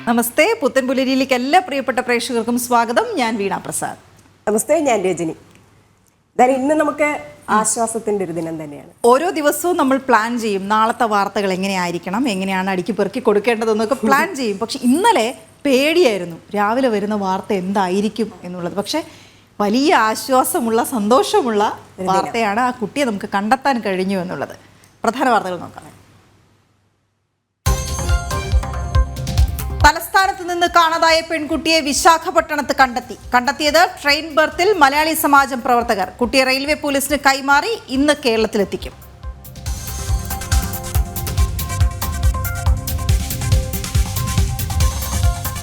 നമസ്തേ, പുത്തൻപുലരിയിലേക്ക് എല്ലാ പ്രിയപ്പെട്ട പ്രേക്ഷകർക്കും സ്വാഗതം. ഞാൻ വീണ പ്രസാദ്. നമസ്തേ, ഞാൻ രജനി. ഇന്ന് നമുക്ക് ആശ്വാസത്തിന്റെ ഒരു ദിനം തന്നെയാണ്. ഓരോ ദിവസവും നമ്മൾ പ്ലാൻ ചെയ്യും, നാളത്തെ വാർത്തകൾ എങ്ങനെയായിരിക്കണം, എങ്ങനെയാണ് അടുക്കി പെറുക്കി കൊടുക്കേണ്ടതെന്നൊക്കെ പ്ലാൻ ചെയ്യും. പക്ഷെ ഇന്നലെ പേടിയായിരുന്നു, രാവിലെ വരുന്ന വാർത്ത എന്തായിരിക്കും എന്നുള്ളത്. പക്ഷെ വലിയ ആശ്വാസമുള്ള, സന്തോഷമുള്ള വാർത്തയാണ്. ആ കുട്ടിയെ നമുക്ക് കണ്ടെത്താൻ കഴിഞ്ഞു എന്നുള്ളത്. പ്രധാന വാർത്തകൾ നോക്കാം. തലസ്ഥാനത്ത് നിന്ന് കാണാതായ പെൺകുട്ടിയെ വിശാഖപട്ടണത്ത് കണ്ടെത്തിയത് ട്രെയിൻ ബർത്തിൽ മലയാളി സമാജം പ്രവർത്തകർ. കുട്ടിയെ റെയിൽവേ പോലീസിന് കൈമാറി ഇന്ന് കേരളത്തിലെത്തിക്കും.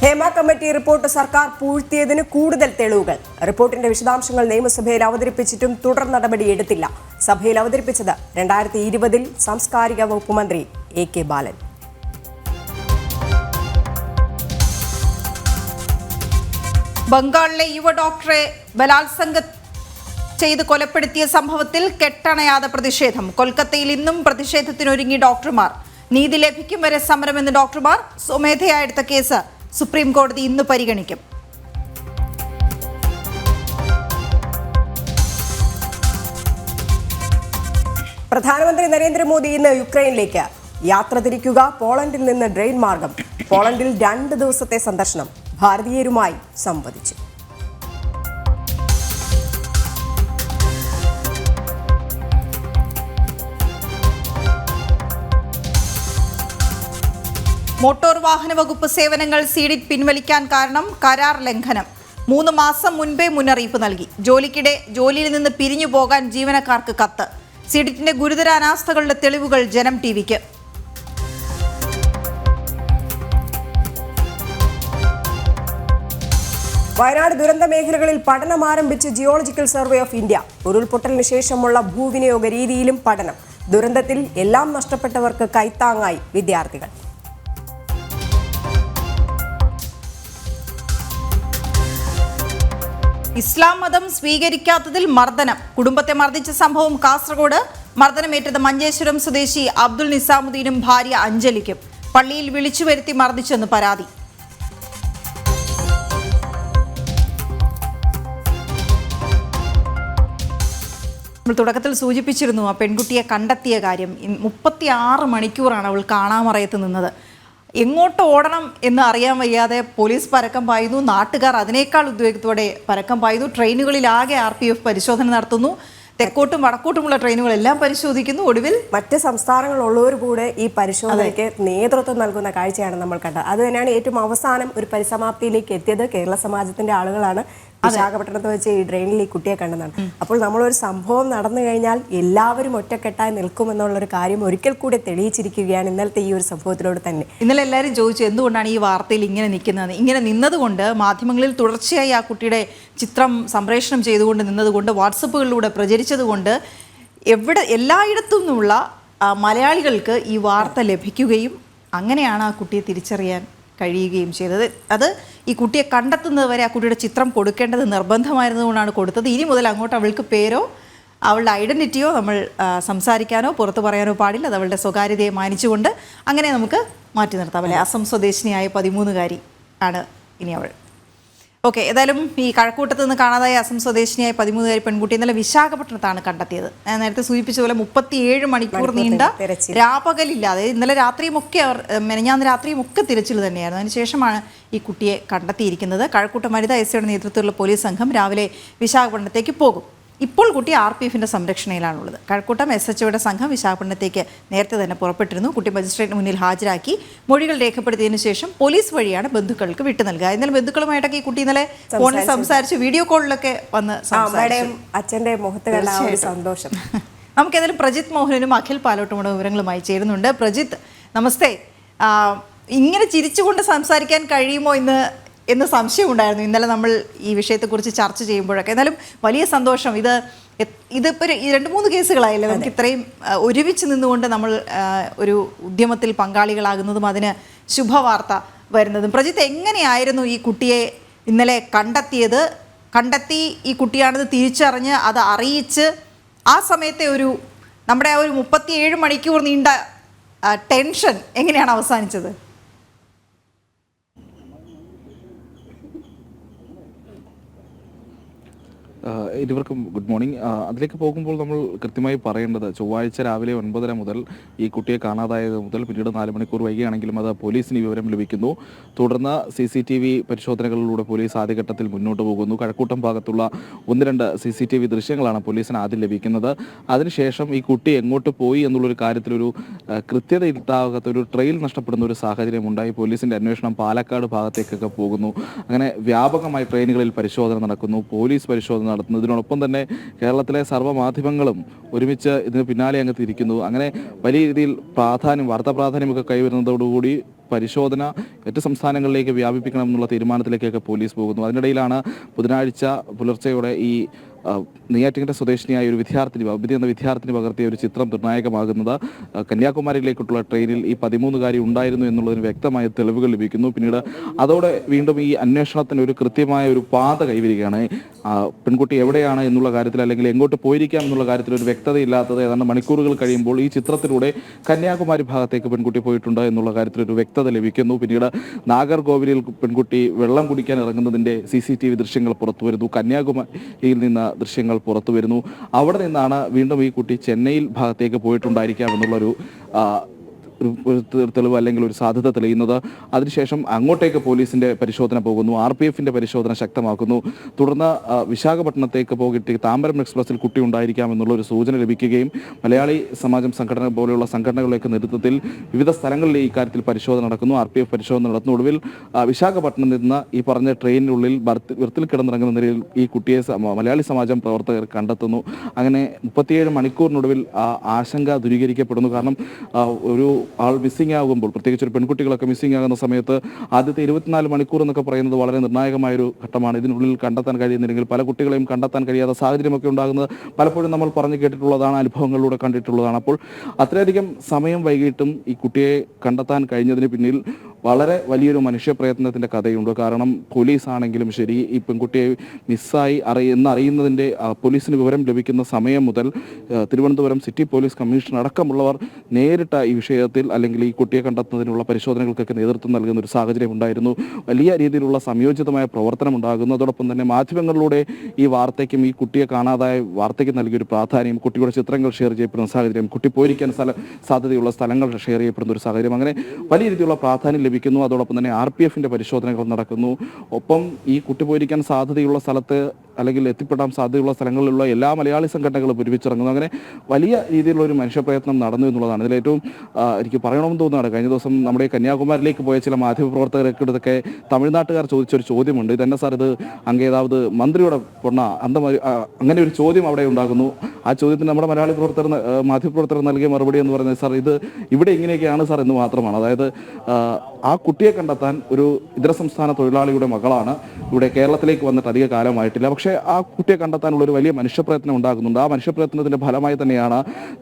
ഹേമ കമ്മിറ്റി റിപ്പോർട്ട് സർക്കാർ പൂഴ്ത്തിയതിന് കൂടുതൽ തെളിവുകൾ. റിപ്പോർട്ടിന്റെ വിശദാംശങ്ങൾ നിയമസഭയിൽ അവതരിപ്പിച്ചിട്ടും തുടർ നടപടി എടുത്തില്ല. സഭയിൽ അവതരിപ്പിച്ചത് 2020 സാംസ്കാരിക വകുപ്പ് മന്ത്രി AK ബാലൻ. ബംഗാളിലെ യുവ ഡോക്ടറെ ബലാത്സംഗം ചെയ്ത് കൊലപ്പെടുത്തിയ സംഭവത്തിൽ കെട്ടണയാതെ പ്രതിഷേധം. കൊൽക്കത്തയിൽ ഇന്നും പ്രതിഷേധത്തിനൊരുങ്ങി ഡോക്ടർമാർ. നീതി ലഭിക്കും വരെ സമരമെന്ന് ഡോക്ടർമാർ. സ്വമേധയാ എടുത്ത കേസ് സുപ്രീം കോടതി ഇന്ന് പരിഗണിക്കും. പ്രധാനമന്ത്രി നരേന്ദ്രമോദി ഇന്ന് യുക്രൈനിലേക്ക് യാത്ര തിരിക്കുക. പോളണ്ടിൽ നിന്ന് ട്രെയിൻ മാർഗം. പോളണ്ടിൽ 2 ദിവസത്തെ സന്ദർശനം. ഭാരതീയരുമായി സംവദിച്ചു. മോട്ടോർ വാഹന വകുപ്പ് സേവനങ്ങൾ സീഡിറ്റ് പിൻവലിക്കാൻ കാരണം കരാർ ലംഘനം. 3 മാസം മുൻപേ മുന്നറിയിപ്പ് നൽകി. ജോലിക്കിടെ ജോലിയിൽ നിന്ന് പിരിഞ്ഞു പോകാൻ ജീവനക്കാർക്ക് കത്ത്. സീഡിറ്റിന്റെ ഗുരുതര അനാസ്ഥകളുടെ തെളിവുകൾ ജനം TVക്ക്. വയനാട് ദുരന്ത മേഖലകളിൽ പഠനം ആരംഭിച്ച് ജിയോളജിക്കൽ സർവേ ഓഫ് ഇന്ത്യ. ഉരുൾപൊട്ടലിന് ശേഷമുള്ള ഭൂവിനിയോഗ രീതിയിലും പഠനം. ദുരന്തത്തിൽ എല്ലാം നഷ്ടപ്പെട്ടവർക്ക് കൈത്താങ്ങായി വിദ്യാർത്ഥികൾ. ഇസ്ലാം മതം സ്വീകരിക്കാത്തതിൽ മർദ്ദനം. കുടുംബത്തെ മർദ്ദിച്ച സംഭവം കാസർഗോഡ്. മർദ്ദനമേറ്റത് മഞ്ചേശ്വരം സ്വദേശി അബ്ദുൽ നിസാമുദ്ദീനും ഭാര്യ അഞ്ജലിക്കും. പള്ളിയിൽ വിളിച്ചു വരുത്തി മർദ്ദിച്ചെന്ന് പരാതി. നമ്മൾ തുടക്കത്തിൽ സൂചിപ്പിച്ചിരുന്നു ആ പെൺകുട്ടിയെ കണ്ടെത്തിയ കാര്യം. 36 മണിക്കൂറാണ് അവൾ കാണാമറയത്ത് നിന്നത്. എങ്ങോട്ട് ഓടണം എന്ന് അറിയാൻ വയ്യാതെ പോലീസ് പരക്കം പായുന്നു. നാട്ടുകാർ അതിനേക്കാൾ ഉദ്വേഗത്തോടെ പരക്കം പായുന്നു. ട്രെയിനുകളിലാകെ RPF പരിശോധന നടത്തുന്നു. തെക്കോട്ടും വടക്കോട്ടുമുള്ള ട്രെയിനുകളെല്ലാം പരിശോധിക്കുന്നു. ഒടുവിൽ മറ്റ് സംസ്ഥാനങ്ങളുള്ളവർ കൂടെ ഈ പരിശോധനയ്ക്ക് നേതൃത്വം നൽകുന്ന കാഴ്ചയാണ് നമ്മൾ കണ്ടത്. അത് തന്നെയാണ് ഏറ്റവും അവസാനം ഒരു പരിസമാപ്തിയിലേക്ക് എത്തിയത്. കേരള സമാജത്തിന്റെ ആളുകളാണ് വിശാഖപട്ടണത്ത് വെച്ച് ഈ ട്രെയിനിൽ ഈ കുട്ടിയെ കണ്ടെന്നാണ്. അപ്പോൾ നമ്മളൊരു സംഭവം നടന്നു കഴിഞ്ഞാൽ എല്ലാവരും ഒറ്റക്കെട്ടായി നിൽക്കുമെന്നുള്ളൊരു കാര്യം ഒരിക്കൽ കൂടി തെളിയിച്ചിരിക്കുകയാണ് ഇന്നലത്തെ ഈ ഒരു സംഭവത്തിലൂടെ തന്നെ. ഇന്നലെ എല്ലാവരും ചോദിച്ചു എന്തുകൊണ്ടാണ് ഈ വാർത്തയിൽ ഇങ്ങനെ നിൽക്കുന്നത്. ഇങ്ങനെ നിന്നതുകൊണ്ട്, മാധ്യമങ്ങളിൽ തുടർച്ചയായി ആ കുട്ടിയുടെ ചിത്രം സംപ്രേഷണം ചെയ്തുകൊണ്ട് നിന്നതുകൊണ്ട്, വാട്സപ്പുകളിലൂടെ പ്രചരിച്ചതുകൊണ്ട് എല്ലായിടത്തു നിന്നുള്ള മലയാളികൾക്ക് ഈ വാർത്ത ലഭിക്കുകയും അങ്ങനെയാണ് ആ കുട്ടിയെ തിരിച്ചറിയാൻ കഴിയുകയും ചെയ്തത്. അത് ഈ കുട്ടിയെ കണ്ടെത്തുന്നത് വരെ ആ കുട്ടിയുടെ ചിത്രം കൊടുക്കേണ്ടത് നിർബന്ധമായിരുന്നതുകൊണ്ടാണ് കൊടുത്തത്. ഇനി മുതൽ അങ്ങോട്ട് അവൾക്ക് പേരോ അവളുടെ ഐഡൻറ്റിറ്റിയോ നമ്മൾ സംസാരിക്കാനോ പുറത്തു പറയാനോ പാടില്ല. അത് അവളുടെ സ്വകാര്യതയെ മാനിച്ചുകൊണ്ട് അങ്ങനെ നമുക്ക് മാറ്റി നിർത്താം. അല്ലേ, അസം സ്വദേശിനിയായ 13-കാരി ആണ് ഇനി അവൾ. ഓക്കെ, ഏതായാലും ഈ കഴക്കൂട്ടത്ത് നിന്ന് കാണാതായ അസം സ്വദേശിനിയായ 13-കാരി പെൺകുട്ടി ഇന്നലെ വിശാഖപട്ടണത്താണ് കണ്ടെത്തിയത്. ഞാൻ നേരത്തെ സൂചിപ്പിച്ചതുപോലെ 37 മണിക്കൂർ നീണ്ട രാപകലില്ലാതെ ഇന്നലെ രാത്രിയുമൊക്കെ മെനഞ്ഞാന്ന് രാത്രിയുമൊക്കെ തിരച്ചിൽ തന്നെയായിരുന്നു. അതിനുശേഷമാണ് ഈ കുട്ടിയെ കണ്ടെത്തിയിരിക്കുന്നത്. കഴക്കൂട്ടം വനിതാ SIയുടെ നേതൃത്വത്തിലുള്ള പോലീസ് സംഘം രാവിലെ വിശാഖപട്ടണത്തേക്ക് പോകും. ഇപ്പോൾ കുട്ടി RPFന്റെ സംരക്ഷണയിലാണുള്ളത്. കഴക്കൂട്ടം SHOയുടെ സംഘം വിശാഖപട്ടണത്തേക്ക് നേരത്തെ തന്നെ പുറപ്പെട്ടിരുന്നു. കുട്ടി മജിസ്ട്രേറ്റിന് മുന്നിൽ ഹാജരാക്കി മൊഴികൾ രേഖപ്പെടുത്തിയതിനു ശേഷം പോലീസ് വഴിയാണ് ബന്ധുക്കൾക്ക് വിട്ടു നൽകുക. ഇന്നലെ ബന്ധുക്കളുമായിട്ടൊക്കെ ഈ കുട്ടി ഇന്നലെ ഫോണിൽ സംസാരിച്ചു, വീഡിയോ കോളിലൊക്കെ വന്ന് അച്ഛന്റെ മുഖത്ത് കണ്ട സന്തോഷം. നമുക്ക് ഏതായാലും പ്രജിത്ത് മോഹനനും അഖിൽ പാലോട്ടുമുള്ള വിവരങ്ങളുമായി ചേരുന്നുണ്ട്. പ്രജിത്ത്, നമസ്തേ. ഇങ്ങനെ ചിരിച്ചുകൊണ്ട് സംസാരിക്കാൻ കഴിയുമോ എന്ന് സംശയമുണ്ടായിരുന്നു ഇന്നലെ നമ്മൾ ഈ വിഷയത്തെക്കുറിച്ച് ചർച്ച ചെയ്യുമ്പോഴൊക്കെ. എന്നാലും വലിയ സന്തോഷം. ഇതിപ്പോൾ 2-3 കേസുകളായില്ലേ നമുക്ക് ഇത്രയും ഒരുമിച്ച് നിന്നുകൊണ്ട് നമ്മൾ ഒരു ഉദ്യമത്തിൽ പങ്കാളികളാകുന്നതും അതിന് ശുഭവാർത്ത വരുന്നതും. പ്രജിത്ത്, എങ്ങനെയായിരുന്നു ഈ കുട്ടിയെ ഇന്നലെ കണ്ടെത്തി ഈ കുട്ടിയാണെന്ന് തിരിച്ചറിഞ്ഞ് അത് അറിയിച്ച് ആ സമയത്തെ നമ്മുടെ ആ ഒരു 37 മണിക്കൂർ നീണ്ട ടെൻഷൻ എങ്ങനെയാണ് അവസാനിച്ചത്? ഇരുവർക്കും ഗുഡ് മോർണിംഗ്. അതിലേക്ക് പോകുമ്പോൾ നമ്മൾ കൃത്യമായി പറയേണ്ടത് ചൊവ്വാഴ്ച രാവിലെ 9:30 മുതൽ ഈ കുട്ടിയെ കാണാതായത് മുതൽ പിന്നീട് 4 മണിക്കൂർ വൈകിയാണെങ്കിലും അത് പോലീസിന് വിവരം ലഭിക്കുന്നു. തുടർന്ന് CCTV പരിശോധനകളിലൂടെ പോലീസ് ആദ്യഘട്ടത്തിൽ മുന്നോട്ട് പോകുന്നു. കഴക്കൂട്ടം ഭാഗത്തുള്ള 1-2 CCTV ദൃശ്യങ്ങളാണ് പോലീസിന് ആദ്യം ലഭിക്കുന്നത്. അതിനുശേഷം ഈ കുട്ടി എങ്ങോട്ട് പോയി എന്നുള്ളൊരു കാര്യത്തിലൊരു കൃത്യത ഇട്ടാകാത്ത ഒരു ട്രെയിൽ നഷ്ടപ്പെടുന്ന ഒരു സാഹചര്യം ഉണ്ടായി. പോലീസിൻ്റെ അന്വേഷണം പാലക്കാട് ഭാഗത്തേക്കൊക്കെ പോകുന്നു. അങ്ങനെ വ്യാപകമായി ട്രെയിനുകളിൽ പരിശോധന നടക്കുന്നു, പോലീസ് പരിശോധന നടത്തുന്നു. ഇതിനോടൊപ്പം തന്നെ കേരളത്തിലെ സർവ്വമാധ്യമങ്ങളും ഒരുമിച്ച് ഇതിന് പിന്നാലെ അങ്ങ് തിരിക്കുന്നു. അങ്ങനെ വലിയ രീതിയിൽ വാർത്താ പ്രാധാന്യമൊക്കെ കൈവരുന്നതോടുകൂടി പരിശോധന മറ്റ് സംസ്ഥാനങ്ങളിലേക്ക് വ്യാപിപ്പിക്കണം എന്നുള്ള തീരുമാനത്തിലേക്കൊക്കെ പോലീസ് പോകുന്നു. അതിനിടയിലാണ് ബുധനാഴ്ച പുലർച്ചെയോടെ ഈ നെയ്യാറ്റിൻകര സ്വദേശിനിയായ ഒരു വിദ്യാർത്ഥിനി പകർത്തിയ ഒരു ചിത്രം നിർണായകമാകുന്നത്. കന്യാകുമാരിയിലേക്കുള്ള ട്രെയിനിൽ ഈ 13-കാരി ഉണ്ടായിരുന്നു എന്നുള്ളതിന് വ്യക്തമായ തെളിവുകൾ ലഭിക്കുന്നു. പിന്നീട് അതോടെ വീണ്ടും ഈ അന്വേഷണത്തിന് ഒരു കൃത്യമായ ഒരു പാത കൈവരികയാണ്. പെൺകുട്ടി എവിടെയാണ് എന്നുള്ള കാര്യത്തിൽ അല്ലെങ്കിൽ എങ്ങോട്ട് പോയിരിക്കാം എന്നുള്ള കാര്യത്തിൽ ഒരു വ്യക്തതയില്ലാത്തത് ഏതാണ്ട് മണിക്കൂറുകൾ കഴിയുമ്പോൾ ഈ ചിത്രത്തിലൂടെ കന്യാകുമാരി ഭാഗത്തേക്ക് പെൺകുട്ടി പോയിട്ടുണ്ട് എന്നുള്ള കാര്യത്തിൽ ഒരു വ്യക്തത ലഭിക്കുന്നു. പിന്നീട് നാഗർകോവിലിൽ പെൺകുട്ടി വെള്ളം കുടിക്കാൻ ഇറങ്ങുന്നതിൻ്റെ CCTV ദൃശ്യങ്ങൾ പുറത്തു വരുന്നു. കന്യാകുമാരിയിൽ നിന്ന് ദൃശ്യങ്ങൾ പുറത്തു വരുന്നു. അവിടെ നിന്നാണ് വീണ്ടും ഈ കുട്ടി ചെന്നൈയിൽ ഭാഗത്തേക്ക് പോയിട്ടുണ്ടായിരിക്കാം എന്നുള്ളൊരു തെളിവ് അല്ലെങ്കിൽ ഒരു സാധ്യത തെളിയുന്നത്. അതിനുശേഷം അങ്ങോട്ടേക്ക് പോലീസിന്റെ പരിശോധന പോകുന്നു, RPFന്റെ പരിശോധന ശക്തമാക്കുന്നു. തുടർന്ന് വിശാഖപട്ടണത്തേക്ക് പോയിട്ട് താമ്പരം എക്സ്പ്രസിൽ കുട്ടി ഉണ്ടായിരിക്കാം എന്നുള്ള ഒരു സൂചന ലഭിക്കുകയും മലയാളി സമാജം സംഘടന പോലെയുള്ള സംഘടനകളുടെയൊക്കെ നേതൃത്വത്തിൽ വിവിധ സ്ഥലങ്ങളിൽ ഈ കാര്യത്തിൽ പരിശോധന നടക്കുന്നു. RPF പരിശോധന നടത്തുന്ന ഒടുവിൽ വിശാഖപട്ടണത്തിൽ നിന്ന് ഈ പറഞ്ഞ ട്രെയിനിനുള്ളിൽ ബർത്തിൽ കിടന്നിറങ്ങുന്ന നിലയിൽ ഈ കുട്ടിയെ മലയാളി സമാജം പ്രവർത്തകർ കണ്ടെത്തുന്നു. അങ്ങനെ 37 മണിക്കൂറിനൊടുവിൽ ആശങ്ക ദൂരീകരിക്കപ്പെടുന്നു. കാരണം ഒരു ആൾ മിസ്സിംഗ് ആകുമ്പോൾ, പ്രത്യേകിച്ച് ഒരു പെൺകുട്ടികളൊക്കെ മിസ്സിംഗ് ആകുന്ന സമയത്ത് ആദ്യത്തെ 24 മണിക്കൂർ എന്നൊക്കെ പറയുന്നത് വളരെ നിർണായകമായൊരു ഘട്ടമാണ്. ഇതിനുള്ളിൽ കണ്ടെത്താൻ കഴിയുന്നില്ലെങ്കിൽ പല കുട്ടികളെയും കണ്ടെത്താൻ കഴിയാത്ത സാഹചര്യമൊക്കെ ഉണ്ടാകുന്നത് പലപ്പോഴും നമ്മൾ പറഞ്ഞു കേട്ടിട്ടുള്ളതാണ്, അനുഭവങ്ങളിലൂടെ കണ്ടിട്ടുള്ളതാണ്. അപ്പോൾ അത്രയധികം സമയം വൈകിട്ടും ഈ കുട്ടിയെ കണ്ടെത്താൻ കഴിഞ്ഞതിന് പിന്നിൽ വളരെ വലിയൊരു മനുഷ്യപ്രയത്നത്തിൻ്റെ കഥയുണ്ട്. കാരണം പോലീസാണെങ്കിലും ശരി, ഈ പെൺകുട്ടിയെ മിസ്സായി എന്നറിയുന്നതിൻ്റെ പോലീസിന് വിവരം ലഭിക്കുന്ന സമയം മുതൽ തിരുവനന്തപുരം സിറ്റി പോലീസ് കമ്മീഷണർ അടക്കമുള്ളവർ നേരിട്ട് ഈ വിഷയത്തിൽ അല്ലെങ്കിൽ ഈ കുട്ടിയെ കണ്ടെത്തുന്നതിനുള്ള പരിശോധനകൾക്കൊക്കെ നേതൃത്വം നൽകുന്ന ഒരു സാഹചര്യം ഉണ്ടായിരുന്നു. വലിയ രീതിയിലുള്ള സംയോജിതമായ പ്രവർത്തനം ഉണ്ടാകുന്നു. അതോടൊപ്പം തന്നെ മാധ്യമങ്ങളിലൂടെ ഈ വാർത്തയ്ക്കും ഈ കുട്ടിയെ കാണാതായ വാർത്തയ്ക്ക് നൽകിയൊരു പ്രാധാന്യം, കുട്ടിയുടെ ചിത്രങ്ങൾ ഷെയർ ചെയ്യപ്പെടുന്ന സാഹചര്യം, കുട്ടി പോയിരിക്കാൻ സാധ്യതയുള്ള സ്ഥലങ്ങൾ ഷെയർ ചെയ്യപ്പെടുന്ന ഒരു സാഹചര്യം, അങ്ങനെ വലിയ രീതിയിലുള്ള പ്രാധാന്യം ലഭിക്കുന്നു. അതോടൊപ്പം തന്നെ RPFന്റെ പരിശോധനകൾ നടക്കുന്നു. ഒപ്പം ഈ കുട്ടി പോയിരിക്കാൻ സാധ്യതയുള്ള സ്ഥലത്ത് അല്ലെങ്കിൽ എത്തിപ്പെടാൻ സാധ്യതയുള്ള സ്ഥലങ്ങളിലുള്ള എല്ലാ മലയാളി സംഘടനകളും ഒരുമിച്ചിറങ്ങുന്നു. അങ്ങനെ വലിയ രീതിയിലുള്ള ഒരു മനുഷ്യപ്രയത്നം നടന്നു എന്നുള്ളതാണ് ഇതിലേറ്റവും എനിക്ക് പറയണമെന്ന് തോന്നുന്നതാണ്. കഴിഞ്ഞ ദിവസം നമ്മുടെ കന്യാകുമാരിയിലേക്ക് പോയ ചില മാധ്യമപ്രവർത്തകരൊക്കെ ഇതൊക്കെ തമിഴ്നാട്ടുകാർ ചോദിച്ചൊരു ചോദ്യമുണ്ട്. ഇതെന്നെ സാർ, ഇത് അങ്ങേതാവത് മന്ത്രിയുടെ പൊണ്ണ അങ്ങനെ ഒരു ചോദ്യം അവിടെ ഉണ്ടാകുന്നു. ആ ചോദ്യത്തിന് നമ്മുടെ മാധ്യമപ്രവർത്തകർ നൽകിയ മറുപടി എന്ന് പറയുന്നത്, സാർ ഇത് ഇവിടെ ഇങ്ങനെയൊക്കെയാണ് സാർ എന്ന് മാത്രമാണ്. അതായത് ആ കുട്ടിയെ കണ്ടെത്താൻ ഒരു ഇതര സംസ്ഥാന തൊഴിലാളിയുടെ മകളാണ്, ഇവിടെ കേരളത്തിലേക്ക് വന്നിട്ട് അധിക കാലമായിട്ടില്ല. പക്ഷേ ആ കുട്ടിയെ കണ്ടെത്താനുള്ള ഒരു വലിയ മനുഷ്യപ്രയത്നം ഉണ്ടാകുന്നുണ്ട്. ആ മനുഷ്യപ്രയത്നത്തിന്റെ ഫലമായി തന്നെയാണ്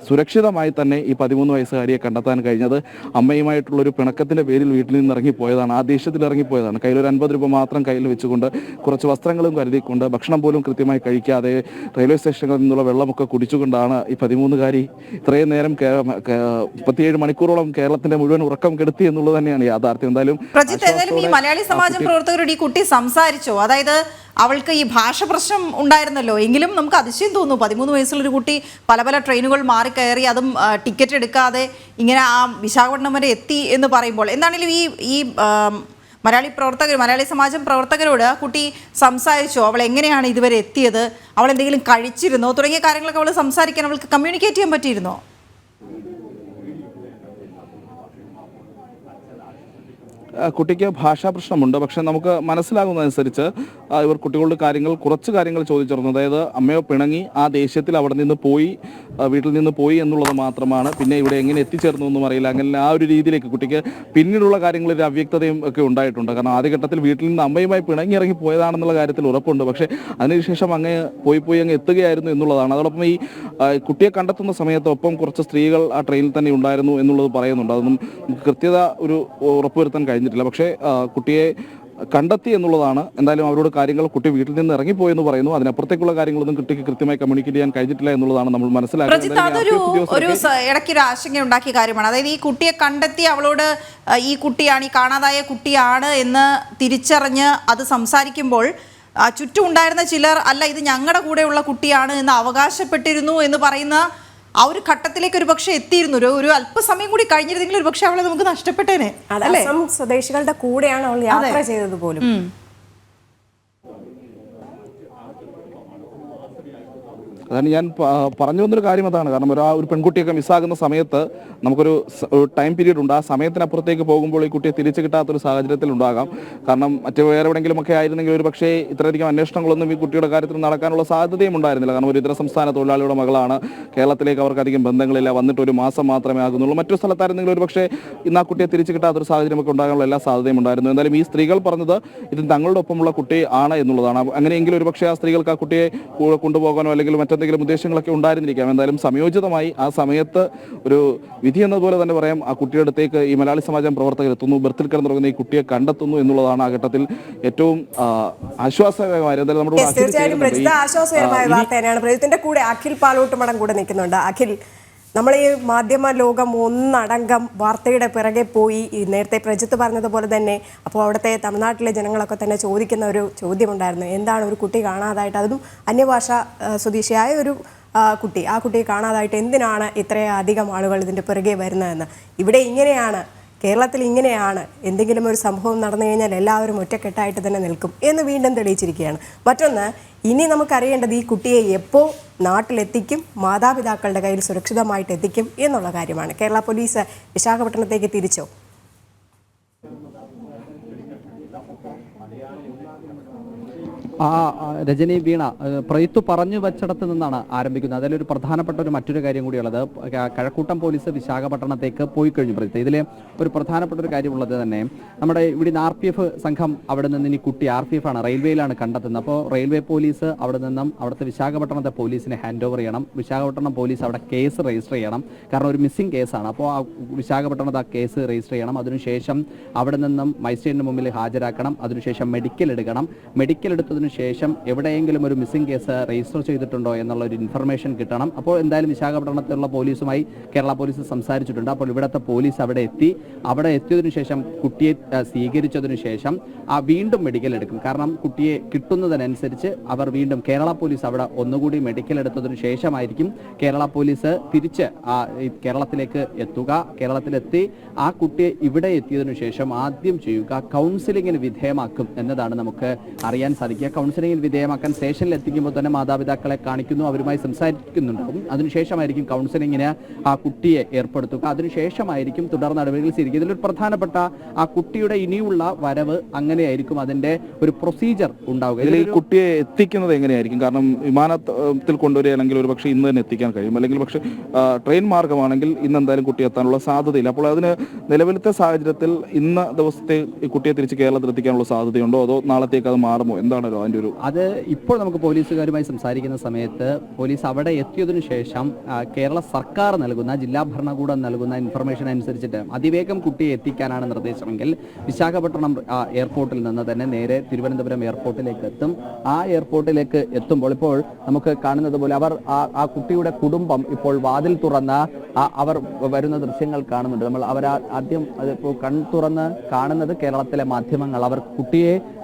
സുരക്ഷിതമായി തന്നെ ഈ 13 വയസ്സുകാരിയെ കണ്ടെത്താൻ കഴിഞ്ഞത്. അമ്മയുമായിട്ടുള്ളൊരു പിണക്കത്തിന്റെ പേരിൽ വീട്ടിൽ നിന്ന് ഇറങ്ങിപ്പോയതാണ്, ആ ദേഷ്യത്തിൽ ഇറങ്ങിപ്പോയതാണ്. കയ്യിലൊരു 50 രൂപ മാത്രം കയ്യിൽ വെച്ചുകൊണ്ട് കുറച്ച് വസ്ത്രങ്ങളും കരുതിക്കൊണ്ട് ഭക്ഷണം പോലും കൃത്യമായി കഴിക്കാതെ റെയിൽവേ സ്റ്റേഷനുകളിൽ നിന്നുള്ള വെള്ളമൊക്കെ കുടിച്ചുകൊണ്ടാണ് ഈ 13-കാരി ഇത്രയും നേരം 37 മണിക്കൂറോളം കേരളത്തിന്റെ മുഴുവൻ ഉറക്കം കെടുത്തി എന്നുള്ളത് തന്നെയാണ് യാഥാർത്ഥ്യം. എന്തായാലും ഈ മലയാളി സമാജം പ്രവർത്തകരോട് ഈ കുട്ടി സംസാരിച്ചോ? അതായത് അവൾക്ക് ഈ ഭാഷ പ്രശ്നം ഉണ്ടായിരുന്നല്ലോ, എങ്കിലും നമുക്ക് അതിശയം തോന്നുന്നു. 13 വയസ്സുള്ളൊരു കുട്ടി പല ട്രെയിനുകൾ മാറിക്കയറി, അതും ടിക്കറ്റ് എടുക്കാതെ ഇങ്ങനെ ആ വിശാഖപട്ടണം വരെ എത്തി എന്ന് പറയുമ്പോൾ എന്താണെങ്കിലും ഈ മലയാളി സമാജം പ്രവർത്തകരോട് കുട്ടി സംസാരിച്ചോ? അവൾ എങ്ങനെയാണ് ഇതുവരെ എത്തിയത്, അവൾ എന്തെങ്കിലും കഴിച്ചിരുന്നോ തുടങ്ങിയ കാര്യങ്ങളൊക്കെ അവൾ സംസാരിക്കാൻ, അവൾക്ക് കമ്മ്യൂണിക്കേറ്റ് ചെയ്യാൻ പറ്റിയിരുന്നോ? കുട്ടിക്ക് ഭാഷാ പ്രശ്നമുണ്ട്. പക്ഷെ നമുക്ക് മനസ്സിലാകുന്നതനുസരിച്ച് ഇവർ കുട്ടികളുടെ കുറച്ച് കാര്യങ്ങൾ ചോദിച്ചിരുന്നു. അതായത് അമ്മയോ പിണങ്ങി ആ ദേഷ്യത്തിൽ അവിടെ നിന്ന് പോയി, വീട്ടിൽ നിന്ന് പോയി എന്നുള്ളത് മാത്രമാണ്. പിന്നെ ഇവിടെ എങ്ങനെ എത്തിച്ചേർന്നു എന്നും അറിയില്ല. അങ്ങനെ ആ ഒരു രീതിയിലേക്ക് കുട്ടിക്ക് പിന്നീടുള്ള കാര്യങ്ങളിൽ ഒരു അവ്യക്തതയും ഒക്കെ ഉണ്ടായിട്ടുണ്ട്. കാരണം ആദ്യഘട്ടത്തിൽ വീട്ടിൽ നിന്ന് അമ്മയുമായി പിണങ്ങി ഇറങ്ങി പോയതാണെന്നുള്ള കാര്യത്തിൽ ഉറപ്പുണ്ട്. പക്ഷേ അതിനുശേഷം അങ്ങ് പോയി അങ്ങ് എത്തുകയായിരുന്നു എന്നുള്ളതാണ്. അതോടൊപ്പം ഈ കുട്ടിയെ കണ്ടെത്തുന്ന സമയത്തൊപ്പം കുറച്ച് സ്ത്രീകൾ ആ ട്രെയിനിൽ തന്നെ ഉണ്ടായിരുന്നു എന്നുള്ളത് പറയുന്നുണ്ട്. അതൊന്നും കൃത്യത ഒരു ഉറപ്പുവരുത്താൻ കഴിഞ്ഞിട്ടില്ല. പക്ഷേ കുട്ടിയെ കണ്ടെത്തി എന്നുള്ളതാണ്. എന്തായാലും അവരോട് കുട്ടി വീട്ടിൽ നിന്ന് ഇറങ്ങിപ്പോയെന്ന് പറയുന്നു. അതിനപ്പുറത്തേക്കുള്ള കാര്യങ്ങളൊന്നും കുട്ടിക്ക് കൃത്യമായി കമ്മ്യൂണിക്കേറ്റ് ചെയ്യാൻ കഴിഞ്ഞിട്ടില്ല എന്നുള്ളതാണ് നമ്മൾ മനസ്സിലാക്കുന്നത്. അതൊരു ഇടയ്ക്കൊരു ആശങ്ക ഉണ്ടാക്കിയ കാര്യമാണ്. അതായത് ഈ കുട്ടിയെ കണ്ടെത്തി അവളോട് ഈ കാണാതായ കുട്ടിയാണ് എന്ന് തിരിച്ചറിഞ്ഞ് അത് സംസാരിക്കുമ്പോൾ ചുറ്റും ഉണ്ടായിരുന്ന ചിലർ അല്ല ഇത് ഞങ്ങളുടെ കൂടെയുള്ള കുട്ടിയാണ് എന്ന് അവകാശപ്പെട്ടിരുന്നു എന്ന് പറയുന്ന ആ ഒരു ഘട്ടത്തിലേക്ക് ഒരു പക്ഷേ എത്തിയിരുന്നു. ഒരു അല്പസമയം കൂടി കഴിഞ്ഞിരുന്നെങ്കിൽ ഒരു പക്ഷെ അവളെ നമുക്ക് നഷ്ടപ്പെട്ടേനെ. അസം സ്വദേശികളുടെ കൂടെയാണ് അവൾ യാത്ര ചെയ്തത് പോലും. അതാണ് ഞാൻ പറഞ്ഞു വന്നൊരു കാര്യം അതാണ്. കാരണം ഒരു പെൺകുട്ടിയൊക്കെ മിസ്സാകുന്ന സമയത്ത് നമുക്കൊരു ടൈം പീരീഡ് ഉണ്ട്. ആ സമയത്തിനപ്പുറത്തേക്ക് പോകുമ്പോൾ ഈ കുട്ടിയെ തിരിച്ചു കിട്ടാത്തൊരു സാഹചര്യത്തിൽ ഉണ്ടാകാം. കാരണം വേറെ എവിടെയെങ്കിലും ഒക്കെ ആയിരുന്നെങ്കിൽ ഒരു പക്ഷേ ഇത്രയധികം അന്വേഷണങ്ങളൊന്നും ഈ കുട്ടിയുടെ കാര്യത്തിൽ നടക്കാനുള്ള സാധ്യതയും ഉണ്ടായിരുന്നില്ല. കാരണം ഒരു ഇതര സംസ്ഥാന തൊഴിലാളിയുടെ മകളാണ്, കേരളത്തിലേക്ക് അവർക്ക് അധികം ബന്ധങ്ങളില്ല, വന്നിട്ട് ഒരു മാസം മാത്രമേ ആകുന്നുള്ളൂ. മറ്റൊരു സ്ഥലത്തായിരുന്നെങ്കിൽ ഒരു പക്ഷേ ഇന്ന് ആ കുട്ടിയെ തിരിച്ചു കിട്ടാത്തൊരു സാഹചര്യമൊക്കെ ഉണ്ടാകാനുള്ള എല്ലാ സാധ്യതയും ഉണ്ടായിരുന്നു. എന്തായാലും ഈ സ്ത്രീകൾ പറഞ്ഞത് ഇത് തങ്ങളുടെ ഒപ്പമുള്ള കുട്ടി ആണ് എന്നുള്ളതാണ്. അങ്ങനെയെങ്കിൽ ഒരു പക്ഷേ ആ സ്ത്രീകൾക്ക് ആ കുട്ടിയെ കൊണ്ടുപോകാനോ അല്ലെങ്കിൽ മറ്റെന്തെങ്കിലും ഉദ്ദേശങ്ങളൊക്കെ ഉണ്ടായിരുന്നിരിക്കാം. എന്തായാലും സംയോജിതമായി ആ സമയത്ത് ഒരു വിധി എന്നതുപോലെ തന്നെ പറയാം, ആ കുട്ടിയുടെ അടുത്തേക്ക് ഈ മലയാളി സമാജം പ്രവർത്തകർ എത്തുന്നു, ബർത്തിൽ കിടന്നുറങ്ങുന്ന ഈ കുട്ടിയെ കണ്ടെത്തുന്നു എന്നുള്ളതാണ് ആ ഘട്ടത്തിൽ ഏറ്റവും ആശ്വാസകരമായ. ആശ്വാസകരമായ വാർത്ത തന്നെയാണ്. പ്രജിത്തിന്റെ കൂടെ അഖിൽ പാലോട്ടുമടം കൂടെ നിൽക്കുന്നുണ്ട്. അഖിൽ, നമ്മൾ ഈ മാധ്യമ ലോകം ഒന്നടങ്കം വാർത്തയുടെ പിറകെ പോയി. നേരത്തെ പ്രജിത്ത് പറഞ്ഞതുപോലെ തന്നെ അപ്പോൾ അവിടുത്തെ തമിഴ്നാട്ടിലെ ജനങ്ങളൊക്കെ തന്നെ ചോദിക്കുന്ന ഒരു ചോദ്യമുണ്ടായിരുന്നു, എന്താണ് ഒരു കുട്ടി കാണാതായിട്ട്, അതും അന്യഭാഷ സ്വദേശിയായ ഒരു കുട്ടി, ആ കുട്ടിയെ കാണാതായിട്ട് എന്തിനാണ് ഇത്രയധികം ആളുകൾ ഇതിൻ്റെ പിറകെ വരുന്നതെന്ന്. ഇവിടെ ഇങ്ങനെയാണ്, കേരളത്തിൽ ഇങ്ങനെയാണ്, എന്തെങ്കിലും ഒരു സംഭവം നടന്നു കഴിഞ്ഞാൽ എല്ലാവരും ഒറ്റക്കെട്ടായിട്ട് തന്നെ നിൽക്കും എന്ന് വീണ്ടും തെളിയിച്ചിരിക്കുകയാണ്. മറ്റൊന്ന്, ഇനി നമുക്കറിയേണ്ടത് ഈ കുട്ടിയെ എപ്പോൾ നാട്ടിലെത്തിക്കും, മാതാപിതാക്കളുടെ കയ്യിൽ സുരക്ഷിതമായിട്ട് എത്തിക്കും എന്നുള്ള കാര്യമാണ്. കേരള പോലീസ് വിശാഖപട്ടണത്തേക്ക് തിരിച്ചോ? രജനി വീണ പ്രയിത്തു പറഞ്ഞു വച്ചിടത്ത് നിന്നാണ് ആരംഭിക്കുന്നത്. അതിലൊരു പ്രധാനപ്പെട്ട മറ്റൊരു കാര്യം കൂടിയുള്ളത്, കഴക്കൂട്ടം പോലീസ് വിശാഖപട്ടണത്തേക്ക് പോയി കഴിഞ്ഞു. പ്രയിത്ത് ഇതിലെ ഒരു പ്രധാനപ്പെട്ട ഒരു കാര്യമുള്ളത് തന്നെ നമ്മുടെ ഇവിടെ RPF സംഘം അവിടെ നിന്ന് ഇനി കുട്ടി RPF ആണ്, റെയിൽവേയിലാണ് കണ്ടെത്തുന്നത്. അപ്പോൾ റെയിൽവേ പോലീസ് അവിടെ നിന്നും അവിടുത്തെ വിശാഖപട്ടണത്തെ പോലീസിനെ ഹാൻഡ് ഓവർ ചെയ്യണം. വിശാഖപട്ടണം പോലീസ് അവിടെ കേസ് രജിസ്റ്റർ ചെയ്യണം. കാരണം ഒരു മിസ്സിംഗ് കേസാണ്. അപ്പോൾ ആ വിശാഖപട്ടണത്ത് ആ കേസ് രജിസ്റ്റർ ചെയ്യണം. അതിനുശേഷം അവിടെ നിന്നും മജിസ്ട്രേറ്റിന് മുമ്പിൽ ഹാജരാക്കണം. അതിനുശേഷം മെഡിക്കൽ എടുക്കണം. മെഡിക്കൽ എടുത്തതിന് ശേഷം എവിടെയെങ്കിലും ഒരു മിസ്സിംഗ് കേസ് രജിസ്റ്റർ ചെയ്തിട്ടുണ്ടോ എന്നുള്ള ഒരു ഇൻഫർമേഷൻ കിട്ടണം. അപ്പോൾ എന്തായാലും വിശാഖപട്ടണത്തിലുള്ള പോലീസുമായി കേരള പോലീസ് സംസാരിച്ചിട്ടുണ്ട്. അപ്പോൾ ഇവിടുത്തെ പോലീസ് അവിടെ എത്തി. അവിടെ എത്തിയതിനു ശേഷം കുട്ടിയെ സ്വീകരിച്ചതിനു ശേഷം വീണ്ടും മെഡിക്കൽ എടുക്കും. കാരണം കുട്ടിയെ കിട്ടുന്നതിനനുസരിച്ച് അവർ വീണ്ടും കേരള പോലീസ് അവിടെ ഒന്നുകൂടി മെഡിക്കൽ എടുത്തതിനു ശേഷമായിരിക്കും കേരള പോലീസ് തിരിച്ച് കേരളത്തിലേക്ക് എത്തുക. കേരളത്തിലെത്തി ആ കുട്ടിയെ ഇവിടെ എത്തിയതിനു ശേഷം ആദ്യം ചെയ്യുക കൗൺസിലിങ്ങിന് വിധേയമാക്കും എന്നതാണ് നമുക്ക് അറിയാൻ സാധിക്കുക. കൗൺസിലിംഗിൽ വിധേയമാക്കാൻ സ്റ്റേഷനിൽ എത്തിക്കുമ്പോൾ തന്നെ മാതാപിതാക്കളെ കാണിക്കുന്നു, അവരുമായി സംസാരിക്കുന്നുണ്ടാവും. അതിനുശേഷമായിരിക്കും കൗൺസിലിങ്ങിന് ആ കുട്ടിയെ ഏർപ്പെടുത്തുക. അതിനുശേഷമായിരിക്കും തുടർ നടപടികൾ സ്വീകരിക്കുക. ഇതിലൊരു പ്രധാനപ്പെട്ട ആ കുട്ടിയുടെ ഇനിയുള്ള വരവ് അങ്ങനെയായിരിക്കും, അതിന്റെ ഒരു പ്രൊസീജിയർ ഉണ്ടാവുക. ഇതിൽ ഈ കുട്ടിയെ എത്തിക്കുന്നത് എങ്ങനെയായിരിക്കും? കാരണം വിമാനത്തിൽ കൊണ്ടുവരികയാണെങ്കിൽ ഒരു പക്ഷേ ഇന്ന് തന്നെ എത്തിക്കാൻ കഴിയും, അല്ലെങ്കിൽ പക്ഷേ ട്രെയിൻ മാർഗമാണെങ്കിൽ ഇന്ന് എന്തായാലും കുട്ടി എത്താനുള്ള സാധ്യതയില്ല. അപ്പോൾ അതിന് നിലവിലത്തെ സാഹചര്യത്തിൽ ഇന്ന് ദിവസത്തെ ഈ കുട്ടിയെ തിരിച്ച് കേരളത്തിൽ എത്തിക്കാനുള്ള സാധ്യതയുണ്ടോ, അതോ നാളത്തേക്ക് അത് മാറുമോ? എന്താണല്ലോ അതിൻ്റെ ഒരു അത് ഇപ്പോൾ നമുക്ക് പോലീസുകാരുമായി സംസാരിക്കുന്ന സമയത്ത് പോലീസ് അവിടെ എത്തിയതിനു ശേഷം കേരള സർക്കാർ നൽകുന്ന, ജില്ലാ ഭരണകൂടം നൽകുന്ന ഇൻഫർമേഷൻ അനുസരിച്ചിട്ട് അതിവേഗം കുട്ടിയെ എത്തിക്കാനാണ് നിർദ്ദേശമെങ്കിൽ വിശാഖപട്ടണം എയർപോർട്ടിൽ നിന്ന് തന്നെ നേരെ തിരുവനന്തപുരം എയർപോർട്ടിലേക്ക് എത്തും. ആ എയർപോർട്ടിലേക്ക് എത്തുമ്പോൾ ഇപ്പോൾ നമുക്ക് കാണുന്നത് പോലെ അവർ ആ കുട്ടിയുടെ കുടുംബം ഇപ്പോൾ വാതിൽ തുറന്ന് അവർ വരുന്ന ദൃശ്യങ്ങൾ കാണുന്നുണ്ട്. നമ്മൾ ആദ്യം അതിപ്പോൾ കൺ തുറന്ന് കാണുന്നത് കേരളത്തിലെ മാധ്യമങ്ങൾ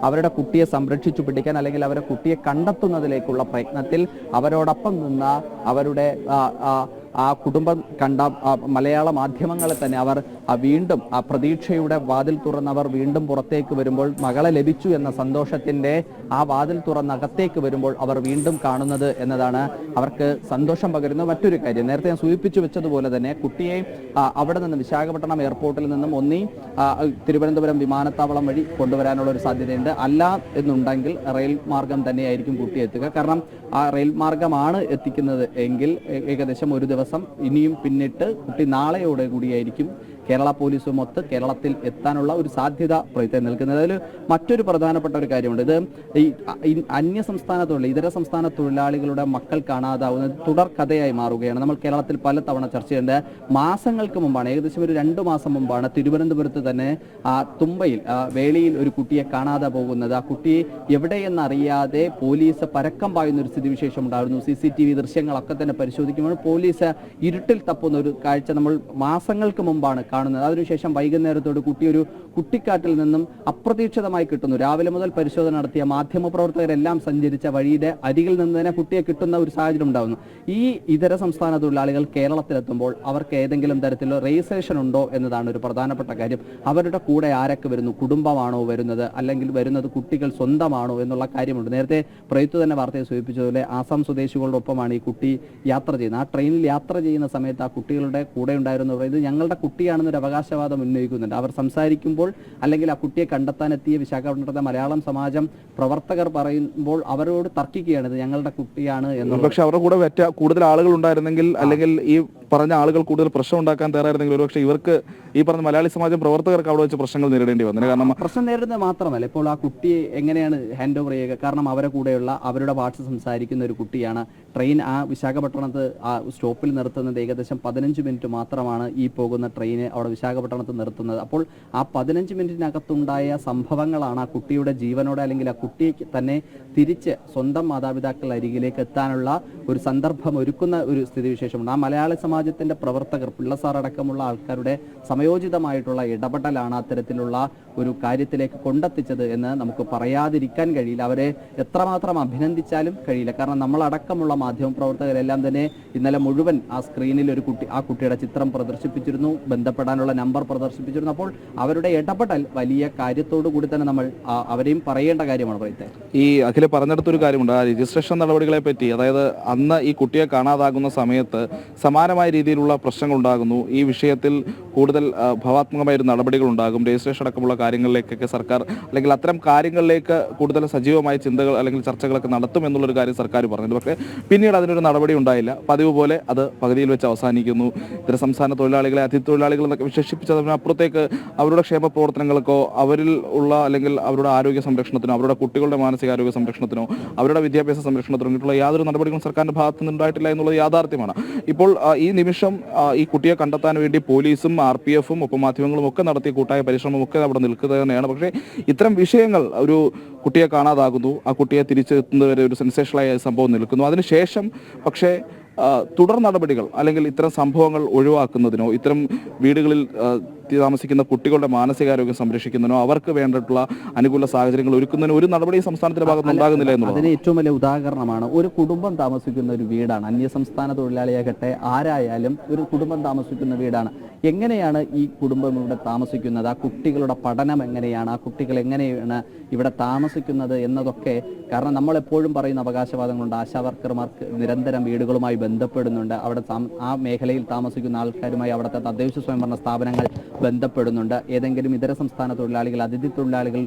അവരുടെ കുട്ടിയെ സംരക്ഷിച്ചു പിടിക്കാൻ അല്ലെങ്കിൽ അവരെ കുട്ടിയെ കണ്ടെത്തുന്നതിലേക്കുള്ള പ്രയത്നത്തിൽ അവരോടൊപ്പം നിന്ന അവരുടെ ആ കുടുംബം കണ്ട മലയാള മാധ്യമങ്ങളെ തന്നെ അവർ വീണ്ടും ആ പ്രതീക്ഷയുടെ വാതിൽ തുറന്നവർ വീണ്ടും പുറത്തേക്ക് വരുമ്പോൾ, മകളെ ലഭിച്ചു എന്ന സന്തോഷത്തിന്റെ ആ വാതിൽ തുറന്നകത്തേക്ക് വരുമ്പോൾ അവർ വീണ്ടും കാണുന്നത് എന്നതാണ് അവർക്ക് സന്തോഷം പകരുന്ന മറ്റൊരു കാര്യം. നേരത്തെ ഞാൻ സൂചിപ്പിച്ചു വെച്ചതുപോലെ തന്നെ കുട്ടിയെ അവിടെ നിന്ന് വിശാഖപട്ടണം എയർപോർട്ടിൽ നിന്നും ഒന്നി തിരുവനന്തപുരം വിമാനത്താവളം വഴി കൊണ്ടുവരാനുള്ള ഒരു സാധ്യതയുണ്ട്. അല്ല എന്നുണ്ടെങ്കിൽ റെയിൽ മാർഗം തന്നെയായിരിക്കും കുട്ടിയെ എത്തുക. കാരണം ആ റെയിൽ മാർഗമാണ് എത്തിക്കുന്നത് എങ്കിൽ ഏകദേശം ഒരു ദിവസം ഇനിയും പിന്നിട്ട് കുട്ടി നാളെയോടെ കൂടിയായിരിക്കും കേരള പോലീസുമൊത്ത് കേരളത്തിൽ എത്താനുള്ള ഒരു സാധ്യത നിൽക്കുന്നത്. അതിൽ മറ്റൊരു പ്രധാനപ്പെട്ട ഒരു കാര്യമുണ്ട്. ഇത് ഈ അന്യസംസ്ഥാന ഇതര സംസ്ഥാന തൊഴിലാളികളുടെ മക്കൾ കാണാതാവുന്നത് തുടർ കഥയായി മാറുകയാണ്. നമ്മൾ കേരളത്തിൽ പലതവണ ചർച്ച ചെയ്യേണ്ട മാസങ്ങൾക്ക് മുമ്പാണ്, ഏകദേശം ഒരു 2 മാസം മുമ്പാണ് തിരുവനന്തപുരത്ത് തന്നെ തുമ്പയിൽ വേളിയിൽ ഒരു കുട്ടിയെ കാണാതെ പോകുന്നത്. ആ കുട്ടിയെ എവിടെയെന്നറിയാതെ പോലീസ് പരക്കം പായുന്ന ഒരു സ്ഥിതിവിശേഷം ഉണ്ടായിരുന്നു. CCTV ദൃശ്യങ്ങളൊക്കെ തന്നെ പരിശോധിക്കുമ്പോൾ പോലീസ് ഇരുട്ടിൽ തപ്പുന്ന ഒരു കാഴ്ച നമ്മൾ മാസങ്ങൾക്ക് മുമ്പാണ് കാണുന്നത്. അതിനുശേഷം വൈകുന്നേരത്തോട് കുട്ടി ഒരു കുട്ടിക്കാട്ടിൽ നിന്നും അപ്രതീക്ഷിതമായി കിട്ടുന്നു. രാവിലെ മുതൽ പരിശോധന നടത്തിയ മാധ്യമപ്രവർത്തകരെല്ലാം സഞ്ചരിച്ച വഴിയുടെ അരികിൽ നിന്ന് തന്നെ കുട്ടിയെ കിട്ടുന്ന ഒരു സാഹചര്യം ഉണ്ടാകുന്നു. ഈ ഇതര സംസ്ഥാന തൊഴിലാളികൾ കേരളത്തിലെത്തുമ്പോൾ അവർക്ക് ഏതെങ്കിലും തരത്തിലുള്ള രജിസ്ട്രേഷൻ ഉണ്ടോ എന്നതാണ് ഒരു പ്രധാനപ്പെട്ട കാര്യം. അവരുടെ കൂടെ ആരൊക്കെ വരുന്നു, കുടുംബമാണോ വരുന്നത്, അല്ലെങ്കിൽ വരുന്നത് കുട്ടികൾ സ്വന്തമാണോ എന്നുള്ള കാര്യമുണ്ട്. നേരത്തെ പ്രയുക്ത തന്നെ വാർത്തയെ സൂചിപ്പിച്ചതുപോലെ ആസാം സ്വദേശികളോടൊപ്പമാണ് ഈ കുട്ടി യാത്ര ചെയ്യുന്നത്. ആ ട്രെയിനിൽ യാത്ര ചെയ്യുന്ന സമയത്ത് ആ കുട്ടികളുടെ കൂടെ ഉണ്ടായിരുന്നവർ ഇത് ഞങ്ങളുടെ കുട്ടിയാണെന്നൊരു അവകാശവാദം ഉന്നയിക്കുന്നുണ്ട്. അവർ സംസാരിക്കുമ്പോൾ അല്ലെങ്കിൽ ആ കുട്ടിയെ കണ്ടെത്താനെത്തിയ വിശാഖപട്ടണത്തെ മലയാളം സമാജം പ്രവർത്തകർ പറയുമ്പോൾ അവരോട് തർക്കിക്കുകയാണ് ഇത് ഞങ്ങളുടെ കുട്ടിയാണ് എന്നുള്ളത്. പക്ഷെ അവരുടെ കൂടെ കൂടുതൽ ആളുകൾ ഉണ്ടായിരുന്നെങ്കിൽ, അല്ലെങ്കിൽ ഈ പറഞ്ഞ ആളുകൾ കൂടുതൽ പ്രശ്നം ഉണ്ടാക്കാൻ തയ്യാറായിരുന്നെങ്കിൽ ഒരുപക്ഷെ ഇവർക്ക് ഈ പറഞ്ഞ മലയാളി സമാജം പ്രവർത്തകർക്ക് അവിടെ വെച്ച് പ്രശ്നങ്ങൾ നേരിടേണ്ടി വന്നു. കാരണം പ്രശ്നം നേരിടുന്നത് മാത്രമല്ല, ഇപ്പോൾ ആ കുട്ടിയെ എങ്ങനെയാണ് ഹാൻഡ് ഓവർ ചെയ്യുക? കാരണം അവരെ കൂടെയുള്ള അവരുടെ ഭാഷ സംസാരിക്കുന്ന ഒരു കുട്ടിയാണ്. ട്രെയിൻ ആ വിശാഖപട്ടണത്ത് ആ സ്റ്റോപ്പിൽ നിർത്തുന്നത് ഏകദേശം 15 മിനിറ്റ് മാത്രമാണ് ഈ പോകുന്ന ട്രെയിന് അവിടെ വിശാഖപട്ടണത്ത് നിർത്തുന്നത്. അപ്പോൾ ആ 15 മിനിറ്റിനകത്തുണ്ടായ സംഭവങ്ങളാണ് ആ കുട്ടിയുടെ ജീവനോടെ അല്ലെങ്കിൽ ആ കുട്ടിക്ക് തന്നെ തിരിച്ച് സ്വന്തം മാതാപിതാക്കൾ അരികിലേക്ക് എത്താനുള്ള ഒരു സന്ദർഭം ഒരുക്കുന്ന ഒരു സ്ഥിതിവിശേഷമുണ്ട്. ആ മലയാളി സമാജത്തിന്റെ പ്രവർത്തകർ, പിള്ളസാർ അടക്കമുള്ള ആൾക്കാരുടെ സമയോചിതമായിട്ടുള്ള ഇടപെടലാണ് അത്തരത്തിലുള്ള ഒരു കാര്യത്തിലേക്ക് കൊണ്ടെത്തിച്ചത് എന്ന് നമുക്ക് പറയാതിരിക്കാൻ കഴിയില്ല. അവരെ എത്രമാത്രം അഭിനന്ദിച്ചാലും കഴിയില്ല. കാരണം നമ്മളടക്കമുള്ള മാധ്യമപ്രവർത്തകരെല്ലാം തന്നെ ഇന്നലെ മുഴുവൻ ആ സ്ക്രീനിൽ ആ കുട്ടിയുടെ ചിത്രം പ്രദർശിപ്പിച്ചിരുന്നു, ബന്ധപ്പെടാനുള്ള നമ്പർ പ്രദർശിപ്പിച്ചിരുന്നു. അപ്പോൾ അവരുടെ ഇടപെടൽ വലിയ കാര്യത്തോടു കൂടി തന്നെ നമ്മൾ അവരെയും പറയേണ്ട കാര്യമാണ്. പറയുന്നത് ഈ അഖില പറഞ്ഞെടുത്തൊരു കാര്യമുണ്ട്, ആ രജിസ്ട്രേഷൻ നടപടികളെ പറ്റി. അതായത് അന്ന് ഈ കുട്ടിയെ കാണാതാകുന്ന സമയത്ത് സമാനമായ രീതിയിലുള്ള പ്രശ്നങ്ങൾ ഉണ്ടാകുന്നു. ഈ വിഷയത്തിൽ കൂടുതൽ ഭാവാത്മകമായ ഒരു നടപടികൾ ഉണ്ടാകും, രജിസ്ട്രേഷൻ അടക്കമുള്ള കാര്യങ്ങളിലേക്കൊക്കെ സർക്കാർ അല്ലെങ്കിൽ അത്തരം കാര്യങ്ങളിലേക്ക് കൂടുതൽ സജീവമായ ചിന്തകൾ അല്ലെങ്കിൽ ചർച്ചകളൊക്കെ നടത്തും എന്നുള്ളൊരു കാര്യം സർക്കാർ പറഞ്ഞിട്ടുണ്ട്. പക്ഷേ പിന്നീട് അതിനൊരു നടപടി ഉണ്ടായില്ല. പതിവ് പോലെ അത് പകുതിയിൽ വെച്ച് അവസാനിക്കുന്നു. ഇതര സംസ്ഥാന തൊഴിലാളികളെ അതിഥി തൊഴിലാളികൾ എന്നൊക്കെ വിശേഷിപ്പിച്ചതിനപ്പുറത്തേക്ക് അവരുടെ ക്ഷേമ പ്രവർത്തനങ്ങൾക്കോ അവരിൽ ഉള്ള അല്ലെങ്കിൽ അവരുടെ ആരോഗ്യ സംരക്ഷണത്തിനോ അവരുടെ കുട്ടികളുടെ മാനസികാരോഗ്യ സംരക്ഷണത്തിനോ അവരുടെ വിദ്യാഭ്യാസ സംരക്ഷണത്തിനോ ആയിട്ടുള്ള യാതൊരു നടപടികളും സർക്കാരിന്റെ ഭാഗത്തു നിന്നുണ്ടായിട്ടില്ല എന്നുള്ളത് യാഥാർത്ഥ്യമാണ്. ഇപ്പോൾ ഈ നിമിഷം ഈ കുട്ടിയെ കണ്ടെത്താൻ വേണ്ടി പോലീസും RPF-ഉം ഒപ്പം മാധ്യമങ്ങളും ഒക്കെ നടത്തിയ കൂട്ടായ പരിശ്രമമൊക്കെ അവിടെ നിൽക്കുക തന്നെയാണ്. പക്ഷേ ഇത്തരം വിഷയങ്ങൾ, ഒരു കുട്ടിയെ കാണാതാകുന്നു, ആ കുട്ടിയെ തിരിച്ചെത്തുന്നവരെ ഒരു സെൻസേഷണലായ സംഭവം നിൽക്കുന്നു. അതിനുശേഷം പക്ഷേ തുടർ നടപടികൾ അല്ലെങ്കിൽ ഇത്തരം സംഭവങ്ങൾ ഒഴിവാക്കുന്നതിനോ ഇത്തരം വീടുകളിൽ താമസിക്കുന്ന കുട്ടികളുടെ മാനസികാരോഗ്യം സംരക്ഷിക്കുന്നതിനോ അവർക്ക് വേണ്ടിയിട്ടുള്ള അനുകൂല സാഹചര്യങ്ങൾ ഒരുക്കുന്നതിനോ ഒരു നടപടി സംസ്ഥാനത്തിന്റെ ഭാഗത്ത് ഉണ്ടാകുന്നില്ല എന്നുള്ളത് അതിന് ഏറ്റവും വലിയ ഉദാഹരണമാണ് ഒരു കുടുംബം താമസിക്കുന്ന ഒരു വീടാണ്. അന്യസംസ്ഥാന തൊഴിലാളിയാകട്ടെ ആരായാലും ഒരു കുടുംബം താമസിക്കുന്ന വീടാണ്. എങ്ങനെയാണ് ഈ കുടുംബം ഇവിടെ താമസിക്കുന്നത്, ആ കുട്ടികളുടെ പഠനം എങ്ങനെയാണ്, ആ കുട്ടികൾ എങ്ങനെയാണ് ഇവിടെ താമസിക്കുന്നത് എന്നതൊക്കെ. കാരണം നമ്മളെപ്പോഴും പറയുന്ന അവകാശവാദങ്ങളുണ്ട്. ആശാവർക്കർമാർക്ക് നിരന്തരം വീടുകളുമായി ബന്ധപ്പെടുന്നുണ്ട്, അവിടെ ആ മേഖലയിൽ താമസിക്കുന്ന ആൾക്കാരുമായി അവിടുത്തെ തദ്ദേശ സ്വയംഭരണ സ്ഥാപനങ്ങൾ ബന്ധപ്പെടുന്നുണ്ട്. ഏതെങ്കിലും ഇതര സംസ്ഥാന തൊഴിലാളികൾ, അതിഥി തൊഴിലാളികൾ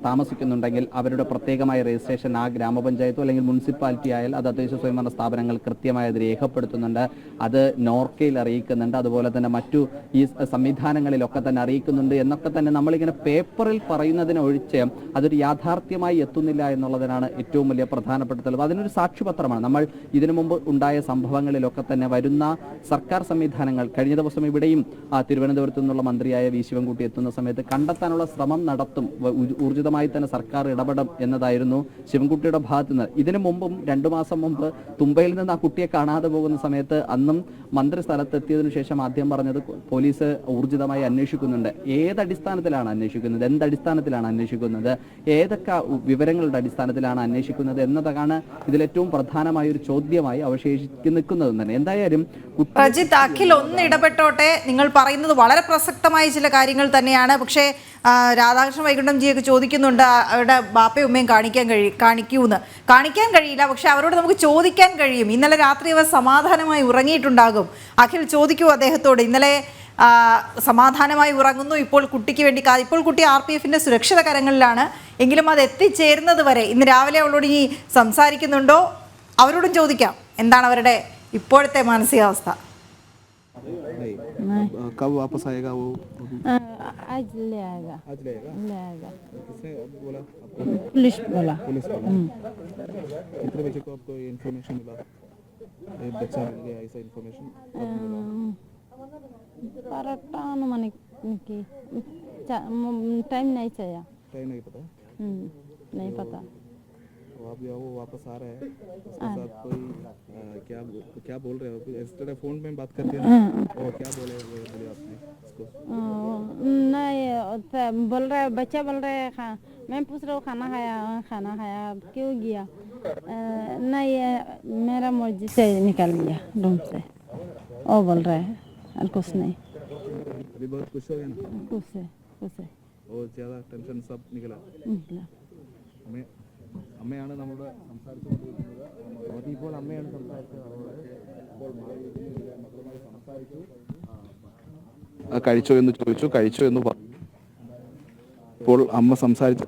താമസിക്കുന്നുണ്ടെങ്കിൽ അവരുടെ പ്രത്യേകമായ രജിസ്ട്രേഷൻ ആ ഗ്രാമപഞ്ചായത്തോ അല്ലെങ്കിൽ മുനിസിപ്പാലിറ്റി ആയാൽ അത് തദ്ദേശ സ്വയംഭരണ സ്ഥാപനങ്ങൾ കൃത്യമായി അത് രേഖപ്പെടുത്തുന്നുണ്ട്, അത് നോർക്കയിൽ അറിയിക്കുന്നുണ്ട്, അതുപോലെ തന്നെ മറ്റു ഈ സംവിധാനങ്ങളിലൊക്കെ തന്നെ അറിയിക്കുന്നുണ്ട് എന്നൊക്കെ തന്നെ നമ്മളിങ്ങനെ പേപ്പറിൽ പറയുന്നതിനൊഴിച്ച് അതൊരു യാഥാർത്ഥ്യമായി എത്തുന്നില്ല എന്നുള്ളതിനാണ് ഏറ്റവും വലിയ പ്രധാനപ്പെട്ട തെളിവ്. അതിനൊരു സാക്ഷ്യപത്രമാണ് നമ്മൾ ഇതിനു മുമ്പ് ഉണ്ടായ സംഭവങ്ങളിലൊക്കെ തന്നെ വരുന്ന സർക്കാർ സംവിധാനങ്ങൾ. കഴിഞ്ഞ ദിവസം ഇവിടെയും തിരുവനന്തപുരത്തു നിന്നുള്ള മന്ത്രിയായ വി ശിവൻകുട്ടി എത്തുന്ന സമയത്ത് കണ്ടെത്താനുള്ള ശ്രമം നടത്തും, ഊർജിതമായി തന്നെ സർക്കാർ ഇടപെടും എന്നതായിരുന്നു ശിവൻകുട്ടിയുടെ ഭാഗത്തു നിന്ന്. ഇതിനു മുമ്പും 2 മാസം മുമ്പ് തുമ്പയിൽ നിന്ന് ആ കുട്ടിയെ കാണാതെ പോകുന്ന സമയത്ത് അന്നും മന്ത്രി സ്ഥലത്തെത്തിയതിനു ശേഷം ആദ്യം പറഞ്ഞത് പോലീസ് ഊർജിതമായി അന്വേഷിക്കുന്നുണ്ട്. ഏതടിസ്ഥാനത്തിലാണ് അന്വേഷിക്കുന്നത്, എന്തടിസ്ഥാനത്തിലാണ് അന്വേഷിക്കുന്നത്, ഏതൊക്കെ വിവരങ്ങളുടെ അടിസ്ഥാനത്തിലാണ് അന്വേഷിക്കുന്നത് എന്നതാണ് ഇതിലേറ്റവും പ്രധാനമായ ഒരു ചോദ്യമായി അവശേഷിച്ച് നിൽക്കുന്നത് തന്നെ. എന്തായാലും പ്രജിത്ത്, അഖിൽ ഒന്ന് ഇടപെട്ടോട്ടെ. നിങ്ങൾ പറയുന്നത് വളരെ പ്രസക്തമായ ചില കാര്യങ്ങൾ തന്നെയാണ്. പക്ഷേ രാധാകൃഷ്ണൻ വൈകുണ്ഠം ജിയൊക്കെ ചോദിക്കുന്നുണ്ട് അവരുടെ ബാപ്പയും ഉമ്മയും കാണിക്കാൻ കഴിയില്ല, പക്ഷെ അവരോട് നമുക്ക് ചോദിക്കാൻ കഴിയും. ഇന്നലെ രാത്രി അവർ സമാധാനമായി ഉറങ്ങിയിട്ടുണ്ടാകും. അഖിൽ ചോദിക്കൂ അദ്ദേഹത്തോട്. ഇന്നലെ സമാധാനമായി ഉറങ്ങുന്നു, ഇപ്പോൾ കുട്ടിക്ക് വേണ്ടി ഇപ്പോൾ കുട്ടി RPF-ന്റെ സുരക്ഷിത കരങ്ങളിലാണ്. എങ്കിലും അത് എത്തിച്ചേരുന്നത് വരെ ഇന്ന് രാവിലെ അവളോട് ഇനി സംസാരിക്കുന്നുണ്ടോ? അവരോടും ചോദിക്കാം എന്താണ് അവരുടെ ഇപ്പോഴത്തെ മാനസികാവസ്ഥ. कब वापस आएगा वो? आज ले आएगा। आज ले आएगा? किसने बोला आपको? पुलिस बोला। कितने बजे को आपको ये इन्फॉर्मेशन मिला? ये बच्चा मिल गया ऐसा इन्फॉर्मेशन? परटान माने की टाइम नहीं चाहिए। टाइम नहीं पता? नहीं पता। तो आप जो वो वापस आ रहे हैं उसके साथ कोई क्या बोल रहे हो? यस्टरडे फोन में बात करके और क्या बोले आपने? उसको? नहीं बोल रहा है, बच्चा बोल रहा है मैं पूछ रहा हूँ खाना खाया क्यों गया? नहीं मेरा मर्जी से निकल गया रूम से, वो बोल रहा है और कुछ नहीं। अभी बहुत खुश हो गया ना? कुछ है और ज़्यादा टेंशन सब निकला. निकला। അമ്മയാണ് നമ്മുടെ സംസാരിച്ചുകൊണ്ടിരിക്കുന്നത്. ഇപ്പോൾ അമ്മയാണ് കഴിച്ചോ എന്ന് ചോദിച്ചു. കഴിച്ചോ എന്ന് പറഞ്ഞു. ഇപ്പോൾ അമ്മ സംസാരിച്ച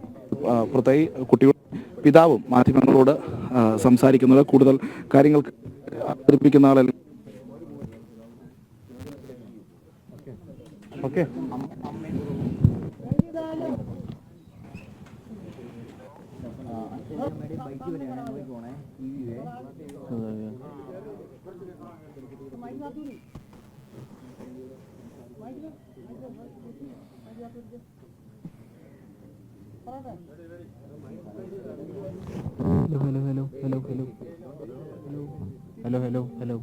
പുറത്തായി കുട്ടിയുടെ പിതാവും മാധ്യമങ്ങളോട് സംസാരിക്കുന്നത്. കൂടുതൽ കാര്യങ്ങൾ അവതരിപ്പിക്കുന്ന ആളല്ല. ഓക്കെ. ഹലോ.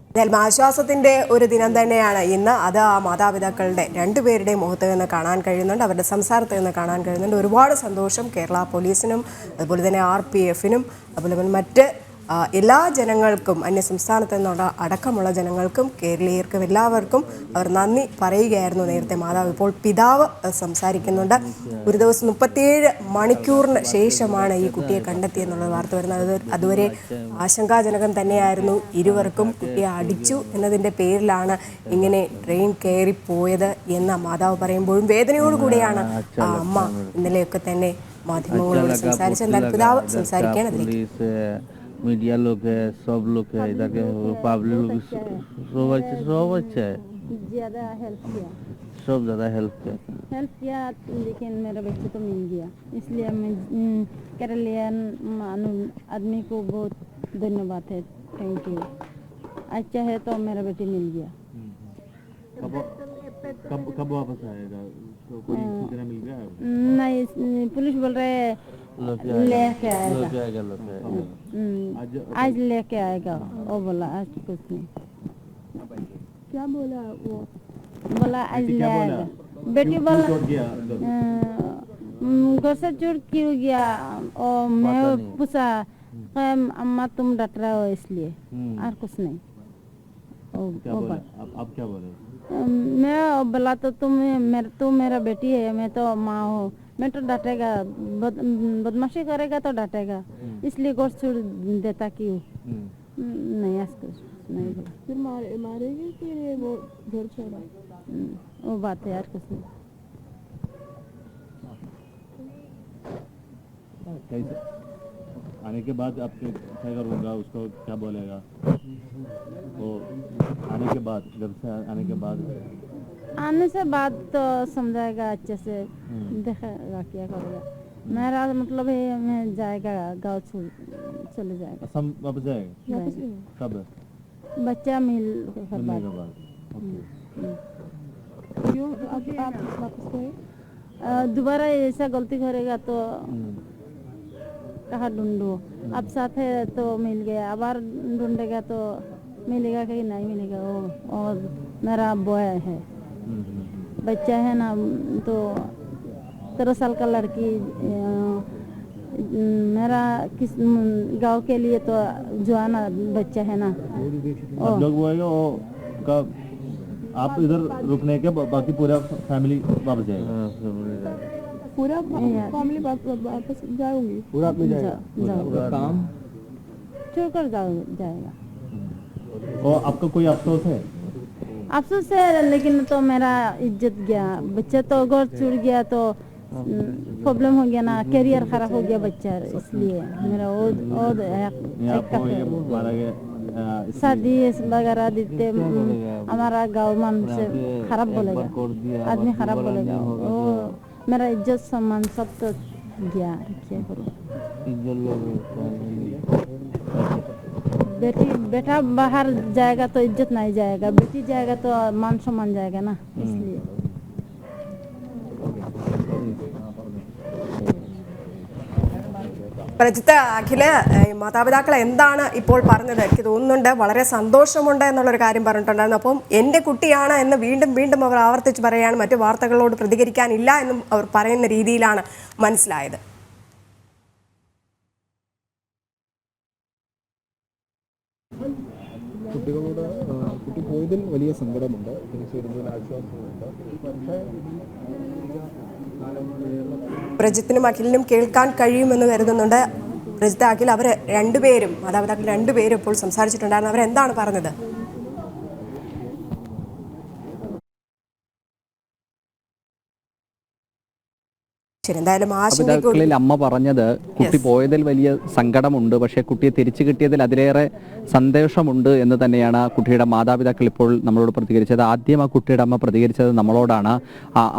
എന്തായാലും ആശ്വാസത്തിന്റെ ഒരു ദിനം തന്നെയാണ് ഇന്ന്. അത് ആ മാതാപിതാക്കളുടെ രണ്ടുപേരുടെയും മുഖത്ത് നിന്ന് കാണാൻ കഴിയുന്നുണ്ട്, അവരുടെ സംസാരത്തിൽ നിന്ന് കാണാൻ കഴിയുന്നുണ്ട്. ഒരുപാട് സന്തോഷം കേരള പോലീസിനും അതുപോലെ തന്നെ RPFനും അതുപോലെ തന്നെ മറ്റ് എല്ലാ ജനങ്ങൾക്കും, അന്യസംസ്ഥാനത്ത് നിന്നുള്ള അടക്കമുള്ള ജനങ്ങൾക്കും കേരളീയർക്കും എല്ലാവർക്കും അവർ നന്ദി പറയുകയായിരുന്നു നേരത്തെ മാതാവ്. ഇപ്പോൾ പിതാവ് സംസാരിക്കുന്നുണ്ട്. ഒരു ദിവസം 37 മണിക്കൂറിന് ശേഷമാണ് ഈ കുട്ടിയെ കണ്ടെത്തിയെന്നുള്ള വാർത്ത വരുന്നത്. അതുവരെ ആശങ്കാജനകം തന്നെയായിരുന്നു ഇരുവർക്കും. കുട്ടിയെ അടിച്ചു എന്നതിൻ്റെ പേരിലാണ് ഇങ്ങനെ ട്രെയിൻ കയറിപ്പോയത് എന്ന് മാതാവ് പറയുമ്പോഴും വേദനയോടുകൂടിയാണ് ആ അമ്മ ഇന്നലെയൊക്കെ തന്നെ മാധ്യമങ്ങളോട് സംസാരിച്ചത്. എന്നാൽ പിതാവ് സംസാരിക്കാൻ അതിലേക്ക് मीडिया लोग है, सब लोग है, इधर के पब्लिक लोग सब अच्छा है, ज़्यादा हेल्प किया, सब ज़्यादा हेल्प किया, लेकिन मेरा बच्चा तो मिल गया, इसलिए मैं केरलियन आदमी को बहुत धन्यवाद है, थैंक यू। अच्छा है तो मेरा बेटी मिल गया। कब वापस आएगा? तो कोई सूचना मिल गया? नहीं, पुलिस बोल रहे लेके आएगा, आज लेके आएगा, वो बोला आज कुछ नहीं। क्या बोला वो? बोला आज ले आएगा। बेटी बोला घर से चोर क्यों गया? और मैं पूछा अम्मा तुम डट रहे हो इसलिए, और कुछ नहीं। क्या बोला? अब क्या बोले? मैं बोला तो तू मेरा बेटी है, मैं तो माँ हूँ, मैं तो डांटेगा, बदमाशी करेगा तो डांटेगा, इसलिए घर छोड़ देता क्यों? नहीं ऐसा नहीं बोला। फिर मारेगी कि वो घर छोड़ा? वो बात है यार कुछ नहीं। कैसे आने के बाद आपके क्या करूँगा? उसको क्या बोलेगा? वो आने के बाद, घर से आने के बाद आने से बाद तो समझाएगा अच्छे से, देखेगा क्या करेगा। मेरा मतलब है मैं जाएगा गाँव चले जाएगा। असम वापस जाएगा? कब? बच्चा मिलने के बाद। क्यों आप वापस गए? दोबारा ऐसा गलती करेगा तो कहाँ ढूंढो? अब साथ है तो मिल गया, अब ढूंढेगा तो मिलेगा कि नहीं मिलेगा। वो और मेरा बॉय है, बच्चा है ना, तो 13 साल का लड़की मेरा किस गांव के लिए तो जवान बच्चा है ना। आप लोग बोलेगा का आप इधर रुकने के बाकी पूरा फैमिली वापस जाएगा? पूरा फैमिली वापस जाऊंगी? पूरा आप जाएगा? काम छोड़कर जाएगा। और आपका कोई अफसोस है? अफसोस है, लेकिन तो मेरा इज्जत गया, बच्चा तो घर छूट गया तो प्रॉब्लम हो गया ना, करियर खराब हो गया बच्चा, इसलिए मेरा शादी वगैरह देते हमारा गाँव मान से खराब बोलेगा, आदमी खराब बोलेगा, वो मेरा इज्जत सम्मान सब तो गया। क्या करूँ? बेटा बाहर जाएगा तो इज्जत नहीं जाएगा, बेटी जाएगा तो मान सम्मान जाएगा ना, इसलिए। പ്രജിത്ത്, അഖില് മാതാപിതാക്കൾ എന്താണ് ഇപ്പോൾ പറഞ്ഞത്? എനിക്ക് തോന്നുന്നുണ്ട് വളരെ സന്തോഷമുണ്ട് എന്നുള്ളൊരു കാര്യം പറഞ്ഞിട്ടുണ്ടായിരുന്നു. അപ്പം എൻ്റെ കുട്ടിയാണ് എന്ന് വീണ്ടും വീണ്ടും അവർ ആവർത്തിച്ച് പറയുകയാണ്. മറ്റു വാർത്തകളോട് പ്രതികരിക്കാനില്ല എന്നും അവർ പറയുന്ന രീതിയിലാണ് മനസ്സിലായത്. കുട്ടികളോട് കുട്ടി പോയതിൽ വലിയ സങ്കടമുണ്ട്, തിരിച്ചു വരുന്നതിൽ ആശ്വാസമുണ്ട്. പക്ഷേ പ്രജിത്തിനും അഖിലിനും കേൾക്കാൻ കഴിയുമെന്ന് കരുതുന്നുണ്ട്. പ്രജിത്ത്, അഖിൽ, അവർ രണ്ടുപേരും, മാതാപിതാക്കൾ രണ്ടുപേരും ഇപ്പോൾ സംസാരിച്ചിട്ടുണ്ടായിരുന്നു. അവരെന്താണ് പറഞ്ഞത്? ശരി, എന്തായാലും മാതാപിതാക്കളിൽ അമ്മ പറഞ്ഞത് കുട്ടി പോയതിൽ വലിയ സങ്കടമുണ്ട്, പക്ഷേ കുട്ടിയെ തിരിച്ചു കിട്ടിയതിൽ അതിലേറെ സന്തോഷമുണ്ട് എന്ന് തന്നെയാണ് കുട്ടിയുടെ മാതാപിതാക്കൾ ഇപ്പോൾ നമ്മളോട് പ്രതികരിച്ചത്. ആദ്യം ആ കുട്ടിയുടെ അമ്മ പ്രതികരിച്ചത് നമ്മളോടാണ്.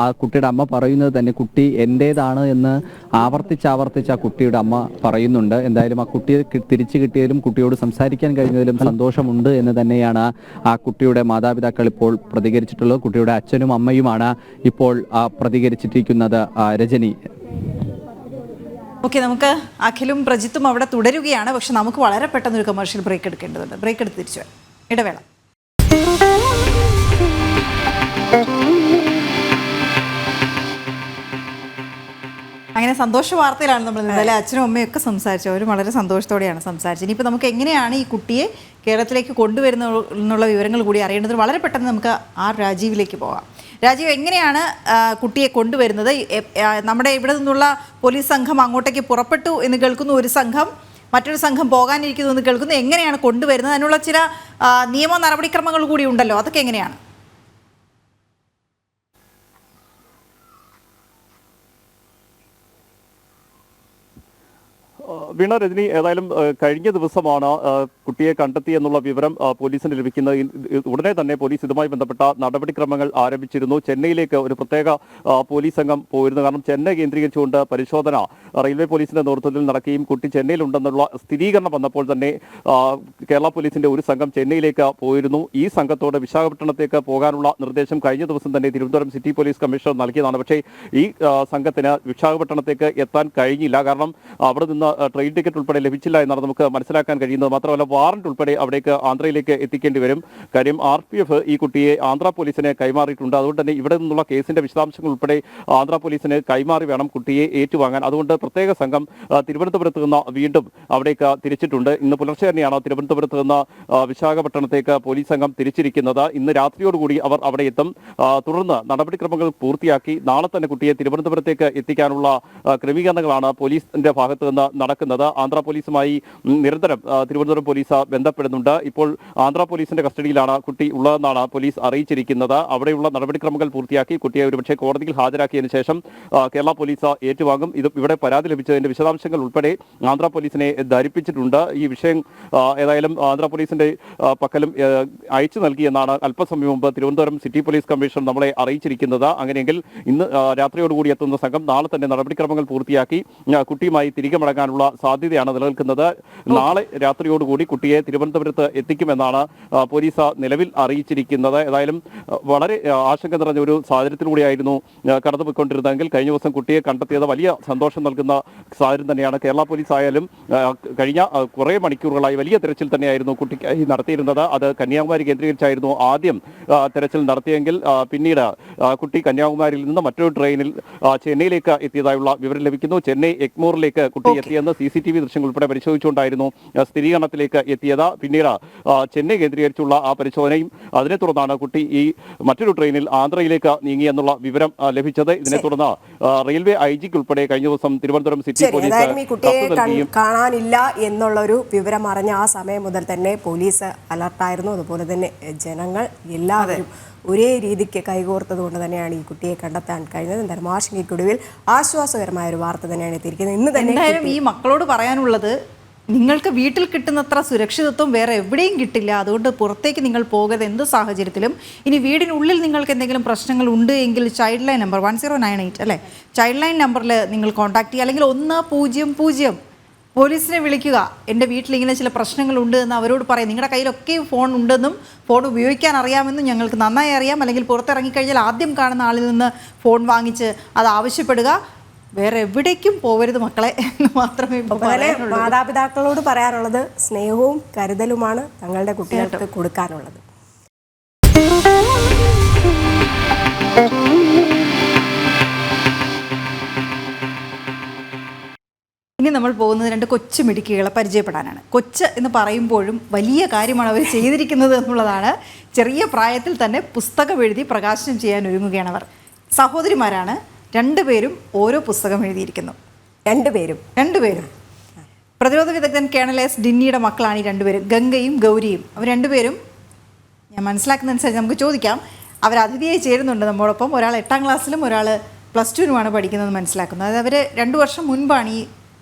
ആ കുട്ടിയുടെ അമ്മ പറയുന്നത് തന്നെ കുട്ടി എൻ്റേതാണ് എന്ന് ആവർത്തിച്ച് ആ കുട്ടിയുടെ അമ്മ പറയുന്നുണ്ട്. എന്തായാലും ആ കുട്ടിയെ തിരിച്ചു കിട്ടിയതിലും കുട്ടിയോട് സംസാരിക്കാൻ കഴിഞ്ഞതിലും സന്തോഷമുണ്ട് എന്ന് തന്നെയാണ് ആ കുട്ടിയുടെ മാതാപിതാക്കൾ ഇപ്പോൾ പ്രതികരിച്ചിട്ടുള്ളത്. കുട്ടിയുടെ അച്ഛനും അമ്മയുമാണ് ഇപ്പോൾ പ്രതികരിച്ചിരിക്കുന്നത്. രജനി. ഓക്കെ, നമുക്ക് അഖിലും പ്രജിത്തും അവിടെ തുടരുകയാണ്. പക്ഷെ നമുക്ക് വളരെ പെട്ടെന്ന് ഒരു കമേഴ്ഷ്യൽ ബ്രേക്ക് എടുക്കേണ്ടതുണ്ട്. ബ്രേക്ക് എടുത്ത് തിരിച്ചു വരാം. ഇടവേള. അങ്ങനെ സന്തോഷ വാർത്തയിലാണ് നമ്മൾ ഇന്നലെ അച്ഛനും അമ്മയും ഒക്കെ സംസാരിച്ചത്. അവരും വളരെ സന്തോഷത്തോടെയാണ് സംസാരിച്ചത്. ഇനിയിപ്പോൾ നമുക്ക് എങ്ങനെയാണ് ഈ കുട്ടിയെ കേരളത്തിലേക്ക് കൊണ്ടുവരുന്ന എന്നുള്ള വിവരങ്ങൾ കൂടി അറിയേണ്ടത്. വളരെ പെട്ടെന്ന് നമുക്ക് രാജീവിലേക്ക് പോകാം. രാജീവ്, എങ്ങനെയാണ് കുട്ടിയെ കൊണ്ടുവരുന്നത്? നമ്മുടെ ഇവിടെ നിന്നുള്ള പോലീസ് സംഘം അങ്ങോട്ടേക്ക് പുറപ്പെട്ടു എന്ന് കേൾക്കുന്നു, ഒരു സംഘം, മറ്റൊരു സംഘം പോകാനിരിക്കുന്നു എന്ന് കേൾക്കുന്നു. എങ്ങനെയാണ് കൊണ്ടുവരുന്നത്? അതിനുള്ള ചില നിയമ നടപടിക്രമങ്ങൾ കൂടി ഉണ്ടല്ലോ, അതൊക്കെ എങ്ങനെയാണ്? വീണ, രജനി, ഏതായാലും കഴിഞ്ഞ ദിവസമാണ് കുട്ടിയെ കണ്ടെത്തി എന്നുള്ള വിവരം പോലീസിന് ലഭിക്കുന്നത്. ഉടനെ തന്നെ പോലീസ് ഇതുമായി ബന്ധപ്പെട്ട നടപടിക്രമങ്ങൾ ആരംഭിച്ചിരുന്നു. ചെന്നൈയിലേക്ക് ഒരു പ്രത്യേക പോലീസ് സംഘം പോയിരുന്നു. കാരണം ചെന്നൈ കേന്ദ്രീകരിച്ചുകൊണ്ട് പരിശോധന റെയിൽവേ പോലീസിന്റെ നേതൃത്വത്തിൽ നടക്കുകയും കുട്ടി ചെന്നൈയിലുണ്ടെന്നുള്ള സ്ഥിരീകരണം വന്നപ്പോൾ തന്നെ കേരള പോലീസിന്റെ ഒരു സംഘം ചെന്നൈയിലേക്ക് പോയിരുന്നു. ഈ സംഘത്തോട് വിശാഖപട്ടണത്തേക്ക് പോകാനുള്ള നിർദ്ദേശം കഴിഞ്ഞ ദിവസം തന്നെ തിരുവനന്തപുരം സിറ്റി പോലീസ് കമ്മീഷണർ നൽകിയതാണ്. പക്ഷേ ഈ സംഘത്തിന് വിശാഖപട്ടണത്തേക്ക് എത്താൻ കഴിഞ്ഞില്ല. കാരണം അവിടെ നിന്ന് ട്രെയിൻ ടിക്കറ്റ് ഉൾപ്പെടെ ലഭിച്ചില്ല എന്നാണ് നമുക്ക് മനസ്സിലാക്കാൻ കഴിയുന്നത്. മാത്രമല്ല വാറന്റ് ഉൾപ്പെടെ അവിടേക്ക് ആന്ധ്രയിലേക്ക് എത്തിക്കേണ്ടി വരും. കാര്യം RPF ഈ കുട്ടിയെ ആന്ധ്ര പോലീസിനെ കൈമാറിയിട്ടുണ്ട്. അതുകൊണ്ട് തന്നെ ഇവിടെ നിന്നുള്ള കേസിന്റെ വിശദാംശങ്ങൾ ഉൾപ്പെടെ ആന്ധ്ര പോലീസിന് കൈമാറി വേണം കുട്ടിയെ ഏറ്റുവാങ്ങാൻ. അതുകൊണ്ട് പ്രത്യേക സംഘം തിരുവനന്തപുരത്ത് നിന്ന് വീണ്ടും അവിടേക്ക് തിരിച്ചിട്ടുണ്ട്. ഇന്ന് പുലർച്ചെ തന്നെയാണ് തിരുവനന്തപുരത്ത് നിന്ന് വിശാഖപട്ടണത്തേക്ക് പോലീസ് സംഘം തിരിച്ചിരിക്കുന്നത്. ഇന്ന് രാത്രിയോടുകൂടി അവർ അവിടെ എത്തും. തുടർന്ന് നടപടിക്രമങ്ങൾ പൂർത്തിയാക്കി നാളെ തന്നെ കുട്ടിയെ തിരുവനന്തപുരത്തേക്ക് എത്തിക്കാനുള്ള ക്രമീകരണങ്ങളാണ് പോലീസിന്റെ ഭാഗത്ത് നിന്ന് നടക്കുന്നത്. ആന്ധ്ര പോലീസുമായി നിരന്തരം തിരുവനന്തപുരം പോലീസ് ബന്ധപ്പെടുന്നുണ്ട്. ഇപ്പോൾ ആന്ധ്ര പോലീസിന്റെ കസ്റ്റഡിയിലാണ് കുട്ടി ഉള്ളതെന്നാണ് പോലീസ് അറിയിച്ചിരിക്കുന്നത്. അവിടെയുള്ള നടപടിക്രമങ്ങൾ പൂർത്തിയാക്കി കുട്ടിയെ ഒരുപക്ഷെ കോടതിയിൽ ഹാജരാക്കിയതിനു ശേഷം കേരള പോലീസ് ഏറ്റുവാങ്ങും. ഇവിടെ പരാതി ലഭിച്ചതിന്റെ വിശദാംശങ്ങൾ ഉൾപ്പെടെ ആന്ധ്ര പോലീസിനെ ധരിപ്പിച്ചിട്ടുണ്ട്. ഈ വിഷയം ഏതായാലും ആന്ധ്ര പോലീസിന്റെ പക്കലും അയച്ചു നൽകിയെന്നാണ് അല്പസമയം മുമ്പ് തിരുവനന്തപുരം സിറ്റി പോലീസ് കമ്മീഷണർ നമ്മളെ അറിയിച്ചിരിക്കുന്നത്. അങ്ങനെയെങ്കിൽ ഇന്ന് രാത്രിയോടുകൂടി എത്തുന്ന സംഘം നാളെ തന്നെ നടപടിക്രമങ്ങൾ പൂർത്തിയാക്കി കുട്ടിയുമായി തിരികെ മടങ്ങാനുള്ള സാധ്യതയാണ് നിലനിൽക്കുന്നത്. നാളെ രാത്രിയോടുകൂടി കുട്ടിയെ തിരുവനന്തപുരത്ത് എത്തിക്കുമെന്നാണ് പോലീസ് നിലവിൽ അറിയിച്ചിരിക്കുന്നത്. ഏതായാലും വളരെ ആശങ്ക നിറഞ്ഞ ഒരു സാഹചര്യത്തിലൂടെയായിരുന്നു കടന്നുപോയിക്കൊണ്ടിരുന്നതെങ്കിൽ കഴിഞ്ഞ ദിവസം കുട്ടിയെ കണ്ടെത്തിയത് വലിയ സന്തോഷം നൽകുന്ന സാഹചര്യം തന്നെയാണ്. കേരള പോലീസ് ആയാലും കഴിഞ്ഞ കുറേ മണിക്കൂറുകളായി വലിയ തെരച്ചിൽ തന്നെയായിരുന്നു കുട്ടിക്കായി നടത്തിയിരുന്നത്. അത് കന്യാകുമാരി കേന്ദ്രീകരിച്ചായിരുന്നു ആദ്യം തെരച്ചിൽ നടത്തിയെങ്കിൽ പിന്നീട് കുട്ടി കന്യാകുമാരിയിൽ നിന്ന് മറ്റൊരു ട്രെയിനിൽ ചെന്നൈയിലേക്ക് എത്തിയതായുള്ള വിവരം ലഭിക്കുന്നു. ചെന്നൈ എഗ്മോറിലേക്ക് കുട്ടി എത്തിയെന്ന് CCTV ദൃശ്യങ്ങൾ ഉൾപ്പെടെ പരിശോധിച്ചുകൊണ്ടായിരുന്നു സ്ഥിരീകരണത്തിലേക്ക് എത്തിയത്. പിന്നീട് ചെന്നൈ കേന്ദ്രീകരിച്ചുള്ള ആ പരിശോധനയും അതിനെ തുടർന്നാണ് കുട്ടി ഈ മറ്റൊരു ട്രെയിനിൽ ആന്ധ്രയിലേക്ക് നീങ്ങി എന്നുള്ള വിവരം ലഭിച്ചത്. ഇതിനെ തുടർന്ന് റെയിൽവേ IG ഉൾപ്പെടെ കഴിഞ്ഞ ദിവസം തിരുവനന്തപുരം സിറ്റി പോലീസ് കാണാനില്ല എന്നുള്ള ഒരു വിവരം അറിഞ്ഞ ആ സമയം മുതൽ തന്നെ പോലീസ് അലർട്ടായിരുന്നു. അതുപോലെ തന്നെ ജനങ്ങൾ എല്ലാവരും ഒരേ രീതിക്ക് കൈകോർത്തത് കൊണ്ട് തന്നെയാണ് ഈ കുട്ടിയെ കണ്ടെത്താൻ കഴിഞ്ഞത്. എന്തായാലും ആശങ്കയ്ക്കൊടുവിൽ ആശ്വാസകരമായ ഒരു വാർത്ത തന്നെയാണ് എത്തിയിരിക്കുന്നത്. ഇന്ന് തന്നെ എന്തായാലും ഈ മക്കളോട് പറയാനുള്ളത്, നിങ്ങൾക്ക് വീട്ടിൽ കിട്ടുന്നത്ര സുരക്ഷിതത്വം വേറെ എവിടെയും കിട്ടില്ല. അതുകൊണ്ട് പുറത്തേക്ക് നിങ്ങൾ പോകരുത് എന്ത് സാഹചര്യത്തിലും. ഇനി വീടിനുള്ളിൽ നിങ്ങൾക്ക് എന്തെങ്കിലും പ്രശ്നങ്ങൾ ഉണ്ട് എങ്കിൽ ചൈൽഡ് ലൈൻ നമ്പർ 1098 അല്ലേ, ചൈൽഡ് ലൈൻ നമ്പറിൽ നിങ്ങൾ കോൺടാക്ട് ചെയ്യുക. അല്ലെങ്കിൽ 100 പോലീസിനെ വിളിക്കുക. എൻ്റെ വീട്ടിൽ ഇങ്ങനെ ചില പ്രശ്നങ്ങളുണ്ട് എന്ന് അവരോട് പറയും. നിങ്ങളുടെ കയ്യിലൊക്കെ ഫോൺ ഉണ്ടെന്നും ഫോൺ ഉപയോഗിക്കാൻ അറിയാമെന്നും ഞങ്ങൾക്ക് നന്നായി അറിയാം. അല്ലെങ്കിൽ പുറത്തിറങ്ങിക്കഴിഞ്ഞാൽ ആദ്യം കാണുന്ന ആളിൽ നിന്ന് ഫോൺ വാങ്ങിച്ച് അത് ആവശ്യപ്പെടുക. വേറെ എവിടേക്കും പോകരുത് മക്കളെ എന്ന് മാത്രമേ ഇപ്പോൾ അതുപോലെ പറയാനുള്ളൂ. മാതാപിതാക്കളോട് പറയാനുള്ളത് സ്നേഹവും കരുതലുമാണ് തങ്ങളുടെ കുട്ടികൾക്ക് കൊടുക്കാനുള്ളത്. ഇനി നമ്മൾ പോകുന്നത് 2 കൊച്ചു മിടുക്കികളെ പരിചയപ്പെടാനാണ്. കൊച്ച് എന്ന് പറയുമ്പോഴും വലിയ കാര്യമാണ് അവർ ചെയ്തിരിക്കുന്നത് എന്നുള്ളതാണ്. ചെറിയ പ്രായത്തിൽ തന്നെ പുസ്തകം എഴുതി പ്രകാശനം ചെയ്യാൻ ഒരുങ്ങുകയാണ് അവർ. സഹോദരിമാരാണ്. 2 പേരും ഓരോ പുസ്തകം എഴുതിയിരിക്കുന്നു. 2 പേരും പ്രതിരോധ വിദഗ്ധൻ കേണൽ എസ് ഡിന്നിയുടെ മക്കളാണ് ഈ 2 പേരും, ഗംഗയും ഗൗരിയും. അവർ 2 പേരും ഞാൻ മനസ്സിലാക്കുന്നതനുസരിച്ച് നമുക്ക് ചോദിക്കാം. അവർ അതിഥിയായി ചേരുന്നുണ്ട് നമ്മോടൊപ്പം. ഒരാൾ 8ാം ക്ലാസ്സിലും ഒരാൾ +2-നുമാണ് പഠിക്കുന്നത് മനസ്സിലാക്കുന്നത്. അതായത് അവർ 2 വർഷം മുൻപാണ് ഈ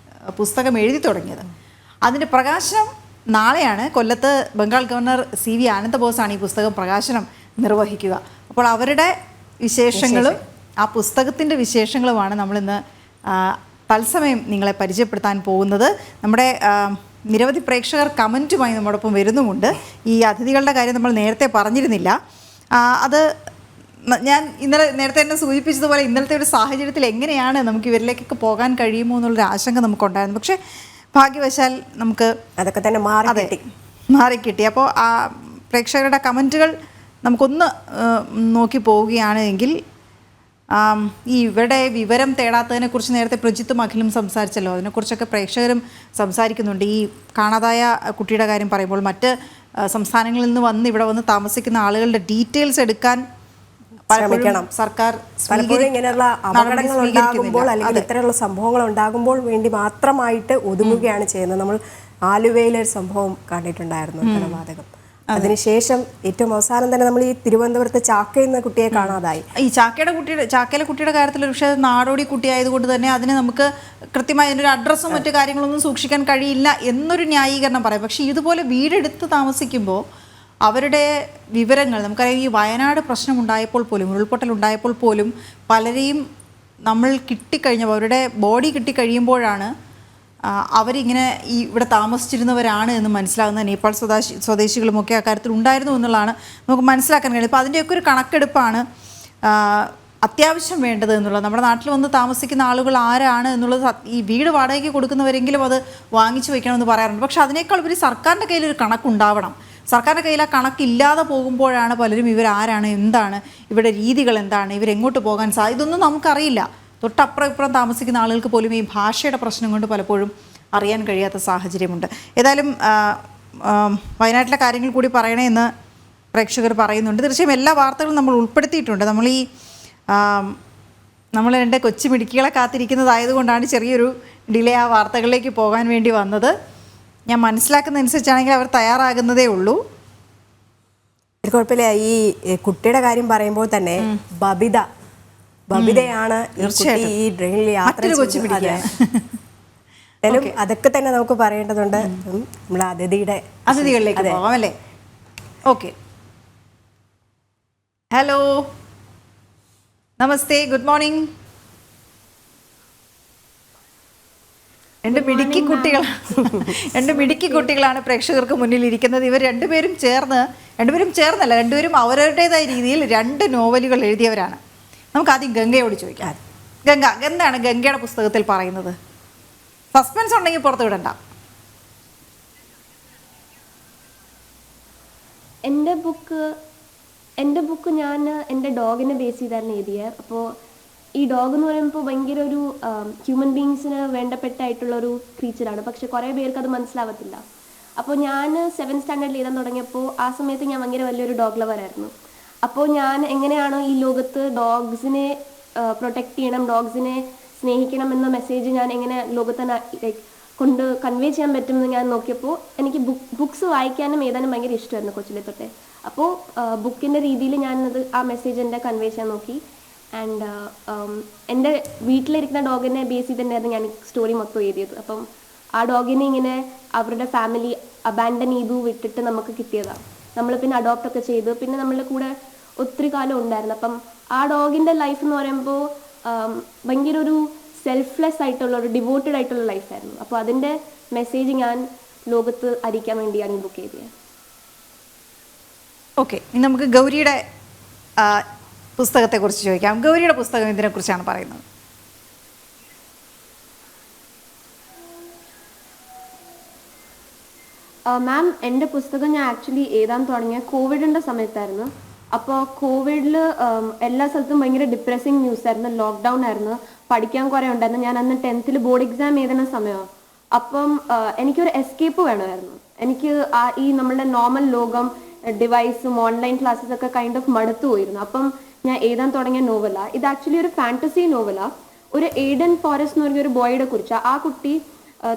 പുസ്തകം എഴുതി തുടങ്ങിയത്. അതിൻ്റെ പ്രകാശനം നാളെയാണ്. കൊല്ലത്ത് ബംഗാൾ ഗവർണർ CV ആനന്ദബോസാണ് ഈ പുസ്തകം പ്രകാശനം നിർവഹിക്കുക. അപ്പോൾ അവരുടെ വിശേഷങ്ങളും ആ പുസ്തകത്തിൻ്റെ വിശേഷങ്ങളുമാണ് നമ്മളിന്ന് തത്സമയം നിങ്ങളെ പരിചയപ്പെടുത്താൻ പോകുന്നത്. നമ്മുടെ നിരവധി പ്രേക്ഷകർ കമൻറ്റുമായി നമ്മോടൊപ്പം വരുന്നുമുണ്ട്. ഈ അതിഥികളുടെ കാര്യം നമ്മൾ നേരത്തെ പറഞ്ഞിരുന്നില്ല. അത് ഞാൻ നേരത്തെ തന്നെ സൂചിപ്പിച്ചതുപോലെ ഇന്നലത്തെ ഒരു സാഹചര്യത്തിൽ എങ്ങനെയാണ് നമുക്ക് ഇവരിലേക്കൊക്കെ പോകാൻ കഴിയുമോ എന്നുള്ളൊരു ആശങ്ക നമുക്കുണ്ടായിരുന്നു. പക്ഷേ ഭാഗ്യവശാൽ നമുക്ക് അതൊക്കെ തന്നെ മാറിക്കിട്ടി. അപ്പോൾ ആ പ്രേക്ഷകരുടെ കമൻറ്റുകൾ നമുക്കൊന്ന് നോക്കി പോവുകയാണ് എങ്കിൽ ഈ ഇവരുടെ വിവരം തേടാത്തതിനെക്കുറിച്ച് നേരത്തെ പ്രജിത്തും അഖിലും സംസാരിച്ചല്ലോ. അതിനെക്കുറിച്ചൊക്കെ പ്രേക്ഷകരും സംസാരിക്കുന്നുണ്ട്. ഈ കാണാതായ കുട്ടിയുടെ കാര്യം പറയുമ്പോൾ മറ്റ് സംസ്ഥാനങ്ങളിൽ നിന്ന് ഇവിടെ വന്ന് താമസിക്കുന്ന ആളുകളുടെ ഡീറ്റെയിൽസ് എടുക്കാൻ സർക്കാർ പലപ്പോഴും ഇങ്ങനെയുള്ള അപകടങ്ങൾ ഉണ്ടാകുമ്പോൾ അല്ലെങ്കിൽ ഇത്തരമുള്ള സംഭവങ്ങൾ ഉണ്ടാകുമ്പോൾ വേണ്ടി മാത്രമായിട്ട് ഒതുങ്ങുകയാണ് ചെയ്യുന്നത്. നമ്മൾ ആലുവയിലെ ഒരു സംഭവം കണ്ടിട്ടുണ്ടായിരുന്നു, കൊലപാതകം. അതിനുശേഷം ഏറ്റവും അവസാനം തന്നെ നമ്മൾ ഈ തിരുവനന്തപുരത്ത് ചാക്കയിൽ നിന്ന് കുട്ടിയെ കാണാതായി. ഈ ചാക്കയിലെ കുട്ടിയുടെ കാര്യത്തിൽ പക്ഷേ നാടോടി കുട്ടിയായതുകൊണ്ട് തന്നെ അതിന് നമുക്ക് കൃത്യമായി അതിൻ്റെ ഒരു അഡ്രസ്സും മറ്റു കാര്യങ്ങളൊന്നും സൂക്ഷിക്കാൻ കഴിയില്ല എന്നൊരു ന്യായീകരണം പറയാം. പക്ഷേ ഇതുപോലെ വീടെടുത്ത് താമസിക്കുമ്പോൾ അവരുടെ വിവരങ്ങൾ നമുക്കറിയാം. ഈ വയനാട് പ്രശ്നമുണ്ടായപ്പോൾ പോലും, ഉരുൾപൊട്ടൽ ഉണ്ടായപ്പോൾ പോലും പലരെയും നമ്മൾ കിട്ടിക്കഴിഞ്ഞപ്പോൾ അവരുടെ ബോഡി കിട്ടിക്കഴിയുമ്പോഴാണ് അവരിങ്ങനെ ഇവിടെ താമസിച്ചിരുന്നവരാണ് എന്ന് മനസ്സിലാകുന്ന നേപ്പാൾ സ്വദേശികളുമൊക്കെ അക്കാര്യത്തിൽ ഉണ്ടായിരുന്നു എന്നുള്ളതാണ് നമുക്ക് മനസ്സിലാക്കാൻ കഴിയുന്നത്. അപ്പോൾ അതിൻ്റെയൊക്കെ ഒരു കണക്കെടുപ്പാണ് അത്യാവശ്യം വേണ്ടത് എന്നുള്ളത്. നമ്മുടെ നാട്ടിൽ വന്ന് താമസിക്കുന്ന ആളുകൾ ആരാണ് എന്നുള്ളത് ഈ വീട് വാടകയ്ക്ക് കൊടുക്കുന്നവരെങ്കിലും അത് വാങ്ങിച്ചു വയ്ക്കണമെന്ന് പറയാറുണ്ട്. പക്ഷേ അതിനേക്കാൾ ഉപരി സർക്കാരിൻ്റെ കയ്യിലൊരു കണക്കുണ്ടാവണം. സർക്കാരിൻ്റെ കയ്യിൽ ആ കണക്കില്ലാതെ പോകുമ്പോഴാണ് പലരും ഇവരാരാണ്, എന്താണ് ഇവരുടെ രീതികൾ, എന്താണ് ഇവരെങ്ങോട്ട് പോകാൻ ഇതൊന്നും നമുക്കറിയില്ല. തൊട്ടപ്പുറം ഇപ്പുറം താമസിക്കുന്ന ആളുകൾക്ക് പോലും ഈ ഭാഷയുടെ പ്രശ്നം കൊണ്ട് പലപ്പോഴും അറിയാൻ കഴിയാത്ത സാഹചര്യമുണ്ട്. ഏതായാലും വയനാട്ടിലെ കാര്യങ്ങൾ കൂടി പറയണേ എന്ന് പ്രേക്ഷകർ പറയുന്നുണ്ട്. തീർച്ചയായും എല്ലാ വാർത്തകളും നമ്മൾ ഉൾപ്പെടുത്തിയിട്ടുണ്ട്. നമ്മൾ 2 കൊച്ചു മിടുക്കികളെ കാത്തിരിക്കുന്നതായതുകൊണ്ടാണ് ചെറിയൊരു ഡിലേ ആ വാർത്തകളിലേക്ക് പോകാൻ വേണ്ടി വന്നത്. ഞാൻ മനസ്സിലാക്കുന്നതനുസരിച്ചാണെങ്കിൽ അവർ തയ്യാറാകുന്നതേ ഉള്ളൂ. കുഴപ്പമില്ല. ഈ കുട്ടിയുടെ കാര്യം പറയുമ്പോൾ തന്നെ ബബിതയാണ് ഈ ട്രെയിനിൽ യാത്ര ചെയ്തത്. അതൊക്കെ തന്നെ നമുക്ക് പറയേണ്ടതുണ്ട്. നമ്മൾ അതിഥികളിലേക്ക് പോകാം അല്ലേ? ഓക്കെ. ഹലോ, നമസ്തേ, ഗുഡ് മോർണിംഗ്. 2 മിടുക്കി കുട്ടികളാണ് പ്രേക്ഷകർക്ക് മുന്നിൽ ഇരിക്കുന്നത്. ഇവർ രണ്ടുപേരും ചേർന്നല്ല, രണ്ടുപേരും അവരവരുടേതായ രീതിയിൽ 2 നോവലുകൾ എഴുതിയവരാണ്. നമുക്ക് ആദ്യം ഗംഗയോട് ചോദിക്കാം. ഗംഗ, എന്താണ് ഗംഗയുടെ പുസ്തകത്തിൽ പറയുന്നത്? സസ്പെൻസ് ഉണ്ടെങ്കിൽ പുറത്ത് വിടണ്ട. എൻ്റെ ബുക്ക് ഞാൻ എൻ്റെ ഡോഗിനെ ബേസ് ചെയ്തായിരുന്നു എഴുതിയത്. അപ്പോൾ ഈ ഡോഗ് എന്ന് പറയുമ്പോൾ ഭയങ്കര ഒരു ഹ്യൂമൻ ബീങ്സിന് വേണ്ടപ്പെട്ടായിട്ടുള്ളൊരു ക്രീച്ചറാണ്. പക്ഷെ കുറേ പേർക്ക് അത് മനസ്സിലാവത്തില്ല. അപ്പോൾ ഞാൻ 7th സ്റ്റാൻഡേർഡിൽ എഴുതാൻ തുടങ്ങിയപ്പോൾ ആ സമയത്ത് ഞാൻ ഭയങ്കര വലിയൊരു ഡോഗ് ലവറായിരുന്നു. അപ്പോൾ ഞാൻ എങ്ങനെയാണോ ഈ ലോകത്ത് ഡോഗ്സിനെ പ്രൊട്ടക്റ്റ് ചെയ്യണം, ഡോഗ്സിനെ സ്നേഹിക്കണം എന്ന മെസ്സേജ് ഞാൻ എങ്ങനെ ലോകത്ത് കൊണ്ട് കൺവേ ചെയ്യാൻ പറ്റുമെന്ന് ഞാൻ നോക്കിയപ്പോൾ എനിക്ക് ബുക്സ് വായിക്കാനും എഴുതാനും ഭയങ്കര ഇഷ്ടമായിരുന്നു കൊച്ചിലെ തൊട്ടേ. അപ്പോൾ ബുക്കിൻ്റെ രീതിയിൽ ഞാനത് ആ മെസ്സേജ് എൻ്റെ കൺവേ ചെയ്യാൻ നോക്കി. ആൻഡ് എൻ്റെ വീട്ടിലിരിക്കുന്ന ഡോഗിനെ ബേസ് ചെയ്ത് തന്നെയായിരുന്നു ഞാൻ സ്റ്റോറി മൊത്തം എഴുതിയത്. അപ്പം ആ ഡോഗിനെ ഇങ്ങനെ അവരുടെ ഫാമിലി അബാൻഡൻ ചെയ്തു വിട്ടിട്ട് നമുക്ക് കിട്ടിയതാണ്. നമ്മൾ പിന്നെ അഡോപ്റ്റൊക്കെ ചെയ്ത് പിന്നെ നമ്മളുടെ കൂടെ ഒത്തിരി കാലം ഉണ്ടായിരുന്നു. അപ്പം ആ ഡോഗിൻ്റെ ലൈഫ് എന്ന് പറയുമ്പോൾ ഭയങ്കര ഒരു സെൽഫ്ലെസ് ആയിട്ടുള്ള ഒരു ഡിവോട്ടഡ് ആയിട്ടുള്ള ലൈഫായിരുന്നു. അപ്പോൾ അതിൻ്റെ മെസ്സേജ് ഞാൻ ലോകത്ത് അറിയിക്കാൻ വേണ്ടിയാണ് ഈ ബുക്ക് എഴുതിയത്. ഓക്കെ, ഇനി നമുക്ക് ഗൗരിയുടെ പുസ്തകത്തെക്കുറിച്ച് ചോദിക്കാം. ഗൗരിയുടെ പുസ്തകം ഇതിനെക്കുറിച്ചാണ് പറയുന്നത്. മാം എൻ്റെ പുസ്തകം ഞാൻ ആക്ച്വലി എഴുതാൻ തുടങ്ങിയ കോവിഡിൻ്റെ സമയത്തായിരുന്നു. അപ്പോൾ കോവിഡിൽ എല്ലാ സ്ഥലത്തും ഭയങ്കര ഡിപ്രസിങ് ന്യൂസ് ആയിരുന്നു, ലോക്ക്ഡൗൺ ആയിരുന്നു, പഠിക്കാൻ കുറേ ഉണ്ടായിരുന്നു. ഞാൻ അന്ന് 10th ബോർഡ് എക്സാം എഴുതുന്ന സമയമാണ്. അപ്പം എനിക്കൊരു എസ്കേപ്പ് വേണമായിരുന്നു. എനിക്ക് ഈ നമ്മളുടെ നോർമൽ ലോകം, ഡിവൈസും ഓൺലൈൻ ക്ലാസ്സസ് ഒക്കെ കൈൻഡ് ഓഫ് മടുത്തു പോയിരുന്നു. അപ്പം ഞാൻ എഴുതാൻ തുടങ്ങിയ നോവലാണ് ഇത്. ആക്ച്വലി ഒരു ഫാൻറ്റസി നോവലാണ്. ഒരു എയ്ഡൻ ഫോറസ്റ്റ് എന്ന് പറഞ്ഞൊരു ബോയുടെ കുറിച്ചാണ്. ആ കുട്ടി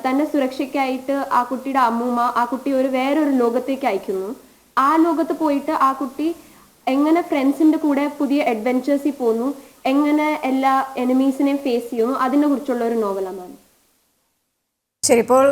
തൻ്റെ സുരക്ഷയ്ക്കായിട്ട് ആ കുട്ടിയുടെ അമ്മൂമ്മ ആ കുട്ടി വേറൊരു ലോകത്തേക്ക് അയക്കുന്നു. ആ ലോകത്ത് പോയിട്ട് ആ കുട്ടി എങ്ങനെ ഫ്രണ്ട്സിൻ്റെ കൂടെ പുതിയ അഡ്വെഞ്ചേഴ്സിൽ പോകുന്നു, എങ്ങനെ എല്ലാ എനിമീസിനെയും ഫേസ് ചെയ്യുന്നു, അതിനെ കുറിച്ചുള്ള ഒരു നോവലാണ് മാം. ശരി, ഇപ്പോൾ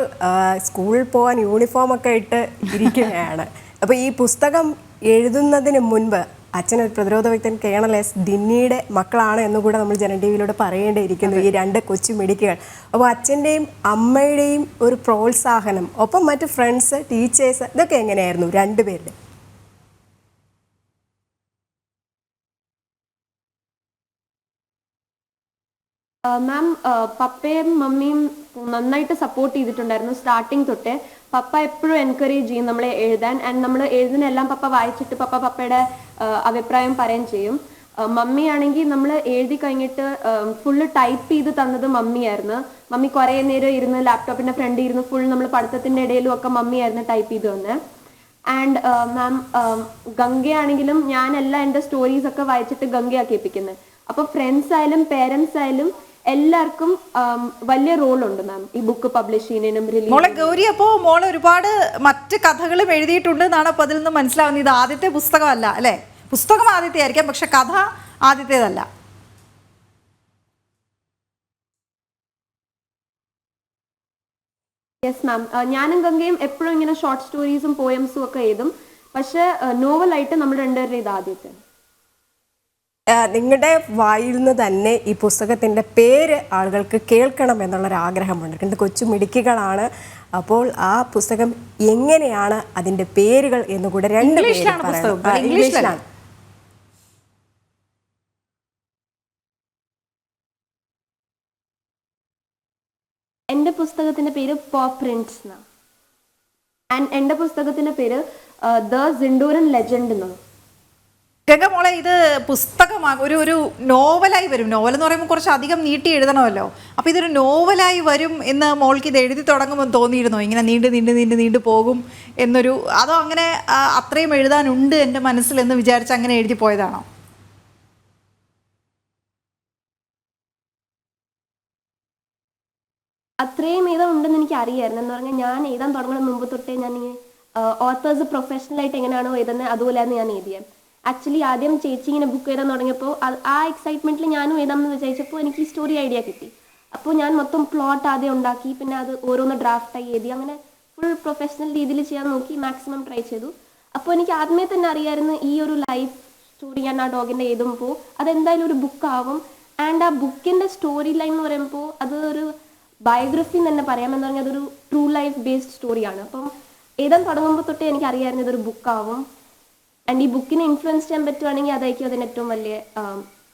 സ്കൂളിൽ പോകാൻ യൂണിഫോം ഒക്കെ ഇട്ട് ഇരിക്കുകയാണ്. അപ്പോൾ ഈ പുസ്തകം എഴുതുന്നതിന് മുൻപ് അച്ഛനൊരു പ്രതിരോധ വിദഗ്ധൻ കേണൽ എസ് ദിന്നിയുടെ മക്കളാണ് എന്നുകൂടെ നമ്മൾ ജനം ടി വിയിലൂടെ പറയേണ്ടിയിരിക്കുന്നു, ഈ 2 കൊച്ചു മിടുക്കികൾ. അപ്പോൾ അച്ഛൻ്റെയും അമ്മയുടെയും ഒരു പ്രോത്സാഹനം, ഒപ്പം മറ്റ് ഫ്രണ്ട്സ്, ടീച്ചേഴ്സ്, ഇതൊക്കെ എങ്ങനെയായിരുന്നു രണ്ടുപേരുടെ? മാം, പപ്പയും മമ്മിയും നന്നായിട്ട് സപ്പോർട്ട് ചെയ്തിട്ടുണ്ടായിരുന്നു സ്റ്റാർട്ടിങ് തൊട്ടേ. പപ്പ എപ്പോഴും എൻകറേജ് ചെയ്യും നമ്മളെ എഴുതാൻ. ആൻഡ് നമ്മൾ എഴുതുന്നെല്ലാം പപ്പ വായിച്ചിട്ട് പപ്പയുടെ അഭിപ്രായം പറയുകയും ചെയ്യും. മമ്മി ആണെങ്കിൽ നമ്മൾ എഴുതി കഴിഞ്ഞിട്ട് ഫുള്ള് ടൈപ്പ് ചെയ്ത് തന്നത് മമ്മിയായിരുന്നു. മമ്മി കുറേ നേരം ഇരുന്ന് ലാപ്ടോപ്പിൻ്റെ ഫ്രണ്ടിൽ ഇരുന്ന് ഫുൾ നമ്മൾ പഠിത്തത്തിൻ്റെ ഇടയിലും ഒക്കെ മമ്മിയായിരുന്നു ടൈപ്പ് ചെയ്ത് തന്നെ. ആൻഡ് മാം, ഗംഗയാണെങ്കിലും ഞാനെല്ലാം എൻ്റെ സ്റ്റോറീസ് ഒക്കെ വായിച്ചിട്ട് ഗംഗയാണ് കേൾപ്പിക്കുന്നത്. അപ്പോൾ ഫ്രണ്ട്സ് ആയാലും പേരൻസ് ആയാലും എല്ലാവർക്കും വലിയ റോളുണ്ട് മാം ഈ ബുക്ക് പബ്ലിഷ് ചെയ്യുന്നതിനും. മോളെ ഗൗരി, അപ്പോൾ മോളെ ഒരുപാട് മറ്റ് കഥകളും എഴുതിയിട്ടുണ്ട് എന്നാണ് അപ്പോൾ അതിൽ നിന്ന് മനസ്സിലാവുന്നത്. ഇത് ആദ്യത്തെ പുസ്തകമല്ല അല്ലേ? പുസ്തകം ആദ്യത്തെ ആയിരിക്കാം, പക്ഷെ കഥ ആദ്യത്തേതല്ല. യെസ് മാം, ഞാനും ഗംഗയും എപ്പോഴും ഇങ്ങനെ ഷോർട്ട് സ്റ്റോറീസും പോയംസും ഒക്കെ എഴുതും. പക്ഷെ നോവലായിട്ട് നമ്മൾ രണ്ടുപേരുടെ ഇത് ആദ്യത്തെ. നിങ്ങളുടെ വായിൽ നിന്ന് തന്നെ ഈ പുസ്തകത്തിൻ്റെ പേര് ആളുകൾക്ക് കേൾക്കണം എന്നുള്ളൊരാഗ്രഹമുണ്ട്. 2 കൊച്ചു മിടുക്കികളാണ്. അപ്പോൾ ആ പുസ്തകം എങ്ങനെയാണ് അതിൻ്റെ പേരുകൾ എന്നുകൂടെ 2 പേര് പറയണം. ഇംഗ്ലീഷിലാണ്. എൻ്റെ പുസ്തകത്തിൻ്റെ പേര് പോ പ്രിൻസ് എന്നാണ്. ആൻഡ് എൻ്റെ പുസ്തകത്തിൻ്റെ പേര് ദ സിൻഡൂരൻ ലെജൻഡ് എന്നാണ്. ഗംഗ മോളെ, ഇത് പുസ്തകമാകും, ഒരു നോവലായി വരും. നോവൽ എന്ന് പറയുമ്പോൾ കുറച്ച് അധികം നീട്ടി എഴുതണമല്ലോ. അപ്പോൾ ഇതൊരു നോവലായി വരും എന്ന് മോൾക്ക് ഇത് എഴുതി തുടങ്ങുമ്പോൾ തോന്നിയിരുന്നോ? ഇങ്ങനെ നീണ്ടു പോകും എന്നൊരു, അതോ അങ്ങനെ അത്രയും എഴുതാനുണ്ട് എൻ്റെ മനസ്സിലെന്ന് വിചാരിച്ച് അങ്ങനെ എഴുതി പോയതാണോ? അത്രയും എഴുതാൻ ഉണ്ടെന്ന് എനിക്ക് അറിയായിരുന്നു. എന്ന് പറഞ്ഞാൽ ഞാൻ എഴുതാൻ തുടങ്ങുന്ന മുമ്പ് തൊട്ടേ ഞാൻ ഓത്തേഴ്സ് പ്രൊഫഷണലായിട്ട് എങ്ങനെയാണോ എഴുതുന്നത് അതുപോലെയാണ് ഞാൻ എഴുതിയത്. ആക്ച്വലി ആദ്യം ചേച്ചി ഇങ്ങനെ ബുക്ക് എഴുതാൻ തുടങ്ങിയപ്പോൾ ആ എക്സൈറ്റ്മെൻറ്റിൽ ഞാനും എഴുതാമെന്ന് വിചാരിച്ചപ്പോൾ എനിക്ക് ഈ സ്റ്റോറി ഐഡിയ കിട്ടി. അപ്പോൾ ഞാൻ മൊത്തം പ്ലോട്ട് ആദ്യം ഉണ്ടാക്കി, പിന്നെ അത് ഓരോന്ന് ഡ്രാഫ്റ്റായി എഴുതി, അങ്ങനെ ഫുൾ പ്രൊഫഷണൽ രീതിയിൽ ചെയ്യാൻ നോക്കി, മാക്സിമം ട്രൈ ചെയ്തു. അപ്പോൾ എനിക്ക് ആദ്യമേ തന്നെ അറിയാമായിരുന്നു ഈ ഒരു ലൈഫ് സ്റ്റോറി ഞാൻ ആ ഡോഗിൻ്റെ എഴുതുമ്പോൾ അതെന്തായാലും ഒരു ബുക്കാവും. ആൻഡ് ആ ബുക്കിൻ്റെ സ്റ്റോറി ലൈൻ എന്ന് പറയുമ്പോൾ അത് ഒരു ബയോഗ്രഫി എന്ന് തന്നെ പറയാമെന്ന് പറഞ്ഞാൽ അതൊരു ട്രൂ ലൈഫ് ബേസ്ഡ് സ്റ്റോറിയാണ്. അപ്പം എഴുതാൻ തുടങ്ങുമ്പോൾ തൊട്ടേ എനിക്ക് അറിയാമായിരുന്നു ഇതൊരു ബുക്കാവും. ആൻഡ് ഈ ബുക്കിനെ ഇൻഫ്ലുവൻസ് ചെയ്യാൻ പറ്റുവാണെങ്കിൽ അതായിരിക്കും അതിന് ഏറ്റവും വലിയ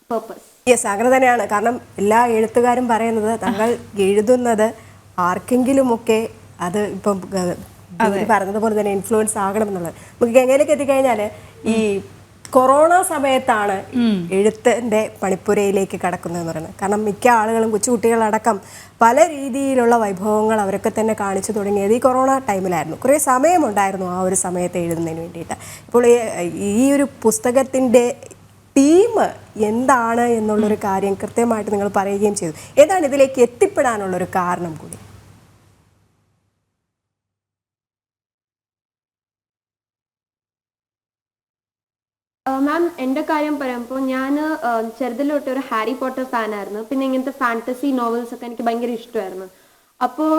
പേർപ്പസ്. യെസ്, അങ്ങനെ തന്നെയാണ്. കാരണം എല്ലാ എഴുത്തുകാരും പറയുന്നത് തങ്ങൾ എഴുതുന്നത് ആർക്കെങ്കിലുമൊക്കെ അത് ഇപ്പം പറഞ്ഞതുപോലെ തന്നെ ഇൻഫ്ലുവൻസ് ആകണം എന്നുള്ളത്. നമുക്ക് ഗംഗയിലേക്ക് എത്തിക്കഴിഞ്ഞാൽ ഈ കൊറോണ സമയത്താണ് എഴുത്തിൻ്റെ പണിപ്പുരയിലേക്ക് കടക്കുന്നതെന്ന് പറയുന്നത്. കാരണം മിക്ക ആളുകളും, കൊച്ചുകുട്ടികളടക്കം പല രീതിയിലുള്ള വൈഭവങ്ങൾ അവരൊക്കെ തന്നെ കാണിച്ചു തുടങ്ങിയത് ഈ കൊറോണ ടൈമിലായിരുന്നു. കുറേ സമയമുണ്ടായിരുന്നു ആ ഒരു സമയത്ത് എഴുതുന്നതിന് വേണ്ടിയിട്ട്. ഇപ്പോൾ ഈ ഒരു പുസ്തകത്തിൻ്റെ തീം എന്താണ് എന്നുള്ളൊരു കാര്യം കൃത്യമായിട്ട് നിങ്ങൾ പറയുകയും ചെയ്തു. ഏതാണ് ഇതിലേക്ക് എത്തിപ്പെടാനുള്ളൊരു കാരണം കൂടി? മാം, എൻ്റെ കാര്യം പറയുമ്പോൾ ഞാൻ ചെറുതിലോട്ട് ഒരു ഹാരി പോട്ടർ ഫാനായിരുന്നു. പിന്നെ ഇങ്ങനത്തെ ഫാൻറ്റസി നോവൽസ് ഒക്കെ എനിക്ക് ഭയങ്കര ഇഷ്ടമായിരുന്നു. അപ്പോൾ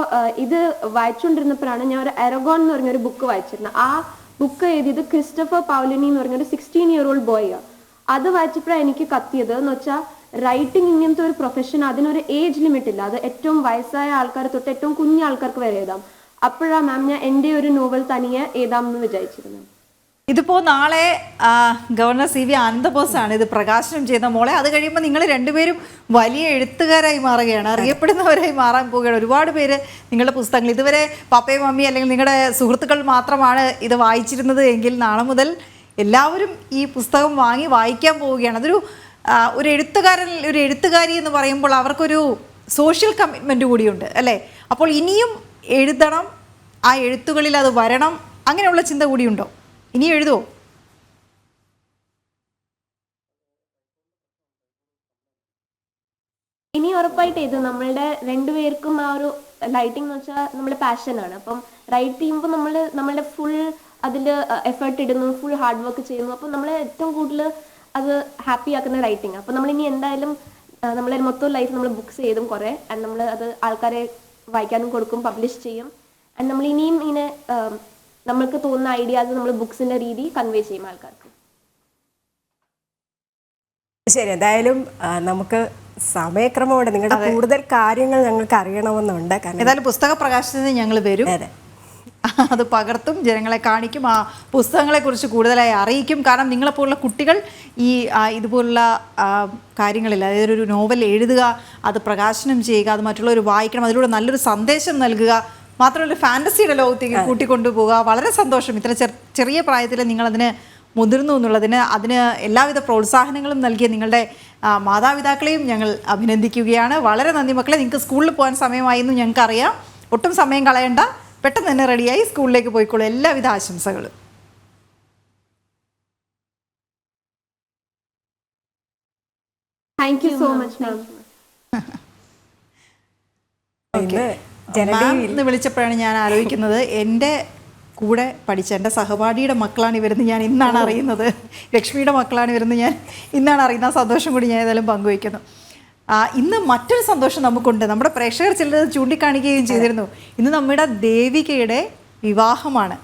ഇത് വായിച്ചുകൊണ്ടിരുന്നപ്പോഴാണ് ഞാൻ ഒരു എറഗോൺ എന്ന് പറഞ്ഞൊരു ബുക്ക് വായിച്ചിരുന്നത്. ആ ബുക്ക് എഴുതിയത് ക്രിസ്റ്റഫർ പൗലിനി എന്ന് പറഞ്ഞൊരു 16-year-old ബോയാണ്. അത് വായിച്ചപ്പോഴാണ് എനിക്ക് കത്തിയത്. എന്ന് വെച്ചാൽ റൈറ്റിംഗ് ഇങ്ങനത്തെ ഒരു പ്രൊഫഷൻ, അതിനൊരു ഏജ് ലിമിറ്റ് ഇല്ല. അത് ഏറ്റവും വയസ്സായ ആൾക്കാർ തൊട്ട് ഏറ്റവും കുഞ്ഞു ആൾക്കാർക്ക് വരെ എഴുതാം. അപ്പോഴാണ് മാം ഞാൻ എൻ്റെ ഒരു നോവൽ തനിയെ എഴുതാമെന്ന് വിചാരിച്ചിരുന്നത്. ഇതിപ്പോൾ നാളെ ഗവർണർ CV ആനന്ദബോസാണ് ഇത് പ്രകാശനം ചെയ്ത മോളെ. അത് കഴിയുമ്പോൾ നിങ്ങൾ രണ്ടുപേരും വലിയ എഴുത്തുകാരായി മാറുകയാണ്, അറിയപ്പെടുന്നവരായി മാറാൻ പോവുകയാണ്. ഒരുപാട് പേര് നിങ്ങളുടെ പുസ്തകങ്ങൾ ഇതുവരെ പപ്പയും മമ്മി അല്ലെങ്കിൽ നിങ്ങളുടെ സുഹൃത്തുക്കൾ മാത്രമാണ് ഇത് വായിച്ചിരുന്നത് എങ്കിൽ നാളെ മുതൽ എല്ലാവരും ഈ പുസ്തകം വാങ്ങി വായിക്കാൻ പോവുകയാണ്. അതൊരു ഒരു എഴുത്തുകാരി എന്ന് പറയുമ്പോൾ അവർക്കൊരു സോഷ്യൽ കമ്മിറ്റ്മെൻറ്റ് കൂടിയുണ്ട് അല്ലേ? അപ്പോൾ ഇനിയും എഴുതണം, ആ എഴുത്തുകളിൽ അത് വരണം, അങ്ങനെയുള്ള ചിന്ത കൂടിയുണ്ടോ? ഇനി എഴുതുമോ? ഇനി ഉറപ്പായിട്ട് എഴുതും. നമ്മളുടെ രണ്ടുപേർക്കും ആ ഒരു റൈറ്റിംഗ് എന്ന് വെച്ചാൽ നമ്മുടെ പാഷനാണ്. അപ്പം റൈറ്റ് ചെയ്യുമ്പോൾ നമ്മളുടെ ഫുൾ അതിൽ എഫേർട്ട് ഇടുന്നു, ഫുൾ ഹാർഡ് വർക്ക് ചെയ്യുന്നു. അപ്പം നമ്മളെ ഏറ്റവും കൂടുതൽ അത് ഹാപ്പി ആക്കുന്ന റൈറ്റിംഗ്. അപ്പം നമ്മളിനി എന്തായാലും നമ്മളെ മൊത്തം ലൈഫ് നമ്മൾ ബുക്സ് ചെയ്തും കുറേ, ആൻഡ് നമ്മൾ അത് ആൾക്കാരെ വായിക്കാനും കൊടുക്കും, പബ്ലിഷ് ചെയ്യും. ആൻഡ് നമ്മൾ ഇനിയും ഇങ്ങനെ നമ്മൾക്ക് തോന്നുന്ന ഐഡിയാസ് നമ്മൾ ബുക്സിന്റെ രീതി കൺവേ ചെയ്യും ആൾക്കാർക്ക്. ശരി, എന്തായാലും നമുക്ക് സമയക്രമമുണ്ട്. നിങ്ങളുടെ കൂടുതൽ കാര്യങ്ങൾ ഞങ്ങൾക്ക് അറിയണമെന്നുണ്ട്. ഏതായാലും പുസ്തക പ്രകാശനത്തിന് ഞങ്ങൾ വരും, അത് പകർത്തും, ജനങ്ങളെ കാണിക്കും, ആ പുസ്തകങ്ങളെക്കുറിച്ച് കൂടുതലായി അറിയിക്കും. കാരണം നിങ്ങളെപ്പോലുള്ള കുട്ടികൾ ഈ ഇതുപോലുള്ള കാര്യങ്ങളിൽ, അതായത് ഒരു നോവൽ എഴുതുക, അത് പ്രകാശനം ചെയ്യുക, അത് മറ്റുള്ളവർ വായിക്കണം, അതിലൂടെ നല്ലൊരു സന്ദേശം നൽകുക, മാത്രമല്ല ഫാൻറ്റസിയുടെ ലോകത്തേക്ക് കൂട്ടിക്കൊണ്ടുപോകുക. വളരെ സന്തോഷം. ഇത്ര ചെറിയ പ്രായത്തിൽ നിങ്ങളതിന് മുതിർന്നു എന്നുള്ളതിന്, അതിന് എല്ലാവിധ പ്രോത്സാഹനങ്ങളും നൽകിയ നിങ്ങളുടെ മാതാപിതാക്കളെയും ഞങ്ങൾ അഭിനന്ദിക്കുകയാണ്. വളരെ നന്ദി മക്കളെ. നിങ്ങൾക്ക് സ്കൂളിൽ പോകാൻ സമയമായി എന്ന് ഞങ്ങൾക്കറിയാം. ഒട്ടും സമയം കളയണ്ട, പെട്ടെന്ന് തന്നെ റെഡിയായി സ്കൂളിലേക്ക് പോയിക്കോളൂ. എല്ലാവിധ ആശംസകളും. Thank you so much. എന്ന് വിളിച്ചപ്പോഴാണ് ഞാൻ ആലോചിക്കുന്നത്, എൻ്റെ കൂടെ പഠിച്ച എൻ്റെ സഹപാഠിയുടെ മക്കളാണ് ഇവരെന്ന് ഞാൻ ഇന്നാണ് അറിയുന്നത്. ലക്ഷ്മിയുടെ മക്കളാണ് ഇവരെന്ന് ഞാൻ ഇന്നാണ് അറിയുന്ന സന്തോഷം കൂടി ഞാൻ ഏതായാലും പങ്കുവയ്ക്കുന്നു. ഇന്ന് മറ്റൊരു സന്തോഷം നമുക്കുണ്ട്. നമ്മുടെ പ്രേക്ഷകർ ചിലത് ചൂണ്ടിക്കാണിക്കുകയും ചെയ്തിരുന്നു. ഇന്ന് നമ്മുടെ ദേവികയുടെ വിവാഹമാണ്.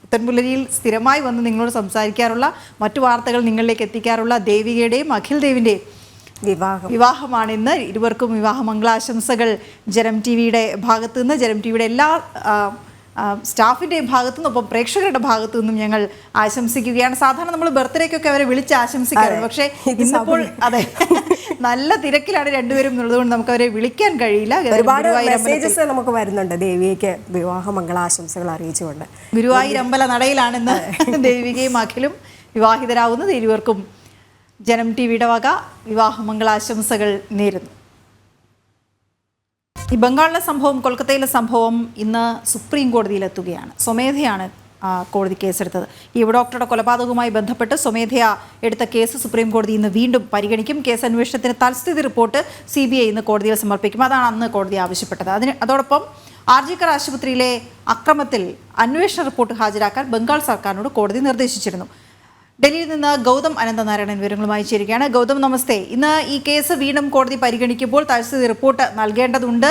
പുത്തൻപുലരിയിൽ സ്ഥിരമായി വന്ന് നിങ്ങളോട് സംസാരിക്കാറുള്ള, മറ്റു വാർത്തകൾ നിങ്ങളിലേക്ക് എത്തിക്കാറുള്ള ദേവികയുടെയും അഖിൽ ദേവിൻ്റെയും വിവാഹമാണ് ഇന്ന്. ഇരുവർക്കും വിവാഹ മംഗളാശംസകൾ ജനം TVയുടെ ഭാഗത്തു നിന്ന്, ജനം TVയുടെ എല്ലാ സ്റ്റാഫിൻ്റെയും ഭാഗത്തു നിന്നും ഒപ്പം പ്രേക്ഷകരുടെ ഭാഗത്തു നിന്നും ഞങ്ങൾ ആശംസിക്കുകയാണ്. സാധാരണ നമ്മൾ ബർത്ത്ഡേക്കൊക്കെ അവരെ വിളിച്ച് ആശംസിക്കാറുണ്ട്, പക്ഷേ ഇന്നിപ്പോൾ അതെ നല്ല തിരക്കിലാണ് രണ്ടുപേരും എന്നുള്ളതുകൊണ്ട് നമുക്ക് അവരെ വിളിക്കാൻ കഴിയില്ല. ഒരുപാട് മെസ്സേജസ് നമുക്ക് വരുന്നുണ്ട് ദേവികയ്ക്ക് വിവാഹ മംഗളാശംസകൾ അറിയിച്ചുകൊണ്ട്. ഗുരുവായൂർ അമ്പല നടയിലാണെന്ന് ദേവികയും അഖിലും വിവാഹിതരാകുന്നത്. ഇരുവർക്കും ജനം TVയുടെ വക വിവാഹ മംഗളാശംസകൾ നേരുന്നു. ഈ ബംഗാളിലെ സംഭവം, കൊൽക്കത്തയിലെ സംഭവം ഇന്ന് സുപ്രീം കോടതിയിലെത്തുകയാണ്. സ്വമേധയാണ് കോടതി കേസെടുത്തത്. ഈ യുവഡോക്ടറുടെ കൊലപാതകവുമായി ബന്ധപ്പെട്ട് സ്വമേധയാ എടുത്ത കേസ് സുപ്രീം കോടതി ഇന്ന് വീണ്ടും പരിഗണിക്കും. കേസ് അന്വേഷണത്തിന് തൽസ്ഥിതി റിപ്പോർട്ട് CBI ഇന്ന് കോടതിയിൽ സമർപ്പിക്കും. അതാണ് അന്ന് കോടതി ആവശ്യപ്പെട്ടത്. അതോടൊപ്പം ആർജിക്കർ ആശുപത്രിയിലെ അക്രമത്തിൽ അന്വേഷണ റിപ്പോർട്ട് ഹാജരാക്കാൻ ബംഗാൾ സർക്കാരിനോട് കോടതി നിർദ്ദേശിച്ചിരുന്നു. ഡൽഹിയിൽ നിന്ന് ഗൗതം അനന്തനാരായണൻ വിവരങ്ങളുമായി ചേരുകയാണ്. ഗൗതം, നമസ്തേ. ഇന്ന് ഈ കേസ് വീണ്ടും കോടതി പരിഗണിക്കുമ്പോൾ തൽസ്ഥിതി റിപ്പോർട്ട് നൽകേണ്ടതുണ്ട്,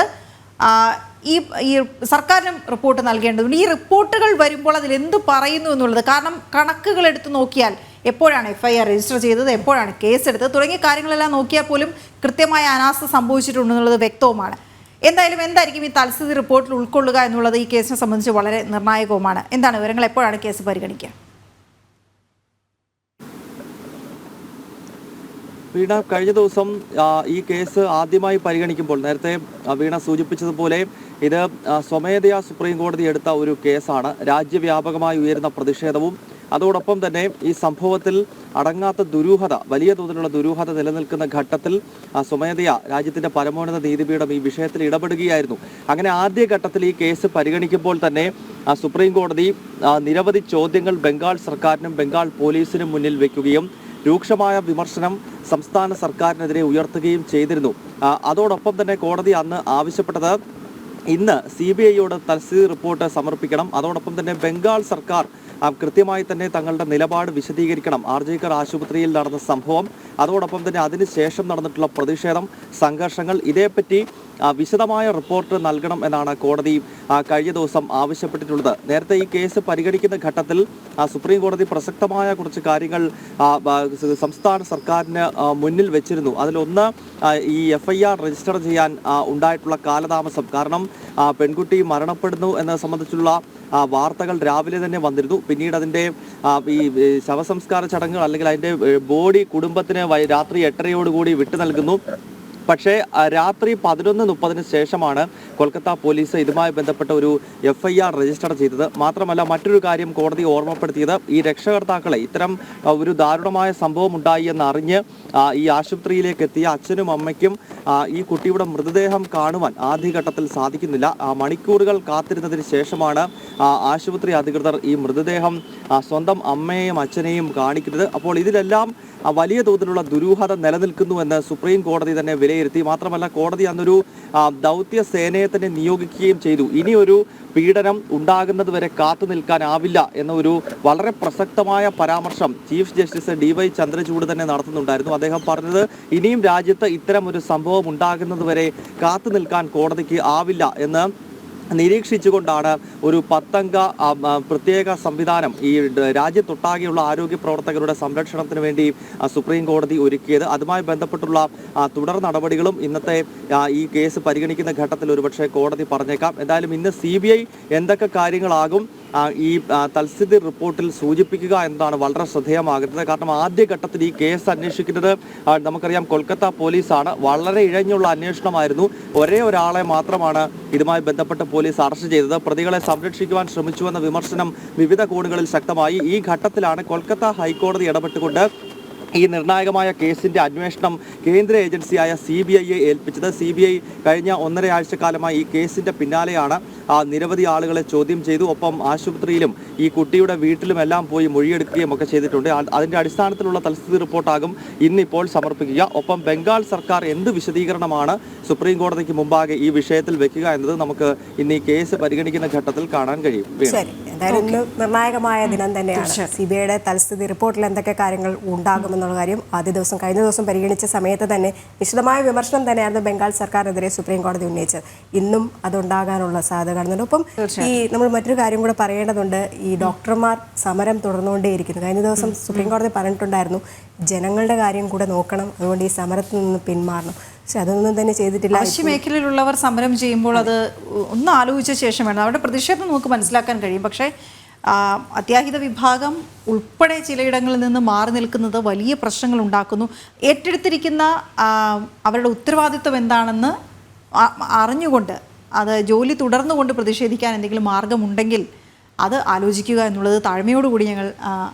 ഈ സർക്കാരിനും റിപ്പോർട്ട് നൽകേണ്ടതുണ്ട്. ഈ റിപ്പോർട്ടുകൾ വരുമ്പോൾ അതിൽ എന്ത് പറയുന്നു എന്നുള്ളത്, കാരണം കണക്കുകൾ എടുത്ത് നോക്കിയാൽ എപ്പോഴാണ് FIR രജിസ്റ്റർ ചെയ്തത്, എപ്പോഴാണ് കേസെടുത്തത് തുടങ്ങിയ കാര്യങ്ങളെല്ലാം നോക്കിയാൽ പോലും കൃത്യമായ അനാസ്ഥ സംഭവിച്ചിട്ടുണ്ടെന്നുള്ളത് വ്യക്തവുമാണ്. എന്തായിരിക്കും ഈ തൽസ്ഥിതി റിപ്പോർട്ടിൽ ഉൾക്കൊള്ളുക എന്നുള്ളത് ഈ കേസിനെ സംബന്ധിച്ച് വളരെ നിർണായകവുമാണ്. എന്താണ് വിവരങ്ങൾ, എപ്പോഴാണ് കേസ് പരിഗണിക്കുക? വീണ, കഴിഞ്ഞ ദിവസം ഈ കേസ് ആദ്യമായി പരിഗണിക്കുമ്പോൾ നേരത്തെ വീണ സൂചിപ്പിച്ചതുപോലെ ഇത് സ്വമേധയാ സുപ്രീം കോടതി എടുത്ത ഒരു കേസാണ്. രാജ്യവ്യാപകമായി ഉയരുന്ന പ്രതിഷേധവും അതോടൊപ്പം തന്നെ ഈ സംഭവത്തിൽ അടങ്ങാത്ത ദുരൂഹത, വലിയ തോതിലുള്ള ദുരൂഹത നിലനിൽക്കുന്ന ഘട്ടത്തിൽ സ്വമേധയാ രാജ്യത്തിന്റെ പരമോന്നത നീതിപീഠം ഈ വിഷയത്തിൽ ഇടപെടുകയായിരുന്നു. അങ്ങനെ ആദ്യഘട്ടത്തിൽ ഈ കേസ് പരിഗണിക്കുമ്പോൾ തന്നെ സുപ്രീം കോടതി നിരവധി ചോദ്യങ്ങൾ ബംഗാൾ സർക്കാരിനും ബംഗാൾ പോലീസിനും മുന്നിൽ വെക്കുകയും രൂക്ഷമായ വിമർശനം സംസ്ഥാന സർക്കാരിനെതിരെ ഉയർത്തുകയും ചെയ്തിരുന്നു. അതോടൊപ്പം തന്നെ കോടതി അന്ന് ആവശ്യപ്പെട്ടത് ഇന്ന് CBIയോട് തൽസ്ഥിതി റിപ്പോർട്ട് സമർപ്പിക്കണം. അതോടൊപ്പം തന്നെ ബംഗാൾ സർക്കാർ കൃത്യമായി തന്നെ തങ്ങളുടെ നിലപാട് വിശദീകരിക്കണം. ആർജിക്കർ ആശുപത്രിയിൽ നടന്ന സംഭവം, അതോടൊപ്പം തന്നെ അതിനുശേഷം നടന്നിട്ടുള്ള പ്രതിഷേധം, സംഘർഷങ്ങൾ, ഇതേപ്പറ്റി വിശദമായ റിപ്പോർട്ട് നൽകണം എന്നാണ് കോടതി കഴിഞ്ഞ ദിവസം ആവശ്യപ്പെട്ടിട്ടുള്ളത്. നേരത്തെ ഈ കേസ് പരിഗണിക്കുന്ന ഘട്ടത്തിൽ സുപ്രീം കോടതി പ്രസക്തമായ കുറച്ച് കാര്യങ്ങൾ സംസ്ഥാന സർക്കാരിന് മുന്നിൽ വെച്ചിരുന്നു. അതിലൊന്ന് ഈ FIR രജിസ്റ്റർ ചെയ്യാൻ ഉണ്ടായിട്ടുള്ള കാലതാമസം. കാരണം പെൺകുട്ടി മരണപ്പെടുന്നു എന്നത് സംബന്ധിച്ചുള്ള വാർത്തകൾ രാവിലെ തന്നെ വന്നിരുന്നു. പിന്നീട് അതിൻ്റെ ഈ ശവസംസ്കാര ചടങ്ങുകൾ അല്ലെങ്കിൽ അതിൻ്റെ ബോഡി കുടുംബത്തിന് രാത്രി 8:30 വിട്ടു നൽകുന്നു. പക്ഷേ രാത്രി 11:30 ശേഷമാണ് കൊൽക്കത്ത പോലീസ് ഇതുമായി ബന്ധപ്പെട്ട ഒരു FIR രജിസ്റ്റർ ചെയ്തത്. മാത്രമല്ല മറ്റൊരു കാര്യം കോടതി ഓർമ്മപ്പെടുത്തിയത്, ഈ രക്ഷകർത്താക്കളെ ഇത്തരം ഒരു ദാരുണമായ സംഭവം ഉണ്ടായി എന്നറിഞ്ഞ് ഈ ആശുപത്രിയിലേക്ക് എത്തിയ അച്ഛനും അമ്മയ്ക്കും ഈ കുട്ടിയുടെ മൃതദേഹം കാണുവാൻ ആദ്യഘട്ടത്തിൽ സാധിക്കുന്നില്ല. മണിക്കൂറുകൾ കാത്തിരുന്നതിന് ശേഷമാണ് ആശുപത്രി അധികൃതർ ഈ മൃതദേഹം സ്വന്തം അമ്മയെയും അച്ഛനെയും കാണിക്കുന്നത്. അപ്പോൾ ഇതിലെല്ലാം വലിയ തോതിലുള്ള ദുരൂഹത നിലനിൽക്കുന്നുവെന്ന് സുപ്രീം കോടതി തന്നെ വിലയിരുത്തി. മാത്രമല്ല കോടതി അന്നൊരു ദൗത്യ സേനയെ തന്നെ നിയോഗിക്കുകയും ചെയ്തു. ഇനിയൊരു പീഡനം ഉണ്ടാകുന്നത് വരെ കാത്തു നിൽക്കാനാവില്ല എന്ന ഒരു വളരെ പ്രസക്തമായ പരാമർശം ചീഫ് ജസ്റ്റിസ് DY ചന്ദ്രചൂഡ് തന്നെ നടത്തുന്നുണ്ടായിരുന്നു. അദ്ദേഹം പറഞ്ഞത് ഇനിയും രാജ്യത്ത് ഇത്തരം ഒരു സംഭവം ഉണ്ടാകുന്നത് വരെ കാത്തു നിൽക്കാൻ കോടതിക്ക് ആവില്ല എന്ന് നിരീക്ഷിച്ചുകൊണ്ടാണ് ഒരു 10 അംഗ പ്രത്യേക സംവിധാനം ഈ രാജ്യത്തൊട്ടാകെയുള്ള ആരോഗ്യ പ്രവർത്തകരുടെ സംരക്ഷണത്തിന് വേണ്ടി സുപ്രീം കോടതി ഒരുക്കിയത്. അതുമായി ബന്ധപ്പെട്ടുള്ള തുടർ നടപടികളും ഇന്നത്തെ ഈ കേസ് പരിഗണിക്കുന്ന ഘട്ടത്തിൽ ഒരുപക്ഷെ കോടതി പറഞ്ഞേക്കാം. എന്തായാലും ഇന്ന് CBI എന്തൊക്കെ കാര്യങ്ങളാകും ഈ തൽസ്ഥിതി റിപ്പോർട്ടിൽ സൂചിപ്പിക്കുക എന്നതാണ് വളരെ ശ്രദ്ധേയമാകുന്നത്. കാരണം ആദ്യഘട്ടത്തിൽ ഈ കേസ് അന്വേഷിക്കുന്നത് നമുക്കറിയാം കൊൽക്കത്ത പോലീസാണ്. വളരെ ഇഴഞ്ഞുള്ള അന്വേഷണമായിരുന്നു. ഒരേ ഒരാളെ മാത്രമാണ് ഇതുമായി ബന്ധപ്പെട്ട് പോലീസ് അറസ്റ്റ് ചെയ്തത്. പ്രതികളെ സംരക്ഷിക്കുവാൻ ശ്രമിച്ചുവെന്ന വിമർശനം വിവിധ കോണുകളിൽ ശക്തമായി. ഈ ഘട്ടത്തിലാണ് കൊൽക്കത്ത ഹൈക്കോടതി ഇടപെട്ടുകൊണ്ട് ഈ നിർണായകമായ കേസിന്റെ അന്വേഷണം കേന്ദ്ര ഏജൻസിയായ CBIയെ ഏൽപ്പിച്ചത്. CBI കഴിഞ്ഞ 1.5 ആഴ്ചക്കാലമായി ഈ കേസിന്റെ പിന്നാലെയാണ്. നിരവധി ആളുകളെ ചോദ്യം ചെയ്തു. ഒപ്പം ആശുപത്രിയിലും ഈ കുട്ടിയുടെ വീട്ടിലും എല്ലാം പോയി മൊഴിയെടുക്കുകയും ഒക്കെ ചെയ്തിട്ടുണ്ട്. അതിന്റെ അടിസ്ഥാനത്തിലുള്ള തൽസ്ഥിതി റിപ്പോർട്ടാകും ഇന്നിപ്പോൾ സമർപ്പിക്കുക. ഒപ്പം ബംഗാൾ സർക്കാർ എന്ത് വിശദീകരണമാണ് സുപ്രീം കോടതിക്ക് മുമ്പാകെ ഈ വിഷയത്തിൽ വെക്കുക എന്നത് നമുക്ക് ഇന്ന് ഈ കേസ് പരിഗണിക്കുന്ന ഘട്ടത്തിൽ കാണാൻ കഴിയും. എന്തായാലും ഇന്ന് നിർണായകമായ ദിനം തന്നെയാണ്. CBIയുടെ തൽസ്ഥിതി റിപ്പോർട്ടിൽ എന്തൊക്കെ കാര്യങ്ങൾ ഉണ്ടാകുമെന്നുള്ള കാര്യം കഴിഞ്ഞ ദിവസം പരിഗണിച്ച സമയത്ത് തന്നെ വിശദമായ വിമർശനം തന്നെയായിരുന്നു ബംഗാൾ സർക്കാരിനെതിരെ സുപ്രീം കോടതി ഉന്നയിച്ചത്. ഇന്നും അതുണ്ടാകാനുള്ള സാധ്യത കാണുന്നുണ്ട്. ഒപ്പം ഈ നമ്മൾ മറ്റൊരു കാര്യം കൂടെ പറയേണ്ടതുണ്ട്. ഈ ഡോക്ടർമാർ സമരം തുടർന്നുകൊണ്ടേയിരിക്കുന്നു. കഴിഞ്ഞ ദിവസം സുപ്രീം കോടതി പറഞ്ഞിട്ടുണ്ടായിരുന്നു ജനങ്ങളുടെ കാര്യം കൂടെ നോക്കണം, അതുകൊണ്ട് ഈ സമരത്തിൽ നിന്ന് പിന്മാറണം. പക്ഷെ അതൊന്നും തന്നെ ചെയ്തിട്ടില്ല. അവശ്യ മേഖലയിലുള്ളവർ സമരം ചെയ്യുമ്പോൾ അത് ഒന്ന് ആലോചിച്ച ശേഷം വേണം. അവരുടെ പ്രതിഷേധം നമുക്ക് മനസ്സിലാക്കാൻ കഴിയും. പക്ഷേ അത്യാഹിത വിഭാഗം ഉൾപ്പെടെ ചിലയിടങ്ങളിൽ നിന്ന് മാറി നിൽക്കുന്നത് വലിയ പ്രശ്നങ്ങൾ ഉണ്ടാക്കുന്നു. ഏറ്റെടുത്തിരിക്കുന്ന അവരുടെ ഉത്തരവാദിത്വം എന്താണെന്ന് അറിഞ്ഞുകൊണ്ട് അത് ജോലി തുടർന്നുകൊണ്ട് പ്രതിഷേധിക്കാൻ എന്തെങ്കിലും മാർഗമുണ്ടെങ്കിൽ അത് ആലോചിക്കുക എന്നുള്ളത് താഴ്മയോടുകൂടി ഞങ്ങൾ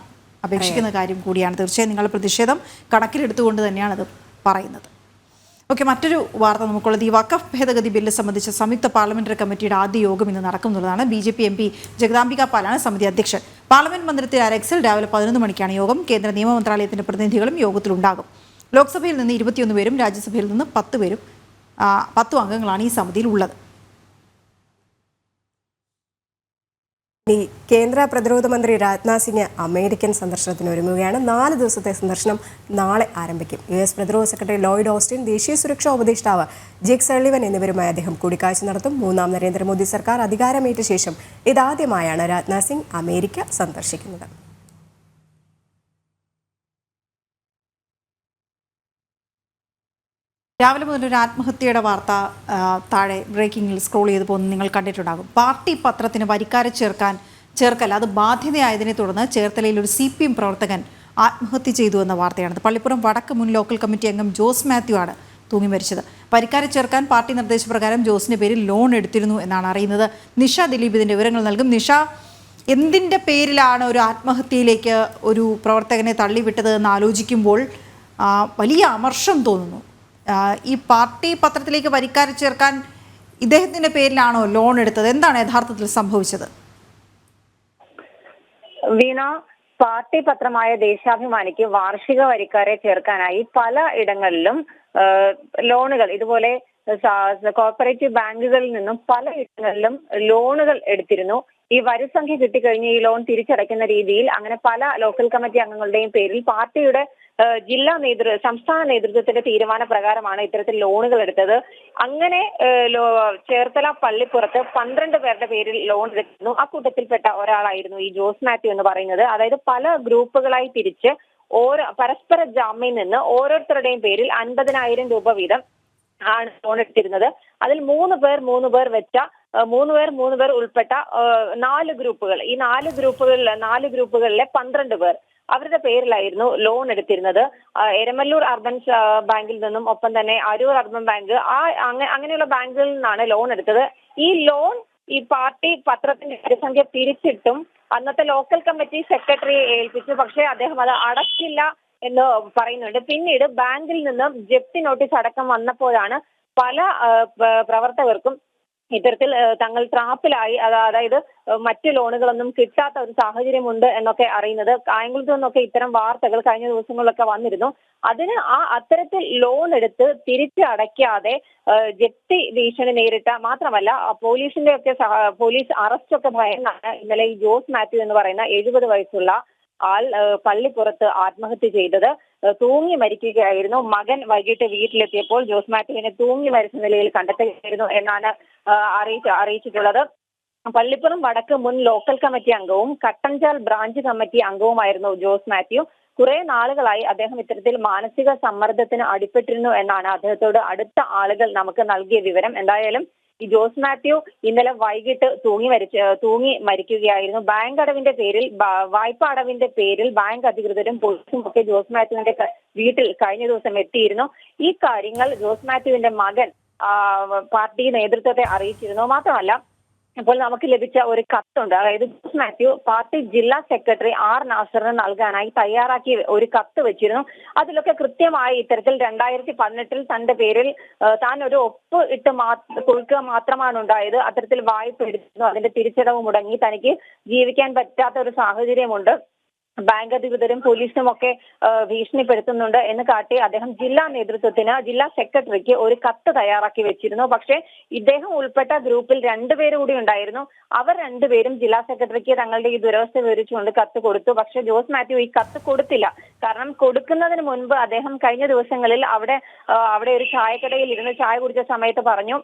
അപേക്ഷിക്കുന്ന കാര്യം കൂടിയാണ്. തീർച്ചയായും നിങ്ങളുടെ പ്രതിഷേധം കണക്കിലെടുത്തുകൊണ്ട് തന്നെയാണ് അത് പറയുന്നത്. ഓക്കെ, മറ്റൊരു വാർത്ത നമുക്കുള്ളത് ഈ വഖഫ് ഭേദഗതി ബില്ല് സംബന്ധിച്ച സംയുക്ത പാർലമെന്ററി കമ്മിറ്റിയുടെ ആദ്യ യോഗം ഇന്ന് നടക്കുന്നുള്ളതാണ്. BJP MP ജഗദാംബിക പാലാണ് സമിതി അധ്യക്ഷൻ. പാർലമെന്റ് മന്ദിരത്തിൽ അരക്സിൽ രാവിലെ 11 മണിക്കാണ് യോഗം. കേന്ദ്ര നിയമ മന്ത്രാലയത്തിന്റെ പ്രതിനിധികളും യോഗത്തിലുണ്ടാകും. ലോക്സഭയിൽ നിന്ന് 21 പേരും രാജ്യസഭയിൽ നിന്ന് 10 അംഗങ്ങളാണ് ഈ സമിതിയിൽ ഉള്ളത്. കേന്ദ്ര പ്രതിരോധ മന്ത്രി രാജ്നാഥ് സിംഗ് അമേരിക്കൻ സന്ദർശനത്തിന് ഒരുങ്ങുകയാണ്. 4 ദിവസത്തെ സന്ദർശനം നാളെ ആരംഭിക്കും. US പ്രതിരോധ സെക്രട്ടറി ലോയിഡ് ഓസ്റ്റിൻ, ദേശീയ സുരക്ഷാ ഉപദേഷ്ടാവ് ജേക്ക് സള്ളിവൻ എന്നിവരുമായി അദ്ദേഹം കൂടിക്കാഴ്ച നടത്തും. 3ാം നരേന്ദ്രമോദി സർക്കാർ അധികാരമേറ്റ ശേഷം ഇതാദ്യമായാണ് രാജ്നാഥ് സിംഗ് അമേരിക്ക സന്ദർശിക്കുന്നത്. രാവിലെ മുതൽ ഒരു ആത്മഹത്യയുടെ വാർത്ത താഴെ ബ്രേക്കിങ്ങിൽ സ്ക്രോൾ ചെയ്ത് പോകുന്നത് നിങ്ങൾ കണ്ടിട്ടുണ്ടാകും. പാർട്ടി പത്രത്തിന് വരിക്കാരെ ചേർക്കൽ അത് ബാധ്യതയായതിനെ തുടർന്ന് ചേർത്തലയിൽ ഒരു CPM പ്രവർത്തകൻ ആത്മഹത്യ ചെയ്തു എന്ന വാർത്തയാണത്. പള്ളിപ്പുറം വടക്ക് മുൻ ലോക്കൽ കമ്മിറ്റി അംഗം ജോസ് മാത്യു ആണ് തൂങ്ങി മരിച്ചത്. വരിക്കാരെ ചേർക്കാൻ പാർട്ടി നിർദ്ദേശപ്രകാരം ജോസിന്റെ പേരിൽ ലോൺ എടുത്തിരുന്നു എന്നാണ് അറിയുന്നത്. നിഷ ദിലീപ് ഇതിന്റെ വിവരങ്ങൾ നൽകും. നിഷ, എന്തിൻ്റെ പേരിലാണ് ഒരു ആത്മഹത്യയിലേക്ക് ഒരു പ്രവർത്തകനെ തള്ളിവിട്ടത് എന്ന് ആലോചിക്കുമ്പോൾ വലിയ അമർഷം തോന്നുന്നു. ഈ പാർട്ടി പത്രത്തിലേക്ക് വരിക്കാരെ ചേർക്കാൻ ഇദ്ദേഹത്തിന്റെ പേരിലാണോ ലോൺ എടുത്തത്? എന്താണ് യഥാർത്ഥത്തിൽ സംഭവിച്ചത്? വീണ, പാർട്ടി പത്രമായ ദേശാഭിമാനിക്ക് വാർഷിക വരിക്കാരെ ചേർക്കാനായി പല ഇടങ്ങളിലും ലോണുകൾ ഇതുപോലെ കോർപ്പറേറ്റീവ് ബാങ്കുകളിൽ നിന്നും പല ഇടങ്ങളിലും ലോണുകൾ എടുത്തിരുന്നു. ഈ വരിസംഖ്യ കിട്ടിക്കഴിഞ്ഞ് ഈ ലോൺ തിരിച്ചടയ്ക്കുന്ന രീതിയിൽ അങ്ങനെ പല ലോക്കൽ കമ്മിറ്റി അംഗങ്ങളുടെയും പേരിൽ പാർട്ടിയുടെ സംസ്ഥാന നേതൃത്വത്തിന്റെ തീരുമാനപ്രകാരമാണ് ഇത്തരത്തിൽ ലോണുകൾ എടുത്തത്. അങ്ങനെ ചേർത്തല പള്ളിപ്പുറത്ത് 12 പേരുടെ പേരിൽ ലോൺ എടുത്തിരുന്നു. ആ കൂട്ടത്തിൽപ്പെട്ട ഒരാളായിരുന്നു ഈ ജോസ് മാത്യു എന്ന് പറയുന്നത്. അതായത് പല ഗ്രൂപ്പുകളായി തിരിച്ച് പരസ്പര ജാമ്യയിൽ നിന്ന് ഓരോരുത്തരുടെയും പേരിൽ 50,000 രൂപ വീതം ആണ് ലോൺ എടുത്തിരുന്നത്. അതിൽ 3 പേർ വെച്ച മൂന്ന് പേർ ഉൾപ്പെട്ട 4 ഗ്രൂപ്പുകൾ. ഈ 4 ഗ്രൂപ്പുകളിലെ 12 പേർ അവരുടെ പേരിലായിരുന്നു ലോൺ എടുത്തിരുന്നത്. എരമല്ലൂർ അർബൻ ബാങ്കിൽ നിന്നും ഒപ്പം തന്നെ അരൂർ അർബൻ ബാങ്ക് അങ്ങനെയുള്ള ബാങ്കുകളിൽ നിന്നാണ് ലോൺ എടുത്തത്. ഈ ലോൺ ഈ പാർട്ടി പത്രത്തിന്റെ പരിസംഖ്യ തിരിച്ചിട്ടും അന്നത്തെ ലോക്കൽ കമ്മിറ്റി സെക്രട്ടറിയെ ഏൽപ്പിച്ചു. പക്ഷേ അദ്ദേഹം അത് അടച്ചില്ല എന്ന് പറയുന്നുണ്ട്. പിന്നീട് ബാങ്കിൽ നിന്നും ജപ്തി നോട്ടീസ് അടക്കം വന്നപ്പോഴാണ് പല പ്രവർത്തകർക്കും ഇത്തരത്തിൽ തങ്ങൾ ട്രാപ്പിലായി, അതായത് മറ്റു ലോണുകളൊന്നും കിട്ടാത്ത ഒരു സാഹചര്യമുണ്ട് എന്നൊക്കെ അറിയുന്നത്. കായംകുളത്ത് നിന്നൊക്കെ ഇത്തരം വാർത്തകൾ കഴിഞ്ഞ ദിവസങ്ങളിലൊക്കെ വന്നിരുന്നു. അതിന് അത്തരത്തിൽ ലോൺ എടുത്ത് തിരിച്ചടയ്ക്കാതെ ജപ്തി ഭീഷണി നേരിട്ട മാത്രമല്ല പോലീസ് അറസ്റ്റൊക്കെ ഭയന്നാണ് ഇന്നലെ ഈ ജോസ് മാത്യു എന്ന് പറയുന്ന 70 വയസ്സുള്ള ആൾ പള്ളിപ്പുറത്ത് ആത്മഹത്യ ചെയ്തത്. തൂങ്ങി മരിക്കുകയായിരുന്നു. മകൻ വൈകിട്ട് വീട്ടിലെത്തിയപ്പോൾ ജോസ് മാത്യുവിനെ തൂങ്ങി മരിച്ച നിലയിൽ കണ്ടെത്തുകയായിരുന്നു എന്നാണ് അറിയിച്ചിട്ടുള്ളത്. പള്ളിപ്പുറം വടക്ക് മുൻ ലോക്കൽ കമ്മിറ്റി അംഗവും കട്ടഞ്ചാൽ ബ്രാഞ്ച് കമ്മിറ്റി അംഗവുമായിരുന്നു ജോസ് മാത്യു. കുറെ നാളുകളായി അദ്ദേഹം ഇത്തരത്തിൽ മാനസിക സമ്മർദ്ദത്തിന് അടിപ്പെട്ടിരുന്നു എന്നാണ് അദ്ദേഹത്തോട് അടുത്ത ആളുകൾ നമുക്ക് നൽകിയ വിവരം. എന്തായാലും ഈ ജോസ് മാത്യു ഇന്നലെ വൈകിട്ട് തൂങ്ങി മരിക്കുകയായിരുന്നു. ബാങ്ക് അടവിന്റെ പേരിൽ വായ്പ അടവിന്റെ പേരിൽ ബാങ്ക് അധികൃതരും പോലീസും ഒക്കെ ജോസ് മാത്യുവിന്റെ വീട്ടിൽ കഴിഞ്ഞ ദിവസം എത്തിയിരുന്നു. ഈ കാര്യങ്ങൾ ജോസ് മാത്യുവിന്റെ മകൻ പാർട്ടി നേതൃത്വത്തെ അറിയിച്ചിരുന്നു. മാത്രമല്ല ഇപ്പോൾ നമുക്ക് ലഭിച്ച ഒരു കത്തുണ്ട്. അതായത് ജോസ് മാത്യു പാർട്ടി ജില്ലാ സെക്രട്ടറി ആർ നാസറിന് നൽകാനായി തയ്യാറാക്കി ഒരു കത്ത് വെച്ചിരുന്നു. അതിലൊക്കെ കൃത്യമായി ഇത്തരത്തിൽ 2018 തന്റെ പേരിൽ താൻ ഒരു ഒപ്പ് ഇട്ട് കൊടുക്കുക മാത്രമാണ് ഉണ്ടായത്. അത്തരത്തിൽ വായ്പ എടുത്തിരുന്നു, അതിന്റെ തിരിച്ചടവ് മുടങ്ങി, തനിക്ക് ജീവിക്കാൻ പറ്റാത്ത ഒരു സാഹചര്യമുണ്ട്, ബാങ്ക് അധികൃതരും പോലീസും ഒക്കെ ഭീഷണിപ്പെടുത്തുന്നുണ്ട് എന്ന് കാട്ടി അദ്ദേഹം ജില്ലാ സെക്രട്ടറിക്ക് ഒരു കത്ത് തയ്യാറാക്കി വെച്ചിരുന്നു. പക്ഷേ ഇദ്ദേഹം ഉൾപ്പെട്ട ഗ്രൂപ്പിൽ 2 പേര് കൂടി ഉണ്ടായിരുന്നു. അവർ 2 പേരും ജില്ലാ സെക്രട്ടറിക്ക് തങ്ങളുടെ ഈ ദുരവസ്ഥ വിവരിച്ചുകൊണ്ട് കത്ത് കൊടുത്തു. പക്ഷെ ജോസ് മാത്യു ഈ കത്ത് കൊടുത്തില്ല. കാരണം കൊടുക്കുന്നതിന് മുൻപ് അദ്ദേഹം കഴിഞ്ഞ ദിവസങ്ങളിൽ അവിടെ ഒരു ചായക്കടയിൽ ഇരുന്ന് ചായ കുടിച്ച സമയത്ത് പറഞ്ഞു,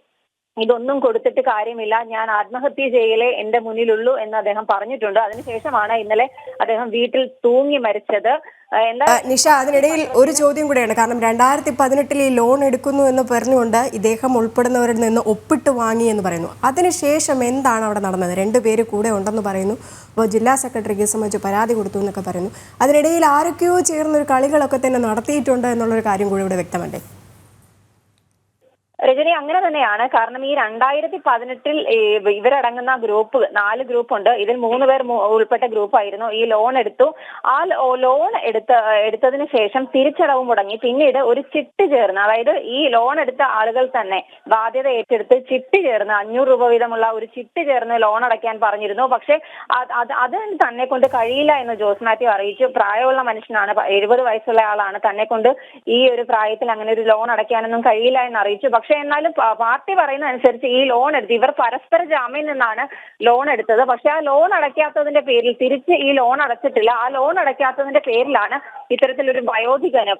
ഇതൊന്നും കൊടുത്തിട്ട് കാര്യമില്ല, ഞാൻ ആത്മഹത്യ ചെയ്യലേ എന്റെ മുന്നിലുള്ളൂ എന്ന് അദ്ദേഹം പറഞ്ഞിട്ടുണ്ട്. അതിനുശേഷമാണ് ഇന്നലെ അദ്ദേഹം വീട്ടിൽ തൂങ്ങി മരിച്ചത്. നിഷ, അതിനിടയിൽ ഒരു ചോദ്യം കൂടെയാണ്. കാരണം 2018 ഈ ലോൺ എടുക്കുന്നു എന്ന് പറഞ്ഞുകൊണ്ട് ഇദ്ദേഹം ഉൾപ്പെടുന്നവരിൽ നിന്ന് ഒപ്പിട്ട് വാങ്ങി എന്ന് പറയുന്നു. അതിനുശേഷം എന്താണ് അവിടെ നടന്നത്? 2 പേര് കൂടെ ഉണ്ടെന്ന് പറയുന്നു. അപ്പോൾ ജില്ലാ സെക്രട്ടറിക്ക് സംബന്ധിച്ച് പരാതി കൊടുത്തു എന്നൊക്കെ പറയുന്നു. അതിനിടയിൽ ആരൊക്കെയോ ചേർന്നൊരു കളികളൊക്കെ തന്നെ നടത്തിയിട്ടുണ്ട് എന്നുള്ളൊരു കാര്യം കൂടി ഇവിടെ വ്യക്തമല്ലേ? രജനി, അങ്ങനെ തന്നെയാണ്. കാരണം ഈ 2018 ഇവരടങ്ങുന്ന 4 ഗ്രൂപ്പുണ്ട്. ഇതിൽ 3 പേർ ഉൾപ്പെട്ട ഗ്രൂപ്പായിരുന്നു. ഈ ലോൺ എടുത്തു. ആ ലോൺ എടുത്തതിന് ശേഷം തിരിച്ചടവ് മുടങ്ങി. പിന്നീട് ഒരു ചിട്ട് ചേർന്ന്, അതായത് ഈ ലോൺ എടുത്ത ആളുകൾ തന്നെ ബാധ്യത ഏറ്റെടുത്ത് ചിട്ട് ചേർന്ന് 500 രൂപ വീതമുള്ള ഒരു ചിട്ട് ചേർന്ന് ലോൺ അടയ്ക്കാൻ പറഞ്ഞിരുന്നു. പക്ഷെ അത് തന്നെ കൊണ്ട് കഴിയില്ല എന്ന് ജോസ് മാത്യു അറിയിച്ചു. പ്രായമുള്ള മനുഷ്യനാണ്, 70 വയസ്സുള്ള ആളാണ്, തന്നെ കൊണ്ട് ഈ ഒരു പ്രായത്തിൽ അങ്ങനെ ഒരു ലോൺ അടയ്ക്കാനൊന്നും കഴിയില്ല എന്ന് അറിയിച്ചു. പക്ഷെ എന്നാലും പാർട്ടി പറയുന്ന അനുസരിച്ച് ഈ ലോൺ എടുത്ത് ഇവർ പരസ്പര ജാമ്യം നിന്നാണ് ലോൺ എടുത്തത്. പക്ഷെ ആ ലോൺ അടയ്ക്കാത്തതിന്റെ പേരിൽ തിരിച്ച് ഈ ലോൺ അടച്ചിട്ടില്ല. ആ ലോൺ അടയ്ക്കാത്തതിന്റെ പേരിലാണ് ഇത്തരത്തിലൊരു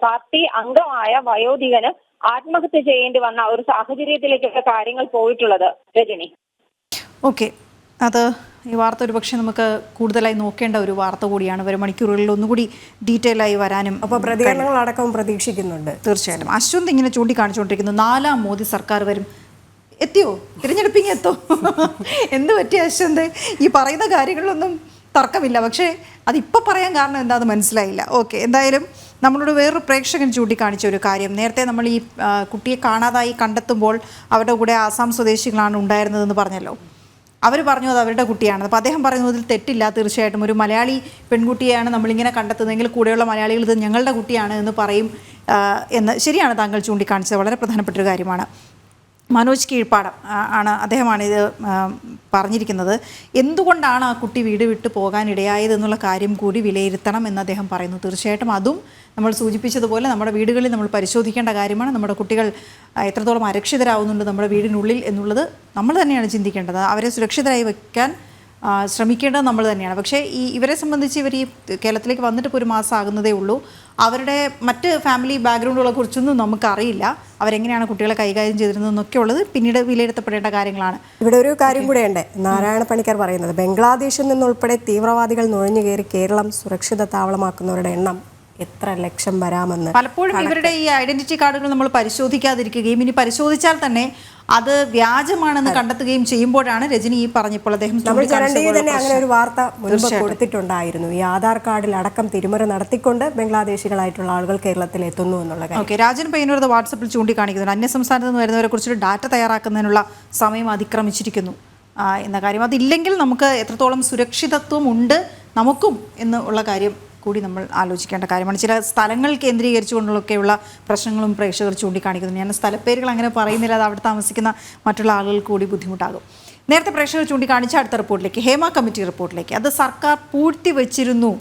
പാർട്ടി അംഗമായ വയോധികന് ആത്മഹത്യ ചെയ്യേണ്ടി വന്ന ഒരു സാഹചര്യത്തിലേക്കൊക്കെ കാര്യങ്ങൾ പോയിട്ടുള്ളത്. രജനി, ഓക്കെ, അത് ഈ വാർത്ത ഒരുപക്ഷെ നമുക്ക് കൂടുതലായി നോക്കേണ്ട ഒരു വാർത്ത കൂടിയാണ്. വരും മണിക്കൂറുകളിൽ ഒന്നുകൂടി ഡീറ്റെയിൽ ആയി വരാനും അപ്പോൾ പ്രതികരണങ്ങൾ അടക്കം പ്രതീക്ഷിക്കുന്നുണ്ട്. തീർച്ചയായിട്ടും. അശ്വന്ത് ഇങ്ങനെ ചൂണ്ടിക്കാണിച്ചുകൊണ്ടിരിക്കുന്നു, 4ാം മോദി സർക്കാർ വരും. എത്തിയോ? തിരഞ്ഞെടുപ്പിങ് എത്തോ? എന്ത് പറ്റിയ അശ്വന്ത്? ഈ പറയുന്ന കാര്യങ്ങളിലൊന്നും തർക്കമില്ല, പക്ഷേ അതിപ്പോൾ പറയാൻ കാരണം എന്താണെന്ന് മനസ്സിലായില്ല. ഓക്കെ, എന്തായാലും നമ്മളോട് വേറൊരു പ്രേക്ഷകൻ ചൂണ്ടിക്കാണിച്ച ഒരു കാര്യം, നേരത്തെ നമ്മൾ ഈ കുട്ടിയെ കാണാതായി കണ്ടെത്തുമ്പോൾ അവരുടെ കൂടെ ആസാം സ്വദേശികളാണ് ഉണ്ടായിരുന്നതെന്ന് പറഞ്ഞല്ലോ. അവർ പറഞ്ഞു അത് അവരുടെ കുട്ടിയാണ്. അപ്പോൾ അദ്ദേഹം പറയുന്നതിൽ തെറ്റില്ല. തീർച്ചയായിട്ടും ഒരു മലയാളി പെൺകുട്ടിയെയാണ് നമ്മളിങ്ങനെ കണ്ടെത്തുന്നതെങ്കിൽ കൂടെയുള്ള മലയാളികൾ ഇത് ഞങ്ങളുടെ കുട്ടിയാണ് എന്ന് പറയും എന്ന് ശരിയാണ് താങ്കൾ ചൂണ്ടിക്കാണിച്ചത്. വളരെ പ്രധാനപ്പെട്ടൊരു കാര്യമാണ്. മനോജ് കീഴ്പ്പാടം അദ്ദേഹമാണ് ഇത് പറഞ്ഞിരിക്കുന്നത്. എന്തുകൊണ്ടാണ് ആ കുട്ടി വീട് വിട്ട് പോകാനിടയായത് എന്നുള്ള കാര്യം കൂടി വിലയിരുത്തണം എന്ന് അദ്ദേഹം പറയുന്നു. തീർച്ചയായിട്ടും അതും നമ്മൾ സൂചിപ്പിച്ചതുപോലെ നമ്മുടെ വീടുകളിൽ നമ്മൾ പരിശോധിക്കേണ്ട കാര്യമാണ്. നമ്മുടെ കുട്ടികൾ എത്രത്തോളം അരക്ഷിതരാകുന്നുണ്ട് നമ്മുടെ വീടിനുള്ളിൽ എന്നുള്ളത് നമ്മൾ തന്നെയാണ് ചിന്തിക്കേണ്ടത്. അവരെ സുരക്ഷിതരായി വെക്കാൻ ശ്രമിക്കേണ്ടത് നമ്മൾ തന്നെയാണ്. പക്ഷേ ഇവരെ സംബന്ധിച്ച് ഇവർ ഈ കേരളത്തിലേക്ക് വന്നിട്ട് ഇപ്പോൾ 1 മാസം ആകുന്നതേ ഉള്ളൂ. അവരുടെ മറ്റ് ഫാമിലി ബാക്ക്ഗ്രൗണ്ടുകളെ കുറിച്ചൊന്നും നമുക്കറിയില്ല. അവരെങ്ങനെയാണ് കുട്ടികളെ കൈകാര്യം ചെയ്തിരുന്നതെന്നൊക്കെ ഉള്ളത് പിന്നീട് വിലയിരുത്തപ്പെടേണ്ട കാര്യങ്ങളാണ്. ഇവിടെ ഒരു കാര്യം കൂടെയുണ്ട്. നാരായണ പണിക്കർ പറയുന്നത് ബംഗ്ലാദേശിൽ നിന്നുൾപ്പെടെ തീവ്രവാദികൾ നുഴഞ്ഞു കയറി കേരളം സുരക്ഷിത താവളമാക്കുന്നവരുടെ എണ്ണം എത്ര ലക്ഷം വരാമെന്ന്. പലപ്പോഴും ഇവരുടെ ഈ ഐഡന്റിറ്റി കാർഡുകൾ നമ്മൾ പരിശോധിക്കാതിരിക്കുകയും ഇനി പരിശോധിച്ചാൽ തന്നെ അത് വ്യാജമാണെന്ന് കണ്ടെത്തുകയും ചെയ്യുമ്പോഴാണ് രജനി ഈ പറഞ്ഞപ്പോൾ അദ്ദേഹം നമ്മൾ ജനന്റയിൽ തന്നെ അങ്ങനെ ഒരു വാർത്ത മുൻപ് കൊടുത്തിട്ടുണ്ടായിരുന്നു. ഈ ആധാർ കാർഡിൽ അടക്കം തിരിമറി നടത്തിക്കൊണ്ട് ബംഗ്ലാദേശികളായിട്ടുള്ള ആളുകൾ കേരളത്തിൽ എത്തുന്നു എന്നുള്ള കാര്യം. ഓക്കെ, രാജൻ പയ്യന്നൂർ വാട്സപ്പിൽ ചൂണ്ടിക്കാണിക്കുന്നുണ്ട് അന്യസംസ്ഥാനത്ത് നിന്ന് വരുന്നവരെ കുറിച്ചൊരു ഡാറ്റ തയ്യാറാക്കുന്നതിനുള്ള സമയം അതിക്രമിച്ചിരിക്കുന്നു എന്ന കാര്യം. അതില്ലെങ്കിൽ നമുക്ക് എത്രത്തോളം സുരക്ഷിതത്വം ഉണ്ട് നമുക്കും എന്നുള്ള കാര്യം കൂടി നമ്മൾ ആലോചിക്കേണ്ട കാര്യമാണ്. ചില സ്ഥലങ്ങൾ കേന്ദ്രീകരിച്ചുകൊണ്ടൊക്കെയുള്ള പ്രശ്നങ്ങളും പ്രേക്ഷകർ ചൂണ്ടിക്കാണിക്കുന്നു. ഞാൻ സ്ഥലപ്പേരുകൾ അങ്ങനെ പറയുന്നില്ല, അത് അവിടെ താമസിക്കുന്ന മറ്റുള്ള ആളുകൾക്ക് കൂടി ബുദ്ധിമുട്ടാകും. നേരത്തെ പ്രേക്ഷകർ ചൂണ്ടിക്കാണിച്ച അടുത്ത റിപ്പോർട്ടിലേക്ക്, ഹേമ കമ്മിറ്റി റിപ്പോർട്ടിലേക്ക്, അത് സർക്കാർ പൂഴ്ത്തിവെച്ചിരുന്നു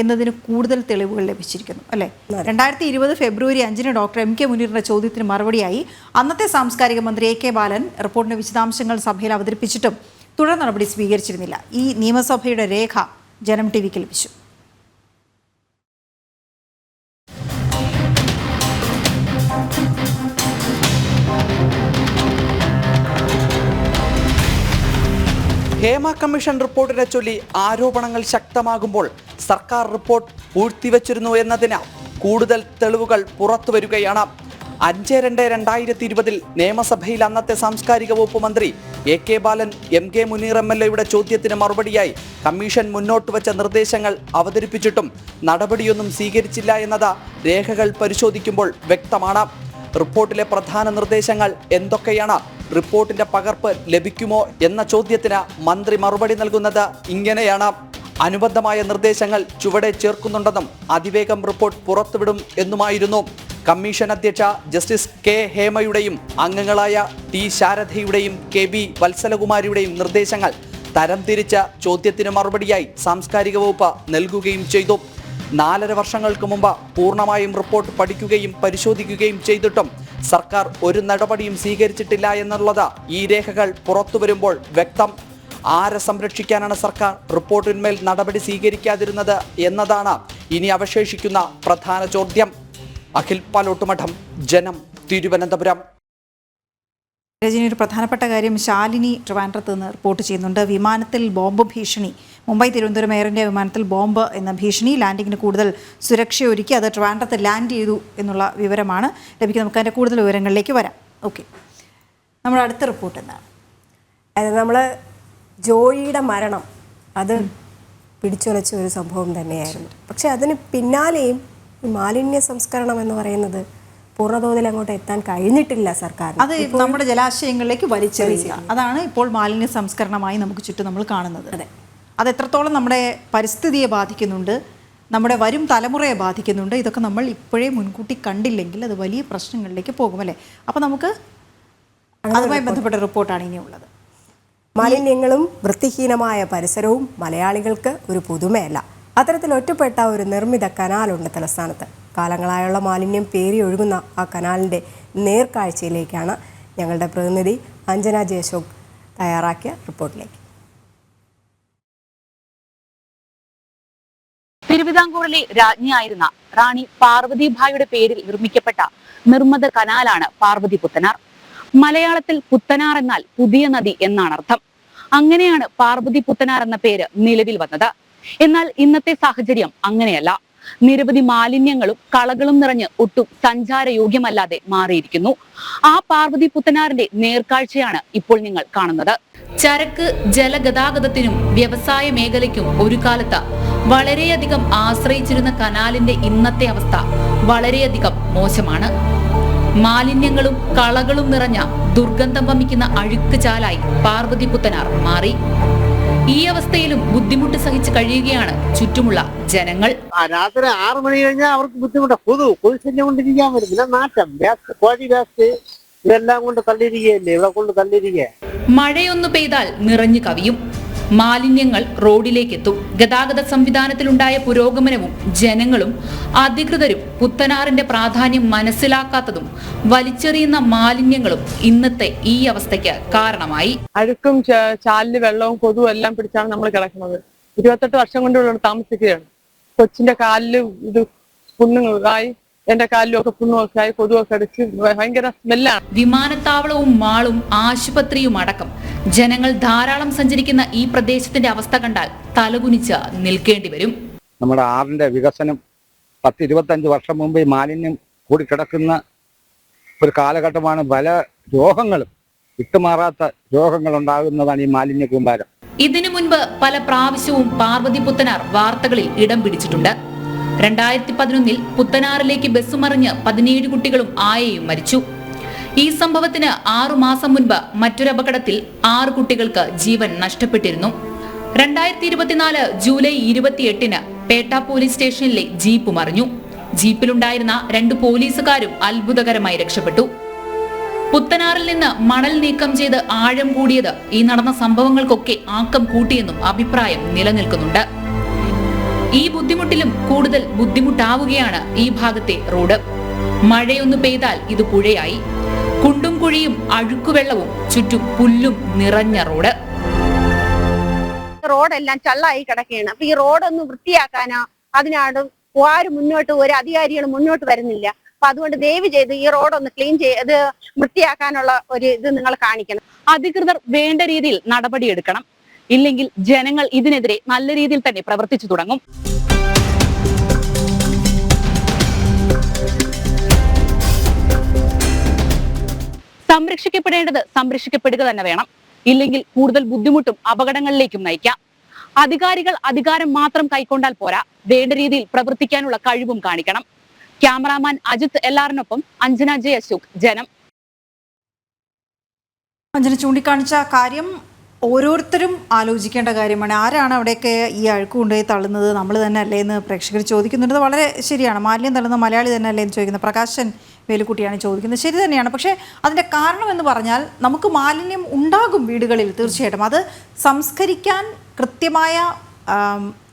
എന്നതിന് കൂടുതൽ തെളിവുകൾ ലഭിച്ചിരിക്കുന്നു അല്ലേ? 2020 ഫെബ്രുവരി 5 ഡോക്ടർ MK മുനീറിന്റെ ചോദ്യത്തിന് മറുപടിയായി അന്നത്തെ സാംസ്കാരിക മന്ത്രി AK ബാലൻ റിപ്പോർട്ടിന്റെ വിശദാംശങ്ങൾ സഭയിൽ അവതരിപ്പിച്ചിട്ടും തുടർ നടപടി സ്വീകരിച്ചിരുന്നില്ല. ഈ നിയമസഭയുടെ രേഖ ജനം TVക്ക് ലഭിച്ചു. ഹേമ കമ്മീഷൻ റിപ്പോർട്ടിനെ ചൊല്ലി ആരോപണങ്ങൾ ശക്തമാകുമ്പോൾ സർക്കാർ റിപ്പോർട്ട് പൂഴ്ത്തിവെച്ചിരുന്നു എന്നതിന് കൂടുതൽ തെളിവുകൾ പുറത്തുവരികയാണ്. 5/2/2020 നിയമസഭയിൽ അന്നത്തെ സാംസ്കാരിക വകുപ്പ് മന്ത്രി AK ബാലൻ MK മുനീർ MLA ചോദ്യത്തിന് മറുപടിയായി കമ്മീഷൻ മുന്നോട്ട് വെച്ച നിർദ്ദേശങ്ങൾ അവതരിപ്പിച്ചിട്ടും നടപടിയൊന്നും സ്വീകരിച്ചില്ല എന്നത് രേഖകൾ പരിശോധിക്കുമ്പോൾ വ്യക്തമാണ്. റിപ്പോർട്ടിലെ പ്രധാന നിർദ്ദേശങ്ങൾ എന്തൊക്കെയാണ്? റിപ്പോർട്ടിന്റെ പകർപ്പ് ലഭിക്കുമോ എന്ന ചോദ്യത്തിന് മന്ത്രി മറുപടി നൽകുന്നത് ഇങ്ങനെയാണ്: അനുബന്ധമായ നിർദ്ദേശങ്ങൾ ചുവടെ ചേർക്കുന്നുണ്ടെന്നും അതിവേഗം റിപ്പോർട്ട് പുറത്തുവിടും എന്നുമായിരുന്നു. കമ്മീഷൻ അധ്യക്ഷ ജസ്റ്റിസ് K ഹേമയുടെയും അംഗങ്ങളായ T ശാരദയുടെയും KB വത്സലകുമാരിയുടെയും നിർദ്ദേശങ്ങൾ തരംതിരിച്ച ചോദ്യത്തിന് മറുപടിയായി സാംസ്കാരിക വകുപ്പ് നൽകുകയും ചെയ്തു. 4.5 വർഷങ്ങൾക്ക് മുമ്പ് പൂർണ്ണമായും റിപ്പോർട്ട് പഠിക്കുകയും പരിശോധിക്കുകയും ചെയ്തിട്ടും സർക്കാർ ഒരു നടപടിയും സ്വീകരിച്ചിട്ടില്ല എന്നുള്ളത് ഈ രേഖകൾ പുറത്തു വരുമ്പോൾ വ്യക്തം. ആരെ സംരക്ഷിക്കാനാണ് സർക്കാർ റിപ്പോർട്ടിന്മേൽ നടപടി സ്വീകരിക്കാതിരുന്നത് എന്നതാണ് ഇനി അവശേഷിക്കുന്ന പ്രധാന ചോദ്യം. അഖിൽ പാലോട്ടുമഠം, ജനം, തിരുവനന്തപുരം. രജനി, ഒരു പ്രധാനപ്പെട്ട കാര്യം ശാലിനി ട്രിവാൻഡ്രത്ത് നിന്ന് റിപ്പോർട്ട് ചെയ്യുന്നുണ്ട്. വിമാനത്തിൽ ബോംബ് ഭീഷണി, മുംബൈ തിരുവനന്തപുരം എയർ ഇന്ത്യ വിമാനത്തിൽ ബോംബ് എന്ന ഭീഷണി, ലാൻഡിങ്ങിന് കൂടുതൽ സുരക്ഷയൊരുക്കി അത് ട്രിവാൻഡ്രത്ത് ലാൻഡ് ചെയ്തു എന്നുള്ള വിവരമാണ് ലഭിക്കുന്നത്. നമുക്ക് അതിൻ്റെ കൂടുതൽ വിവരങ്ങളിലേക്ക് വരാം. ഓക്കെ, നമ്മുടെ അടുത്ത റിപ്പോർട്ട് എന്താണ്? അതായത് നമ്മൾ ജോയിയുടെ മരണം അത് പിടിച്ചുലച്ച ഒരു സംഭവം തന്നെയായിരുന്നു. പക്ഷെ അതിന് പിന്നാലെയും ഈ മാലിന്യ സംസ്കരണം എന്ന് പറയുന്നത് പൂർണ്ണതോതിൽ അങ്ങോട്ട് എത്താൻ കഴിഞ്ഞിട്ടില്ല സർക്കാർ. അത് നമ്മുടെ ജലാശയങ്ങളിലേക്ക് വലിച്ചെറിയുക, അതാണ് ഇപ്പോൾ മാലിന്യ സംസ്കരണമായി നമുക്ക് ചുറ്റും നമ്മൾ കാണുന്നത്. അതെ, അത് എത്രത്തോളം നമ്മുടെ പരിസ്ഥിതിയെ ബാധിക്കുന്നുണ്ട്, നമ്മുടെ വരും തലമുറയെ ബാധിക്കുന്നുണ്ട്, ഇതൊക്കെ നമ്മൾ ഇപ്പോഴേ മുൻകൂട്ടി കണ്ടില്ലെങ്കിൽ അത് വലിയ പ്രശ്നങ്ങളിലേക്ക് പോകുമല്ലേ. അപ്പോൾ നമുക്ക് അതുമായി ബന്ധപ്പെട്ട റിപ്പോർട്ടാണ് ഇനിയുള്ളത്. മാലിന്യങ്ങളും വൃത്തിഹീനമായ പരിസരവും മലയാളികൾക്ക് ഒരു പുതുമയല്ല. അത്തരത്തിൽ ഒറ്റപ്പെട്ട ഒരു നിർമ്മിത കനാലുണ്ട് തലസ്ഥാനത്ത്. കാലങ്ങളായുള്ള മാലിന്യം പേരി ഒഴുകുന്ന ആ കനാലിൻ്റെ നേർക്കാഴ്ചയിലേക്കാണ് ഞങ്ങളുടെ പ്രതിനിധി അഞ്ജന ജയശോക് തയ്യാറാക്കിയ റിപ്പോർട്ടിലേക്ക്. തിരുവിതാംകൂറിലെ രാജ്ഞിയായിരുന്ന റാണി പാർവതിഭായിയുടെ പേരിൽ നിർമ്മിക്കപ്പെട്ട നിർമ്മിത കനാലാണ് പാർവതി പുത്തനാർ. മലയാളത്തിൽ പുത്തനാർ എന്നാൽ പുതിയ നദി എന്നാണ് അർത്ഥം. അങ്ങനെയാണ് പാർവതി പുത്തനാർ എന്ന പേര് നിലവിൽ വന്നത്. എന്നാൽ ഇന്നത്തെ സാഹചര്യം അങ്ങനെയല്ല. നിരവധി മാലിന്യങ്ങളും കളകളും നിറഞ്ഞ് ഒട്ടും സഞ്ചാരയോഗ്യമല്ലാതെ മാറിയിരിക്കുന്നു. ആ പാർവതി പുത്തനാറിന്റെ നേർക്കാഴ്ചയാണ് ഇപ്പോൾ നിങ്ങൾ കാണുന്നത്. ചരക്ക് ജലഗതാഗതത്തിനും വ്യവസായ മേഖലയ്ക്കും ഒരു കാലത്ത് വളരെയധികം ആശ്രയിച്ചിരുന്ന കനാലിന്റെ ഇന്നത്തെ അവസ്ഥ വളരെയധികം മോശമാണ്. മാലിന്യങ്ങളും കളകളും നിറഞ്ഞ ദുർഗന്ധം വമിക്കുന്ന അഴുക്ക് ചാലായി പാർവതി പുത്തനാർ മാറി. ഈ അവസ്ഥയിലും ബുദ്ധിമുട്ട് സഹിച്ച് കഴിയുകയാണ് ചുറ്റുമുള്ള ജനങ്ങൾ. രാത്രി 6 മണി കഴിഞ്ഞാൽ അവർക്ക് ബുദ്ധിമുട്ടാണ്. കൊതുശല്യം കൊണ്ടിരിക്കാൻ പറ്റും. നാറ്റം, കോഴി വേസ്റ്റ് ഇതെല്ലാം കൊണ്ട് തള്ളിയിരിക്കുകയല്ലേ, ഇവിടെ കൊണ്ട് തള്ളിയിരിക്കുക. മഴയൊന്നു പെയ്താൽ നിറഞ്ഞു കവിയും. മാലിന്യങ്ങൾ റോഡിലേക്കെത്തും. ഗതാഗത സംവിധാനത്തിലുണ്ടായ പുരോഗമനവും ജനങ്ങളും അധികൃതരും പുത്തനാറിന്റെ പ്രാധാന്യം മനസ്സിലാക്കാത്തതും വലിച്ചെറിയുന്ന മാലിന്യങ്ങളും ഇന്നത്തെ ഈ അവസ്ഥയ്ക്ക് കാരണമായി. അഴുക്കും ചാലില് വെള്ളവും കൊതുവും എല്ലാം പിടിച്ചാണ് നമ്മൾ കിടക്കുന്നത്. 28 വർഷം കൊണ്ട് ഇവിടെ താമസിക്കുകയാണ്. കൊച്ചിന്റെ കാലില് ഇത് പുണ്ണുകളായി, എന്റെ കാലിലൊക്കെ പുണ്ണുമൊക്കെ ആയി, കൊതുവൊക്കെ അടിച്ച് ഭയങ്കര സ്മെല്ലാണ്. വിമാനത്താവളവും മാളും ആശുപത്രിയും അടക്കം ജനങ്ങൾ ധാരാളം സഞ്ചരിക്കുന്ന ഈ പ്രദേശത്തിന്റെ അവസ്ഥ കണ്ടാൽ തലകുനിച്ച് നിൽക്കേണ്ടി വരും. നമ്മുടെ ആറിന്റെ വികസനം 10-25 വർഷം മുമ്പ് ഈ മാലിന്യം കൂടിക്കിടക്കുന്ന ഒരു കാലഘട്ടമാണ്. പല രോഗങ്ങളും വിട്ടുമാറാത്ത രോഗങ്ങൾ ഉണ്ടാകുന്നതാണ് ഈ മാലിന്യ കൂമ്പാരം. ഇതിനു മുൻപ് പല പ്രാവശ്യവും പാർവതി പുത്തനാർ വാർത്തകളിൽ ഇടം പിടിച്ചിട്ടുണ്ട്. 2011 പുത്തനാറിലേക്ക് ബസ് മറിഞ്ഞ് 17 കുട്ടികളും ആയയും മരിച്ചു. ഈ സംഭവത്തിന് 6 മാസം മുൻപ് മറ്റൊരു അപകടത്തിൽ 6 കുട്ടികൾക്ക് ജീവൻ നഷ്ടപ്പെട്ടിരുന്നു. 2024 ജൂലൈ 28 പേട്ട പോലീസ് സ്റ്റേഷനിലെ ജീപ്പ് മറിഞ്ഞു. ജീപ്പിലുണ്ടായിരുന്ന 2 പോലീസുകാരും അത്ഭുതകരമായി രക്ഷപ്പെട്ടു. പുത്തനാറിൽ നിന്ന് മണൽ നീക്കം ചെയ്ത് ആഴം കൂടിയത് ഈ നടന്ന സംഭവങ്ങൾക്കൊക്കെ ആക്കം കൂട്ടിയെന്നും അഭിപ്രായം നിലനിൽക്കുന്നുണ്ട്. ഈ ബുദ്ധിമുട്ടിലും കൂടുതൽ ബുദ്ധിമുട്ടാവുകയാണ് ഈ ഭാഗത്തെ റോഡ്. മഴയൊന്നു പെയ്താൽ ഇത് പുഴയായി. കുണ്ടും കുഴിയും അഴുക്കുവെള്ളവും ചുറ്റും പുല്ലും നിറഞ്ഞ റോഡ്. റോഡെല്ലാം ചള്ളായി കിടക്കുകയാണ്. അപ്പൊ ഈ റോഡൊന്ന് വൃത്തിയാക്കാനോ അതിനാണ് ആരും മുന്നോട്ട്, ഒരു അധികാരികൾ മുന്നോട്ട് വരുന്നില്ല. അപ്പൊ അതുകൊണ്ട് ദയവ് ചെയ്ത് ഈ റോഡൊന്ന് ക്ലീൻ ചെയ്ത് വൃത്തിയാക്കാനുള്ള ഒരു ഇത് നിങ്ങൾ കാണിക്കണം. അധികൃതർ വേണ്ട രീതിയിൽ നടപടിയെടുക്കണം. ഇല്ലെങ്കിൽ ജനങ്ങൾ ഇതിനെതിരെ നല്ല രീതിയിൽ തന്നെ പ്രവർത്തിച്ചു തുടങ്ങും. സംരക്ഷിക്കപ്പെടേണ്ടത് സംരക്ഷിക്കപ്പെടുക തന്നെ വേണം. ഇല്ലെങ്കിൽ കൂടുതൽ ബുദ്ധിമുട്ടും അപകടങ്ങളിലേക്കും നയിക്കാം. അധികാരികൾ അധികാരം മാത്രം കൈക്കൊണ്ടാൽ പോരാ, വേണ്ട രീതിയിൽ പ്രവർത്തിക്കാനുള്ള കഴിവും കാണിക്കണം. ക്യാമറാമാൻ അജിത് എല്ലാറിനൊപ്പം അഞ്ജന ജെ അശോക്, ജനം. അഞ്ജന ചൂണ്ടിക്കാണിച്ച കാര്യം ഓരോരുത്തരും ആലോചിക്കേണ്ട കാര്യമാണ്. ആരാണ് അവിടെയൊക്കെ ഈ അഴുക്ക് കൊണ്ടുപോയി തള്ളുന്നത്? നമ്മൾ തന്നെ അല്ലേ എന്ന് പ്രേക്ഷകർ ചോദിക്കുന്നുണ്ട്. വളരെ ശരിയാണ്. മാലിന്യം തള്ളുന്ന മലയാളി തന്നെ അല്ലേ എന്ന് ചോദിക്കുന്നത് പ്രകാശൻ വേലുക്കുട്ടിയാണ് ചോദിക്കുന്നത്. ശരി തന്നെയാണ്. പക്ഷേ അതിൻ്റെ കാരണം എന്ന് പറഞ്ഞാൽ നമുക്ക് മാലിന്യം ഉണ്ടാകും വീടുകളിൽ, തീർച്ചയായിട്ടും. അത് സംസ്കരിക്കാൻ കൃത്യമായ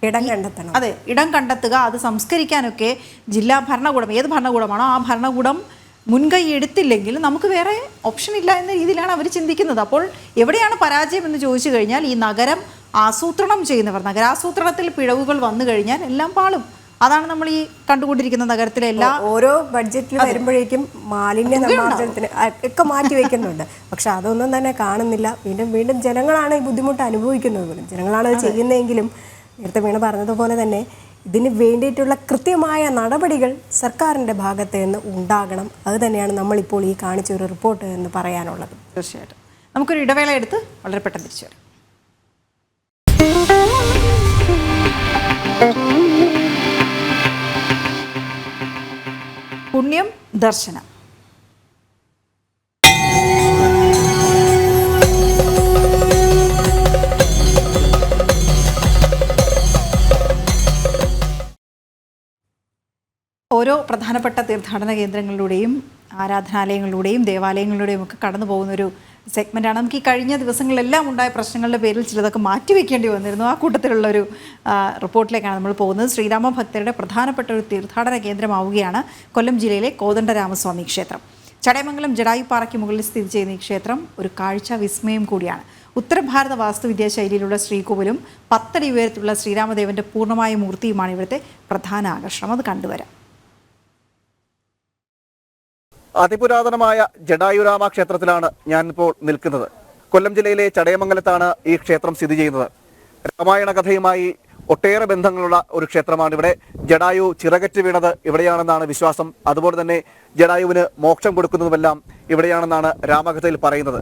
ഇടം കണ്ടെത്തണം. അതെ, ഇടം കണ്ടെത്തുക. അത് സംസ്കരിക്കാനൊക്കെ ജില്ലാ ഭരണകൂടം, ഏത് ഭരണകൂടമാണോ ആ ഭരണകൂടം മുൻകൈ എടുത്തില്ലെങ്കിൽ നമുക്ക് വേറെ ഓപ്ഷൻ ഇല്ല എന്ന രീതിയിലാണ് അവർ ചിന്തിക്കുന്നത്. അപ്പോൾ എവിടെയാണ് പരാജയം എന്ന് ചോദിച്ചു കഴിഞ്ഞാൽ ഈ നഗരം ആസൂത്രണം ചെയ്യുന്നവർ, നഗരാസൂത്രണത്തിൽ പിഴവുകൾ വന്നു കഴിഞ്ഞാൽ എല്ലാം പാളും. അതാണ് നമ്മൾ ഈ കണ്ടുകൊണ്ടിരിക്കുന്ന നഗരത്തിലെ എല്ലാ ഓരോ ബഡ്ജറ്റിൽ വരുമ്പോഴേക്കും മാലിന്യ നിർമ്മാർജ്ജനത്തിന് ഒക്കെ മാറ്റി വെക്കുന്നുണ്ട്. പക്ഷെ അതൊന്നും തന്നെ കാണുന്നില്ല. വീണ്ടും വീണ്ടും ജനങ്ങളാണ് ഈ ബുദ്ധിമുട്ട് അനുഭവിക്കുന്നത് പോലും. ജനങ്ങളാണ് അത് ചെയ്യുന്നതെങ്കിലും നേരത്തെ വീണ പറഞ്ഞതുപോലെ തന്നെ ഇതിന് വേണ്ടിയിട്ടുള്ള കൃത്യമായ നടപടികൾ സർക്കാരിൻ്റെ ഭാഗത്ത് നിന്ന് ഉണ്ടാകണം. അത് തന്നെയാണ് നമ്മളിപ്പോൾ ഈ കാണിച്ച ഒരു റിപ്പോർട്ട് എന്ന് പറയാനുള്ളത്. തീർച്ചയായിട്ടും. നമുക്കൊരു ഇടവേള എടുത്ത് വളരെ പെട്ടെന്ന് തിരിച്ചു വരാം. പുണ്യം ദർശനം. ഓരോ പ്രധാനപ്പെട്ട തീർത്ഥാടന കേന്ദ്രങ്ങളിലൂടെയും ആരാധനാലയങ്ങളിലൂടെയും ദേവാലയങ്ങളിലൂടെയും ഒക്കെ കടന്നു പോകുന്നൊരു സെഗ്മെൻറ്റാണ്. നമുക്ക് ഈ കഴിഞ്ഞ ദിവസങ്ങളിലെല്ലാം ഉണ്ടായ പ്രശ്നങ്ങളുടെ പേരിൽ ചിലതൊക്കെ മാറ്റിവെക്കേണ്ടി വന്നിരുന്നു. ആ കൂട്ടത്തിലുള്ളൊരു റിപ്പോർട്ടിലേക്കാണ് നമ്മൾ പോകുന്നത്. ശ്രീരാമ ഭക്തരുടെ പ്രധാനപ്പെട്ട ഒരു തീർത്ഥാടന കേന്ദ്രമാവുകയാണ് കൊല്ലം ജില്ലയിലെ കോദണ്ഡരാമസ്വാമി ക്ഷേത്രം. ചടയമംഗലം ജടായുപ്പാറയ്ക്ക് മുകളിൽ സ്ഥിതി ചെയ്യുന്ന ഈ ക്ഷേത്രം ഒരു കാഴ്ച വിസ്മയം കൂടിയാണ്. ഉത്തരഭാരത വാസ്തുവിദ്യാ ശൈലിയിലുള്ള ശ്രീകോവിലും 10 അടി ഉയരത്തിലുള്ള ശ്രീരാമദേവന്റെ പൂർണ്ണമായ മൂർത്തിയുമാണ് ഇവിടുത്തെ പ്രധാന ആകർഷണം. അത് കണ്ടുവരാം. അതിപുരാതനമായ ജടായുരാമ ക്ഷേത്രത്തിലാണ് ഞാനിപ്പോൾ നിൽക്കുന്നത്. കൊല്ലം ജില്ലയിലെ ചടയമംഗലത്താണ് ഈ ക്ഷേത്രം സ്ഥിതി ചെയ്യുന്നത്. രാമായണ കഥയുമായി ഒട്ടേറെ ബന്ധങ്ങളുള്ള ഒരു ക്ഷേത്രമാണ് ഇവിടെ. ജടായു ചിറകറ്റ് വീണത് ഇവിടെയാണെന്നാണ് വിശ്വാസം. അതുപോലെ തന്നെ ജടായുവിന് മോക്ഷം കൊടുക്കുന്നതുമെല്ലാം ഇവിടെയാണെന്നാണ് രാമകഥയിൽ പറയുന്നത്.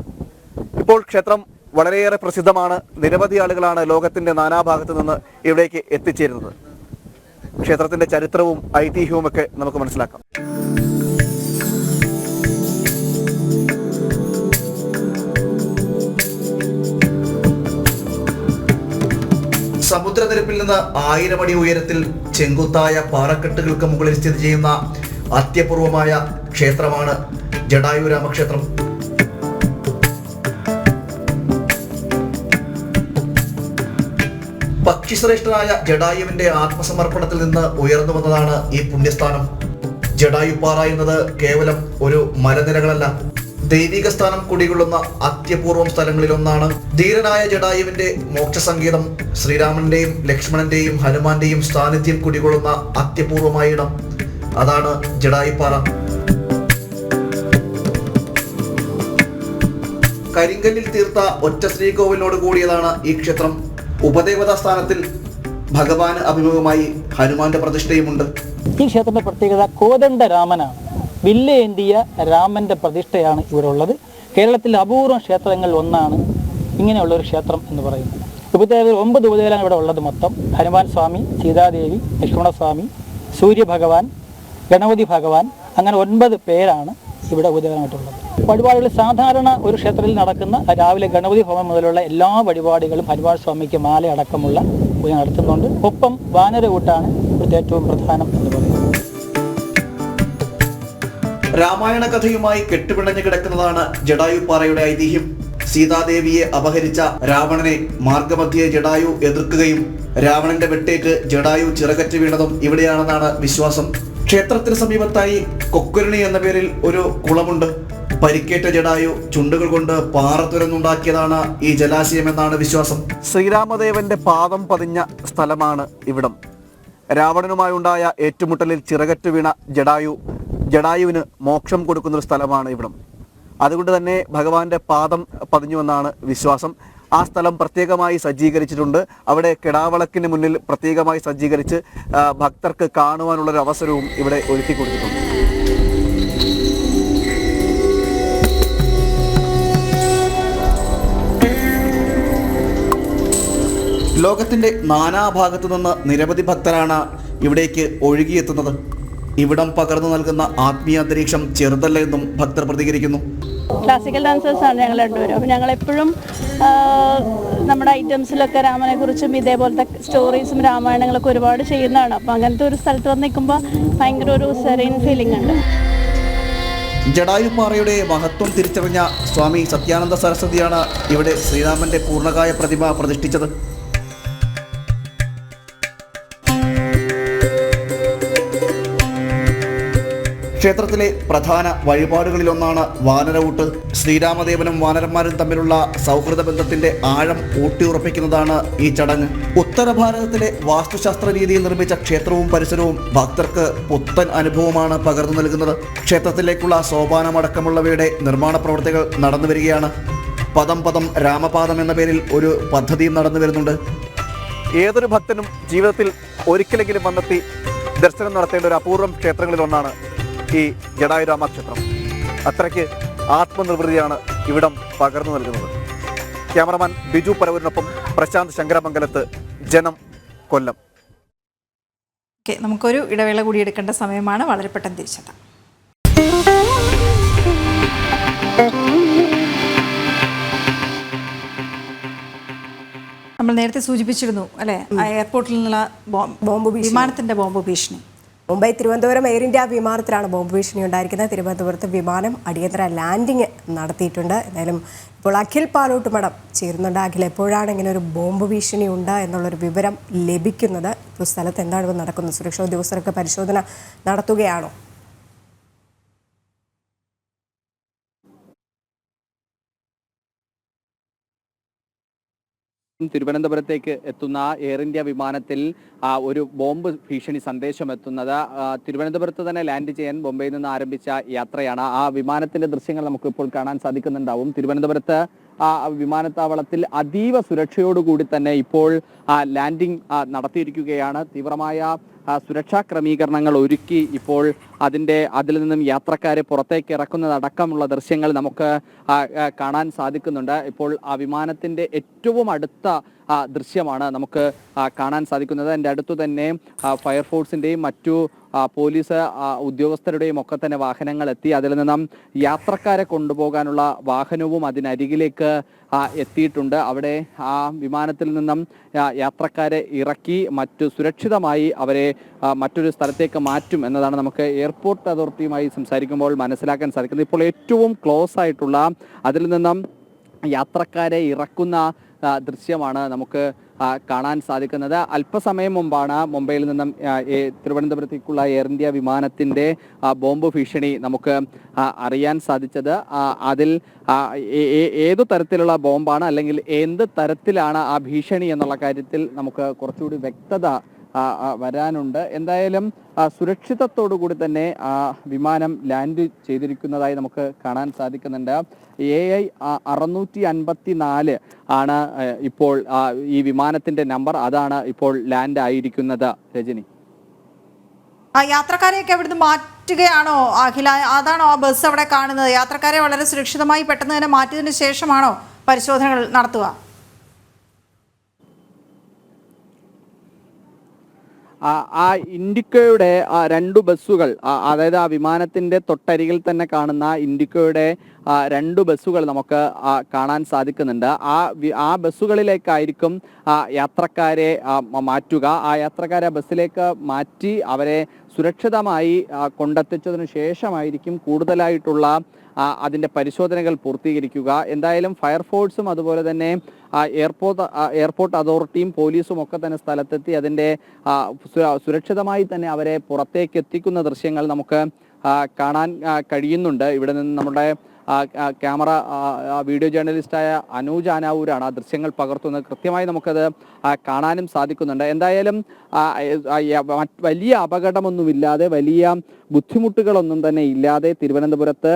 ഇപ്പോൾ ക്ഷേത്രം വളരെയേറെ പ്രസിദ്ധമാണ്. നിരവധി ആളുകളാണ് ലോകത്തിന്റെ നാനാഭാഗത്തു നിന്ന് ഇവിടേക്ക് എത്തിച്ചേരുന്നത്. ക്ഷേത്രത്തിന്റെ ചരിത്രവും ഐതിഹ്യവും ഒക്കെ നമുക്ക് മനസ്സിലാക്കാം. സമുദ്രനിരപ്പിൽ നിന്ന് 1000 അടി ഉയരത്തിൽ ചെങ്കുത്തായ പാറക്കെട്ടുകൾക്ക് മുകളിൽ സ്ഥിതി ചെയ്യുന്ന അത്യപൂർവമായ ക്ഷേത്രമാണ് ജടായുരാമക്ഷേത്രം. പക്ഷിശ്രേഷ്ഠനായ ജടായുവിന്റെ ആത്മസമർപ്പണത്തിൽ നിന്ന് ഉയർന്നു വന്നതാണ് ഈ പുണ്യസ്ഥാനം. ജടായുപ്പാറ എന്നത് കേവലം ഒരു മലനിരകളല്ല, ദൈവിക സ്ഥാനം കുടികൊള്ളുന്ന അത്യപൂർവം സ്ഥലങ്ങളിലൊന്നാണ്. ധീരനായ ജടായുവിന്റെ മോക്ഷസംഗീതം, ശ്രീരാമന്റെയും ലക്ഷ്മണന്റെയും ഹനുമാന്റെയും സാന്നിധ്യം കുടികൊള്ളുന്ന അത്യപൂർവമായ ഇടം, അതാണ് ജടായുപ്പാറ. കരിങ്കല്ലിൽ തീർത്ത ഒറ്റ ശ്രീകോവിലിനോട് കൂടിയതാണ് ഈ ക്ഷേത്രം. ഉപദേവതാ സ്ഥാനത്തിൽ ഭഗവാന് അഭിമുഖമായി ഹനുമാന്റെ പ്രതിഷ്ഠയുമുണ്ട്. ഈ ക്ഷേത്രത്തിന്റെ പ്രത്യേകത കോദണ്ഡ രാമനാണ്. വില്ല് ഏന്തിയ രാമന്റെ പ്രതിഷ്ഠയാണ് ഇവിടെ ഉള്ളത്. കേരളത്തിലെ അപൂർവം ക്ഷേത്രങ്ങളിൽ ഒന്നാണ് ഇങ്ങനെയുള്ള ഒരു ക്ഷേത്രം എന്ന് പറയുന്നത്. ഉപദേവർ 9 ഉപദേവരാണ് ഇവിടെ ഉള്ളത് മൊത്തം. ഹനുമാൻ സ്വാമി, സീതാദേവി, ലക്ഷ്മണസ്വാമി, സൂര്യഭഗവാൻ, ഗണപതി ഭഗവാൻ, അങ്ങനെ 9 പേരാണ് ഇവിടെ ഉപദേവനായിട്ടുള്ളത്. വഴിപാടുകൾ സാധാരണ ഒരു ക്ഷേത്രത്തിൽ നടക്കുന്ന രാവിലെ ഗണപതി ഹോമം മുതലുള്ള എല്ലാ വഴിപാടുകളും ഹനുമാൻ സ്വാമിക്ക് മാല അടക്കമുള്ള പൂജ നടത്തുന്നുണ്ട്. ഒപ്പം വാനരകൂട്ടാണ് ഇവിടുത്തെ ഏറ്റവും പ്രധാനം എന്ന് പറയുന്നത്. രാമായണ കഥയുമായി കെട്ടുപിണഞ്ഞു കിടക്കുന്നതാണ് ജടായുപ്പാറയുടെ ഐതിഹ്യം. സീതാദേവിയെ അപഹരിച്ച രാവണനെ മാർഗമധ്യേ ജടായു എതിർക്കുകയും രാവണന്റെ വെട്ടേറ്റ് ജടായു ചിറകറ്റ് വീണതും ഇവിടെയാണെന്നാണ് വിശ്വാസം. ക്ഷേത്രത്തിന് സമീപത്തായി കൊക്കുരണി എന്ന പേരിൽ ഒരു കുളമുണ്ട്. പരിക്കേറ്റ ജടായു ചുണ്ടുകൾ കൊണ്ട് പാറ തുരന്നുണ്ടാക്കിയതാണ് ഈ ജലാശയമെന്നാണ് വിശ്വാസം. ശ്രീരാമദേവന്റെ പാദം പതിഞ്ഞ സ്ഥലമാണ് ഇവിടം. രാവണനുമായുണ്ടായ ഏറ്റുമുട്ടലിൽ ചിറകറ്റ് വീണ ജടായുവിന് മോക്ഷം കൊടുക്കുന്നൊരു സ്ഥലമാണ് ഇവിടം. അതുകൊണ്ട് തന്നെ ഭഗവാന്റെ പാദം പതിഞ്ഞുവെന്നാണ് വിശ്വാസം. ആ സ്ഥലം പ്രത്യേകമായി സജ്ജീകരിച്ചിട്ടുണ്ട്. അവിടെ കിടാവളക്കിന് മുന്നിൽ പ്രത്യേകമായി സജ്ജീകരിച്ച് ഭക്തർക്ക് കാണുവാനുള്ളൊരു അവസരവും ഇവിടെ ഒരുക്കി കൊടുത്തിട്ടുണ്ട്. ലോകത്തിന്റെ നാനാഭാഗത്തു നിന്ന് നിരവധി ഭക്തരാണ് ഇവിടേക്ക് ഒഴുകിയെത്തുന്നത്. ഇവിടം പകർന്നു നൽകുന്ന ആത്മീയ അന്തരീക്ഷം ചെറുതല്ല എന്നും ഭക്തർ പ്രതികരിക്കുന്നു. ക്ലാസിക്കൽ ഡാൻസേഴ്സാണ് ഞങ്ങൾ രണ്ടുപേരും. അപ്പോൾ ഞങ്ങളെപ്പോഴും നമ്മുടെ ഐറ്റംസിലൊക്കെ രാമനെ കുറിച്ചും ഇതേപോലത്തെ സ്റ്റോറീസും രാമായണങ്ങളൊക്കെ ഒരുപാട് ചെയ്യുന്നതാണ്. അപ്പോൾ അങ്ങനത്തെ ഒരു സ്ഥലത്ത് വന്ന് നിൽക്കുമ്പോൾ ഭയങ്കര ഒരു സെറീൻ ഫീലിംഗ് ഉണ്ട്. ജടായുപ്പാറയുടെ മഹത്വം തിരിച്ചറിഞ്ഞ സ്വാമി സത്യാനന്ദ സരസ്വതിയാണ് ഇവിടെ ശ്രീരാമന്റെ പൂർണ്ണകായ പ്രതിമ പ്രതിഷ്ഠിച്ചത്. ക്ഷേത്രത്തിലെ പ്രധാന വഴിപാടുകളിലൊന്നാണ് വാനരകൂട്ട്. ശ്രീരാമദേവനും വാനരന്മാരും തമ്മിലുള്ള സൗഹൃദ ബന്ധത്തിന്റെ ആഴം ഊട്ടിയുറപ്പിക്കുന്നതാണ് ഈ ചടങ്ങ്. ഉത്തര ഭാരതത്തിലെ വാസ്തുശാസ്ത്ര രീതിയിൽ നിർമ്മിച്ച ക്ഷേത്രവും പരിസരവും ഭക്തർക്ക് പുത്തൻ അനുഭവമാണ് പകർന്നു നൽകുന്നത്. ക്ഷേത്രത്തിലേക്കുള്ള സോപാനമടക്കമുള്ളവയുടെ നിർമ്മാണ പ്രവർത്തികൾ നടന്നു വരികയാണ്. പദം പദം രാമപാദം എന്ന പേരിൽ ഒരു പദ്ധതിയും നടന്നു വരുന്നുണ്ട്. ഏതൊരു ഭക്തനും ജീവിതത്തിൽ ഒരിക്കലെങ്കിലും വന്നെത്തി ദർശനം നടത്തേണ്ട ഒരു അപൂർവം ക്ഷേത്രങ്ങളിലൊന്നാണ് ഈ ജടായുരാമ ക്ഷേത്രം. അത്രയ്ക്ക് ആത്മനിർവൃതിയാണ് ഇവിടം പകർന്നു നൽകുന്നത്. ക്യാമറമാൻ ബിജു പരവൂരിനൊപ്പം പ്രശാന്ത് ശങ്കരമംഗലത്ത്, ജനം, കൊല്ലം. നമുക്കൊരു ഇടവേള കൂടി എടുക്കേണ്ട സമയമാണ്. വളരെ പെട്ടെന്ന് തിരിച്ചെത്താം. നമ്മൾ നേരത്തെ സൂചിപ്പിച്ചിരുന്നു അല്ലെ, എയർപോർട്ടിൽ നിന്നുള്ള വിമാനത്തിന്റെ ബോംബ് ഭീഷണി. മുംബൈ തിരുവനന്തപുരം എയർ ഇന്ത്യ വിമാനത്തിലാണ് ബോംബ് ഭീഷണി ഉണ്ടായിരിക്കുന്നത്. തിരുവനന്തപുരത്ത് വിമാനം അടിയന്തര ലാൻഡിങ് നടത്തിയിട്ടുണ്ട്. എന്തായാലും ഇപ്പോൾ അഖിൽ പാലോട്ടുമടം ചേരുന്നുണ്ട്. അഖിൽ, എപ്പോഴാണ് ഇങ്ങനെ ഒരു ബോംബ് ഭീഷണി ഉണ്ട് എന്നുള്ളൊരു വിവരം ലഭിക്കുന്നത്? ഇപ്പോൾ സ്ഥലത്ത് എന്താണ് നടക്കുന്നത്? സുരക്ഷാ ഉദ്യോഗസ്ഥരൊക്കെ പരിശോധന നടത്തുകയാണോ? തിരുവനന്തപുരത്തേക്ക് എത്തുന്ന എയർ ഇന്ത്യ വിമാനത്തിൽ ഒരു ബോംബ് ഭീഷണി സന്ദേശം എത്തുന്നത് തിരുവനന്തപുരത്ത് തന്നെ ലാൻഡ് ചെയ്യാൻ ബോംബെയിൽ നിന്ന് ആരംഭിച്ച യാത്രയാണ്. ആ വിമാനത്തിന്റെ ദൃശ്യങ്ങൾ നമുക്ക് ഇപ്പോൾ കാണാൻ സാധിക്കുന്നുണ്ടാവും. തിരുവനന്തപുരത്ത് വിമാനത്താവളത്തിൽ അതീവ സുരക്ഷയോടുകൂടി തന്നെ ഇപ്പോൾ ലാൻഡിംഗ് നടത്തിയിരിക്കുകയാണ്. തീവ്രമായ സുരക്ഷാ ക്രമീകരണങ്ങൾ ഒരുക്കി ഇപ്പോൾ അതിൽ നിന്നും യാത്രക്കാരെ പുറത്തേക്ക് ഇറക്കുന്നതടക്കമുള്ള ദൃശ്യങ്ങൾ നമുക്ക് കാണാൻ സാധിക്കുന്നുണ്ട്. ഇപ്പോൾ ആ വിമാനത്തിന്റെ ഏറ്റവും അടുത്ത ദൃശ്യമാണ് നമുക്ക് കാണാൻ സാധിക്കുന്നത്. എൻ്റെ അടുത്തു തന്നെ ഫയർഫോഴ്സിൻ്റെയും മറ്റു പോലീസ് ഉദ്യോഗസ്ഥരുടെയും ഒക്കെ തന്നെ വാഹനങ്ങൾ എത്തി. അതിൽ നിന്നും യാത്രക്കാരെ കൊണ്ടുപോകാനുള്ള വാഹനവും അതിനരികിലേക്ക് എത്തിയിട്ടുണ്ട്. അവിടെ ആ വിമാനത്തിൽ നിന്നും യാത്രക്കാരെ ഇറക്കി സുരക്ഷിതമായി അവരെ മറ്റൊരു സ്ഥലത്തേക്ക് മാറ്റും എന്നതാണ് നമുക്ക് എയർപോർട്ട് അതോറിറ്റിയുമായി സംസാരിക്കുമ്പോൾ മനസ്സിലാക്കാൻ സാധിക്കുന്നത്. ഇപ്പോൾ ഏറ്റവും ക്ലോസ് ആയിട്ടുള്ള അതിൽ നിന്നും യാത്രക്കാരെ ഇറക്കുന്ന ദൃശ്യമാണ് നമുക്ക് കാണാൻ സാധിക്കുന്നത്. അല്പസമയം മുമ്പാണ് മുംബൈയിൽ നിന്നും തിരുവനന്തപുരത്തേക്കുള്ള എയർ ഇന്ത്യ വിമാനത്തിൻ്റെ ബോംബ് ഭീഷണി നമുക്ക് അറിയാൻ സാധിച്ചത്. അതിൽ ഏതു തരത്തിലുള്ള ബോംബാണ് അല്ലെങ്കിൽ എന്ത് തരത്തിലാണ് ആ ഭീഷണി എന്നുള്ള കാര്യത്തിൽ നമുക്ക് കുറച്ചുകൂടി വ്യക്തത വരാനുണ്ട്. എന്തായാലും സുരക്ഷിതത്തോടുകൂടി തന്നെ വിമാനം ലാൻഡ് ചെയ്തിരിക്കുന്നതായി നമുക്ക് കാണാൻ സാധിക്കുന്നുണ്ട്. AI 654 ആണ് ഇപ്പോൾ ഈ വിമാനത്തിന്റെ നമ്പർ. അതാണ് ഇപ്പോൾ ലാൻഡ് ആയിരിക്കുന്നത്. രജനി, യാത്രക്കാരെയൊക്കെ അവിടുന്ന് മാറ്റുകയാണോ അഖില? അതാണോ ആ ബസ് അവിടെ കാണുന്നത്? യാത്രക്കാരെ വളരെ സുരക്ഷിതമായി പെട്ടെന്ന് തന്നെ മാറ്റിയതിന് ശേഷമാണോ പരിശോധനകൾ നടത്തുക? ആ ഇൻഡിക്കോയുടെ 2 ബസ്സുകൾ, അതായത് ആ വിമാനത്തിന്റെ തൊട്ടരികിൽ തന്നെ കാണുന്ന ഇൻഡിക്കോയുടെ 2 ബസ്സുകൾ നമുക്ക് കാണാൻ സാധിക്കുന്നുണ്ട്. ആ ബസ്സുകളിലേക്കായിരിക്കും യാത്രക്കാരെ മാറ്റുക. ആ യാത്രക്കാരെ ബസ്സിലേക്ക് മാറ്റി അവരെ സുരക്ഷിതമായി കൊണ്ടെത്തിച്ചതിന് ശേഷമായിരിക്കും കൂടുതലായിട്ടുള്ള അതിൻ്റെ പരിശോധനകൾ പൂർത്തീകരിക്കുക. എന്തായാലും ഫയർഫോഴ്സും അതുപോലെ തന്നെ എയർപോർട്ട് അതോറിറ്റിയും പോലീസും ഒക്കെ തന്നെ സ്ഥലത്തെത്തി അതിൻ്റെ സുരക്ഷിതമായി തന്നെ അവരെ പുറത്തേക്ക് എത്തിക്കുന്ന ദൃശ്യങ്ങൾ നമുക്ക് കാണാൻ കഴിയുന്നുണ്ട്. ഇവിടെ നിന്ന് നമ്മുടെ ക്യാമറ വീഡിയോ ജേർണലിസ്റ്റായ അനൂജ് ആനാവൂരാണ് ആ ദൃശ്യങ്ങൾ പകർത്തുന്നത്. കൃത്യമായി നമുക്കത് കാണാനും സാധിക്കുന്നുണ്ട്. എന്തായാലും വലിയ അപകടമൊന്നുമില്ലാതെ, വലിയ ബുദ്ധിമുട്ടുകളൊന്നും തന്നെ ഇല്ലാതെ തിരുവനന്തപുരത്ത്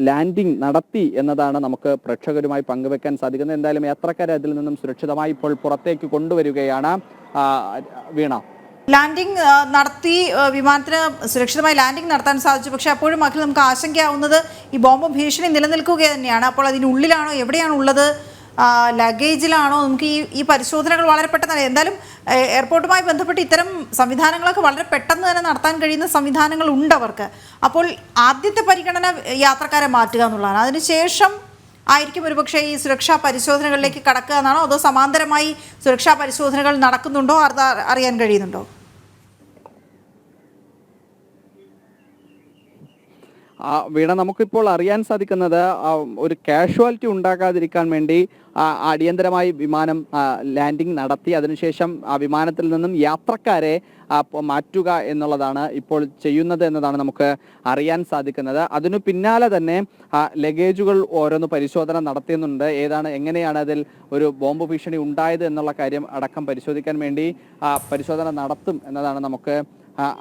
ലാൻഡിംഗ് നടത്തി എന്നതാണ് നമുക്ക് പ്രേക്ഷകരുമായി പങ്കുവെക്കാൻ സാധിക്കുന്നത്. എന്തായാലും യാത്രക്കാരെ അതിൽ നിന്നും സുരക്ഷിതമായി ഇപ്പോൾ പുറത്തേക്ക് കൊണ്ടുവരികയാണ്. വീണ, ലാൻഡിംഗ് നടത്തി, വിമാനത്തിന് സുരക്ഷിതമായി ലാൻഡിംഗ് നടത്താൻ സാധിച്ചു. പക്ഷേ അപ്പോഴും അഖിൽ നമുക്ക് ആശങ്കയാവുന്നത് ഈ ബോംബ് ഭീഷണി നിലനിൽക്കുക തന്നെയാണ്. അപ്പോൾ അതിനുള്ളിലാണോ, എവിടെയാണ് ഉള്ളത്, ലഗേജിലാണോ? നമുക്ക് ഈ പരിശോധനകൾ വളരെ പെട്ടെന്ന്, എന്തായാലും എയർപോർട്ടുമായി ബന്ധപ്പെട്ട് ഇത്തരം സംവിധാനങ്ങളൊക്കെ വളരെ പെട്ടെന്ന് തന്നെ നടത്താൻ കഴിയുന്ന സംവിധാനങ്ങൾ ഉണ്ട് അവർക്ക്. അപ്പോൾ ആദ്യത്തെ പരിഗണന യാത്രക്കാരെ മാറ്റുക എന്നുള്ളതാണ്. അതിനുശേഷം ആയിരിക്കും ഒരുപക്ഷെ ഈ സുരക്ഷാ പരിശോധനകളിലേക്ക് കടക്കുക എന്നാണോ, അതോ സമാന്തരമായി സുരക്ഷാ പരിശോധനകൾ നടക്കുന്നുണ്ടോ അറിയാൻ കഴിയുന്നുണ്ടോ? വീണ, നമുക്കിപ്പോൾ അറിയാൻ സാധിക്കുന്നത് ഒരു കാഷ്വാലിറ്റി ഉണ്ടാകാതിരിക്കാൻ വേണ്ടി അടിയന്തരമായി വിമാനം ലാൻഡിംഗ് നടത്തി അതിനുശേഷം ആ വിമാനത്തിൽ നിന്നും യാത്രക്കാരെ മാറ്റുക എന്നുള്ളതാണ് ഇപ്പോൾ ചെയ്യുന്നത് എന്നതാണ് നമുക്ക് അറിയാൻ സാധിക്കുന്നത്. അതിനു പിന്നാലെ തന്നെ ലഗേജുകൾ ഓരോന്ന് പരിശോധന നടത്തുന്നുണ്ട്. എങ്ങനെയാണ് അതിൽ ഒരു ബോംബ് ഭീഷണി ഉണ്ടായത് എന്നുള്ള കാര്യം അടക്കം പരിശോധിക്കാൻ വേണ്ടി പരിശോധന നടത്തും എന്നതാണ് നമുക്ക്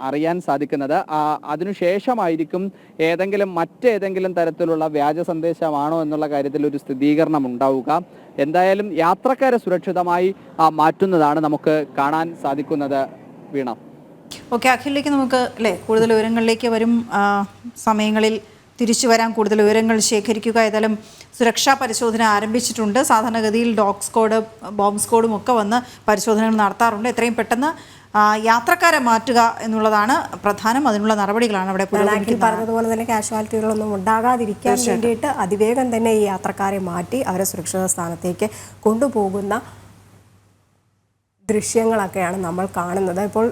അറിയാൻ സാധിക്കുന്നത്. അതിനുശേഷമായിരിക്കും മറ്റേതെങ്കിലും തരത്തിലുള്ള വ്യാജ സന്ദേശമാണോ എന്നുള്ള കാര്യത്തിൽ ഒരു സ്ഥിരീകരണം ഉണ്ടാവുക. എന്തായാലും യാത്രക്കാരെ സുരക്ഷിതമായി മാറ്റുന്നതാണ് നമുക്ക് കാണാൻ സാധിക്കുന്നത്. വീണ, ഓക്കെ, അഖിലേക്ക് നമുക്ക് കൂടുതൽ വിവരങ്ങളിലേക്ക് വരും സമയങ്ങളിൽ തിരിച്ചു വരാൻ, കൂടുതൽ വിവരങ്ങൾ ശേഖരിക്കുക. ഏതായാലും സുരക്ഷാ പരിശോധന ആരംഭിച്ചിട്ടുണ്ട്. സാധാരണഗതിയിൽ ഡോഗ് സ്ക്വാഡ്, ബോംബ് സ്ക്വാഡും ഒക്കെ വന്ന് പരിശോധനകൾ നടത്താറുണ്ട്. എത്രയും പെട്ടെന്ന് യാത്രക്കാരെ മാറ്റുക എന്നുള്ളതാണ് പ്രധാനം. അതിനുള്ള നടപടികളാണ് അവിടെ പറഞ്ഞതുപോലെ തന്നെ കാഷ്വാലിറ്റികളൊന്നും ഉണ്ടാകാതിരിക്കാൻ വേണ്ടിയിട്ട് അതിവേഗം തന്നെ ഈ യാത്രക്കാരെ മാറ്റി അവരെ സുരക്ഷിത സ്ഥാനത്തേക്ക് കൊണ്ടുപോകുന്ന ദൃശ്യങ്ങളൊക്കെയാണ് നമ്മൾ കാണുന്നത്. ഇപ്പോൾ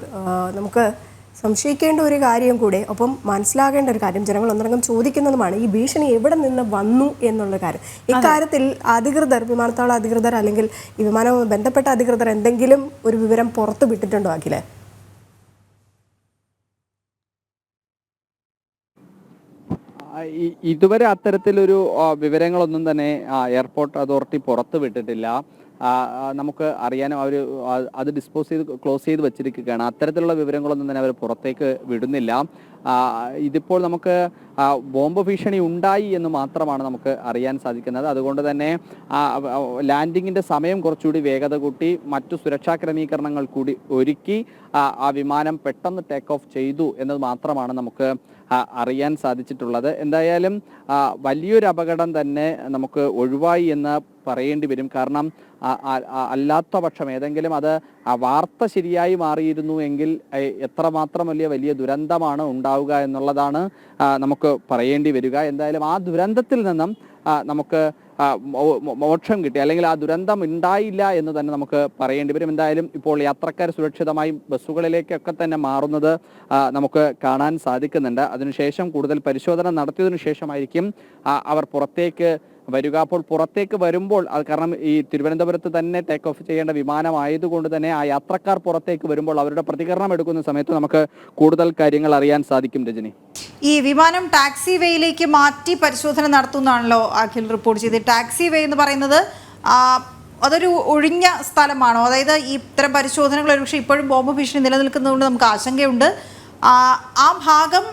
നമുക്ക് സംശയിക്കേണ്ട ഒരു കാര്യം കൂടെ, ഒപ്പം മനസ്സിലാകേണ്ട ഒരു കാര്യം, ജനങ്ങൾ ഒന്നടങ്കം ചോദിക്കുന്നതുമാണ് ഈ ഭീഷണി എവിടെ നിന്ന് വന്നു എന്നുള്ള കാര്യം. ഇക്കാര്യത്തിൽ അധികൃതർ, വിമാനത്താവള അധികൃതർ അല്ലെങ്കിൽ ഈ വിമാനവുമായി ബന്ധപ്പെട്ട അധികൃതർ എന്തെങ്കിലും ഒരു വിവരം പുറത്തു വിട്ടിട്ടുണ്ടോ അഖിലെ? ഇതുവരെ അത്തരത്തിലൊരു വിവരങ്ങളൊന്നും തന്നെ എയർപോർട്ട് അതോറിറ്റി പുറത്തു വിട്ടിട്ടില്ല. നമുക്ക് അറിയാനും അവർ അത് ക്ലോസ് ചെയ്ത് വെച്ചിരിക്കുകയാണ്. അത്തരത്തിലുള്ള വിവരങ്ങളൊന്നും തന്നെ അവർ പുറത്തേക്ക് വിടുന്നില്ല. ഇതിപ്പോൾ നമുക്ക് ബോംബ് ഭീഷണി ഉണ്ടായി എന്ന് മാത്രമാണ് നമുക്ക് അറിയാൻ സാധിക്കുന്നത്. അതുകൊണ്ട് തന്നെ ലാൻഡിങ്ങിൻ്റെ സമയം കുറച്ചുകൂടി വേഗത കൂട്ടി മറ്റു സുരക്ഷാ ക്രമീകരണങ്ങൾ കൂടി ഒരുക്കി ആ വിമാനം പെട്ടെന്ന് ടേക്ക് ഓഫ് ചെയ്തു എന്നത് മാത്രമാണ് നമുക്ക് അറിയാൻ സാധിച്ചിട്ടുള്ളത്. എന്തായാലും വലിയൊരു അപകടം തന്നെ നമുക്ക് ഒഴിവായി എന്ന് പറയേണ്ടി വരും. കാരണം അല്ലാത്ത പക്ഷം ഏതെങ്കിലും അത് വാർത്ത ശരിയായി മാറിയിരുന്നു എങ്കിൽ എത്രമാത്രം വലിയ ദുരന്തമാണ് ഉണ്ടാവുക എന്നുള്ളതാണ് നമുക്ക് പറയേണ്ടി വരിക. എന്തായാലും ആ ദുരന്തത്തിൽ നിന്നും നമുക്ക് മോക്ഷം കിട്ടി, അല്ലെങ്കിൽ ആ ദുരന്തം ഉണ്ടായില്ല എന്ന് തന്നെ നമുക്ക് പറയേണ്ടി വരും. എന്തായാലും ഇപ്പോൾ യാത്രക്കാർ സുരക്ഷിതമായി ബസ്സുകളിലേക്കൊക്കെ തന്നെ മാറുന്നത് നമുക്ക് കാണാൻ സാധിക്കുന്നുണ്ട്. അതിനുശേഷം കൂടുതൽ പരിശോധന നടത്തിയതിനു ശേഷമായിരിക്കും അവർ പുറത്തേക്ക് വരിക. അപ്പോൾ പുറത്തേക്ക് വരുമ്പോൾ കാരണം ഈ തിരുവനന്തപുരത്ത് തന്നെ ടേക്ക് ഓഫ് ചെയ്യേണ്ട വിമാനമായതുകൊണ്ട് തന്നെ ആ യാത്രക്കാർ പുറത്തേക്ക് വരുമ്പോൾ അവരുടെ പ്രതികരണം എടുക്കുന്ന സമയത്ത് നമുക്ക് കൂടുതൽ കാര്യങ്ങൾ അറിയാൻ സാധിക്കും. രജനി, ഈ വിമാനം ടാക്സി വേയിലേക്ക് മാറ്റി പരിശോധന നടത്തുന്നതാണല്ലോ അഖിൽ റിപ്പോർട്ട് ചെയ്തത്. ടാക്സി വേ എന്ന് പറയുന്നത് അതൊരു ഒഴിഞ്ഞ സ്ഥലമാണോ? അതായത് ഈ ഇത്തരം പരിശോധനകൾ ഒരുപക്ഷെ ഇപ്പോഴും ബോംബ് ഭീഷണി നിലനിൽക്കുന്നതുകൊണ്ട് നമുക്ക് ആശങ്കയുണ്ട്. ആ ഭാഗം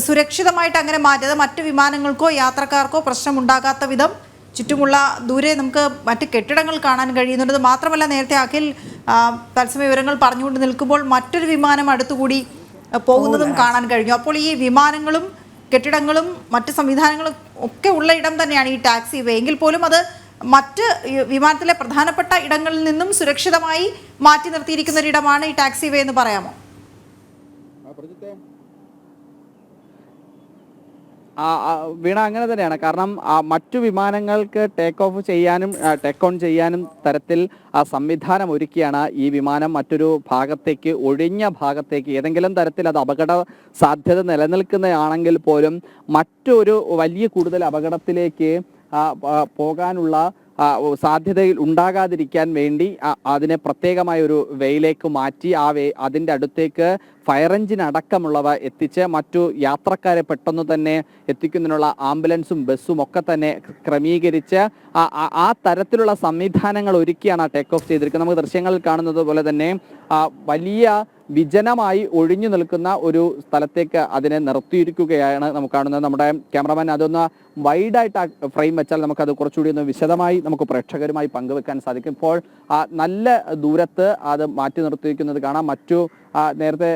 സുരക്ഷിതമായിട്ട് അങ്ങനെ മാറ്റിയത് മറ്റു വിമാനങ്ങൾക്കോ യാത്രക്കാർക്കോ പ്രശ്നമുണ്ടാകാത്ത വിധം ചുറ്റുമുള്ള ദൂരെ നമുക്ക് മറ്റ് കെട്ടിടങ്ങൾ കാണാൻ കഴിയുന്നുണ്ട്. മാത്രമല്ല, നേരത്തെ അഖിൽ തത്സമയ വിവരങ്ങൾ പറഞ്ഞുകൊണ്ട് നിൽക്കുമ്പോൾ മറ്റൊരു വിമാനം അടുത്തുകൂടി പോകുന്നതും കാണാൻ കഴിഞ്ഞു. അപ്പോൾ ഈ വിമാനങ്ങളും കെട്ടിടങ്ങളും മറ്റ് സംവിധാനങ്ങളും ഒക്കെ ഉള്ള ഇടം തന്നെയാണ് ഈ ടാക്സി വേ. എങ്കിൽ പോലും അത് മറ്റ് വിമാനത്തിലെ പ്രധാനപ്പെട്ട ഇടങ്ങളിൽ നിന്നും സുരക്ഷിതമായി മാറ്റി നിർത്തിയിരിക്കുന്ന ഒരിടമാണ് ഈ ടാക്സി വേ എന്ന് പറയാമോ? വീണ, അങ്ങനെ തന്നെയാണ്. കാരണം മറ്റു വിമാനങ്ങൾക്ക് ടേക്ക് ഓഫ് ചെയ്യാനും ടേക്ക് ഓൺ ചെയ്യാനും തരത്തിൽ സംവിധാനം ഒരുക്കിയാണ് ഈ വിമാനം മറ്റൊരു ഭാഗത്തേക്ക്, ഒഴിഞ്ഞ ഭാഗത്തേക്ക്, ഏതെങ്കിലും തരത്തിൽ അത് അപകട സാധ്യത നിലനിൽക്കുന്നതാണെങ്കിൽ പോലും മറ്റൊരു വലിയ കൂടുതൽ അപകടത്തിലേക്ക് പോകാനുള്ള സാധ്യതയിൽ ഉണ്ടാകാതിരിക്കാൻ വേണ്ടി അതിനെ പ്രത്യേകമായ ഒരു വേയിലേക്ക് മാറ്റി അതിൻ്റെ അടുത്തേക്ക് ഫയർ എഞ്ചിൻ അടക്കമുള്ളവ എത്തിച്ച് മറ്റു യാത്രക്കാരെ പെട്ടെന്ന് തന്നെ എത്തിക്കുന്നതിനുള്ള ആംബുലൻസും ബസ്സും ഒക്കെ തന്നെ ക്രമീകരിച്ച് ആ തരത്തിലുള്ള സംവിധാനങ്ങൾ ഒരുക്കിയാണ് ടേക്ക് ഓഫ് ചെയ്തിരിക്കുന്നത്. നമുക്ക് ദൃശ്യങ്ങളിൽ കാണുന്നത് പോലെ തന്നെ വലിയ വിജനമായി ഒഴിഞ്ഞു നിൽക്കുന്ന ഒരു സ്ഥലത്തേക്ക് അതിനെ നിർത്തിയിരിക്കുകയാണ് നമുക്ക് കാണുന്നത്. നമ്മുടെ ക്യാമറമാൻ അതൊന്ന് വൈഡായിട്ട് ഫ്രെയിം വെച്ചാൽ നമുക്കത് കുറച്ചുകൂടി ഒന്ന് വിശദമായി നമുക്ക് പ്രേക്ഷകരുമായി പങ്കുവെക്കാൻ സാധിക്കും. ഇപ്പോൾ നല്ല ദൂരത്ത് അത് മാറ്റി നിർത്തിയിരിക്കുന്നത് കാണാം. മറ്റു നേരത്തെ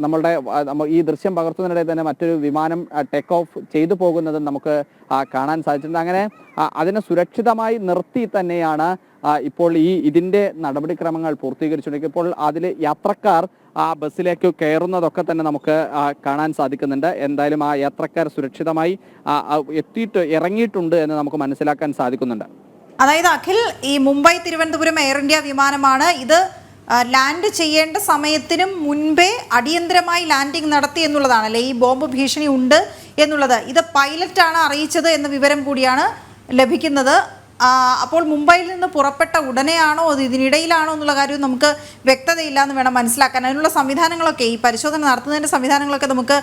നമ്മളുടെ ഈ ദൃശ്യം പകർത്തുന്നതിനിടെ തന്നെ മറ്റൊരു വിമാനം ടേക്ക് ഓഫ് ചെയ്തു പോകുന്നതും നമുക്ക് കാണാൻ സാധിച്ചിട്ടുണ്ട്. അങ്ങനെ അതിനെ സുരക്ഷിതമായി നിർത്തി തന്നെയാണ് ഇപ്പോൾ ഇതിൻ്റെ നടപടിക്രമങ്ങൾ പൂർത്തീകരിച്ചിട്ടുണ്ട്. ഇപ്പോൾ അതിൽ യാത്രക്കാർ ബസ്സിലേക്ക് കയറുന്നതൊക്കെ തന്നെ നമുക്ക് കാണാൻ സാധിക്കുന്നുണ്ട്. എന്തായാലും ആ യാത്രക്കാർ സുരക്ഷിതമായി ഇറങ്ങിയിട്ടുണ്ട് എന്ന് നമുക്ക് മനസ്സിലാക്കാൻ സാധിക്കുന്നുണ്ട്. അതായത് അഖിൽ, ഈ മുംബൈ തിരുവനന്തപുരം എയർ ഇന്ത്യ വിമാനമാണ്. ഇത് ലാൻഡ് ചെയ്യേണ്ട സമയത്തിനും മുൻപേ അടിയന്തരമായി ലാൻഡിംഗ് നടത്തി എന്നുള്ളതാണല്ലേ ഈ ബോംബ് ഭീഷണി ഉണ്ട് എന്നുള്ളത്. ഇത് പൈലറ്റാണ് അറിയിച്ചത് എന്ന വിവരം കൂടിയാണ് ലഭിക്കുന്നത്. അപ്പോൾ മുംബൈയിൽ നിന്ന് പുറപ്പെട്ട ഉടനെയാണോ അത് ഇതിനിടയിലാണോ എന്നുള്ള കാര്യം നമുക്ക് വ്യക്തതയില്ല എന്ന് വേണം മനസ്സിലാക്കാൻ. അതിനുള്ള സംവിധാനങ്ങളൊക്കെ, ഈ പരിശോധന നടത്തുന്നതിൻ്റെ സംവിധാനങ്ങളൊക്കെ നമുക്ക്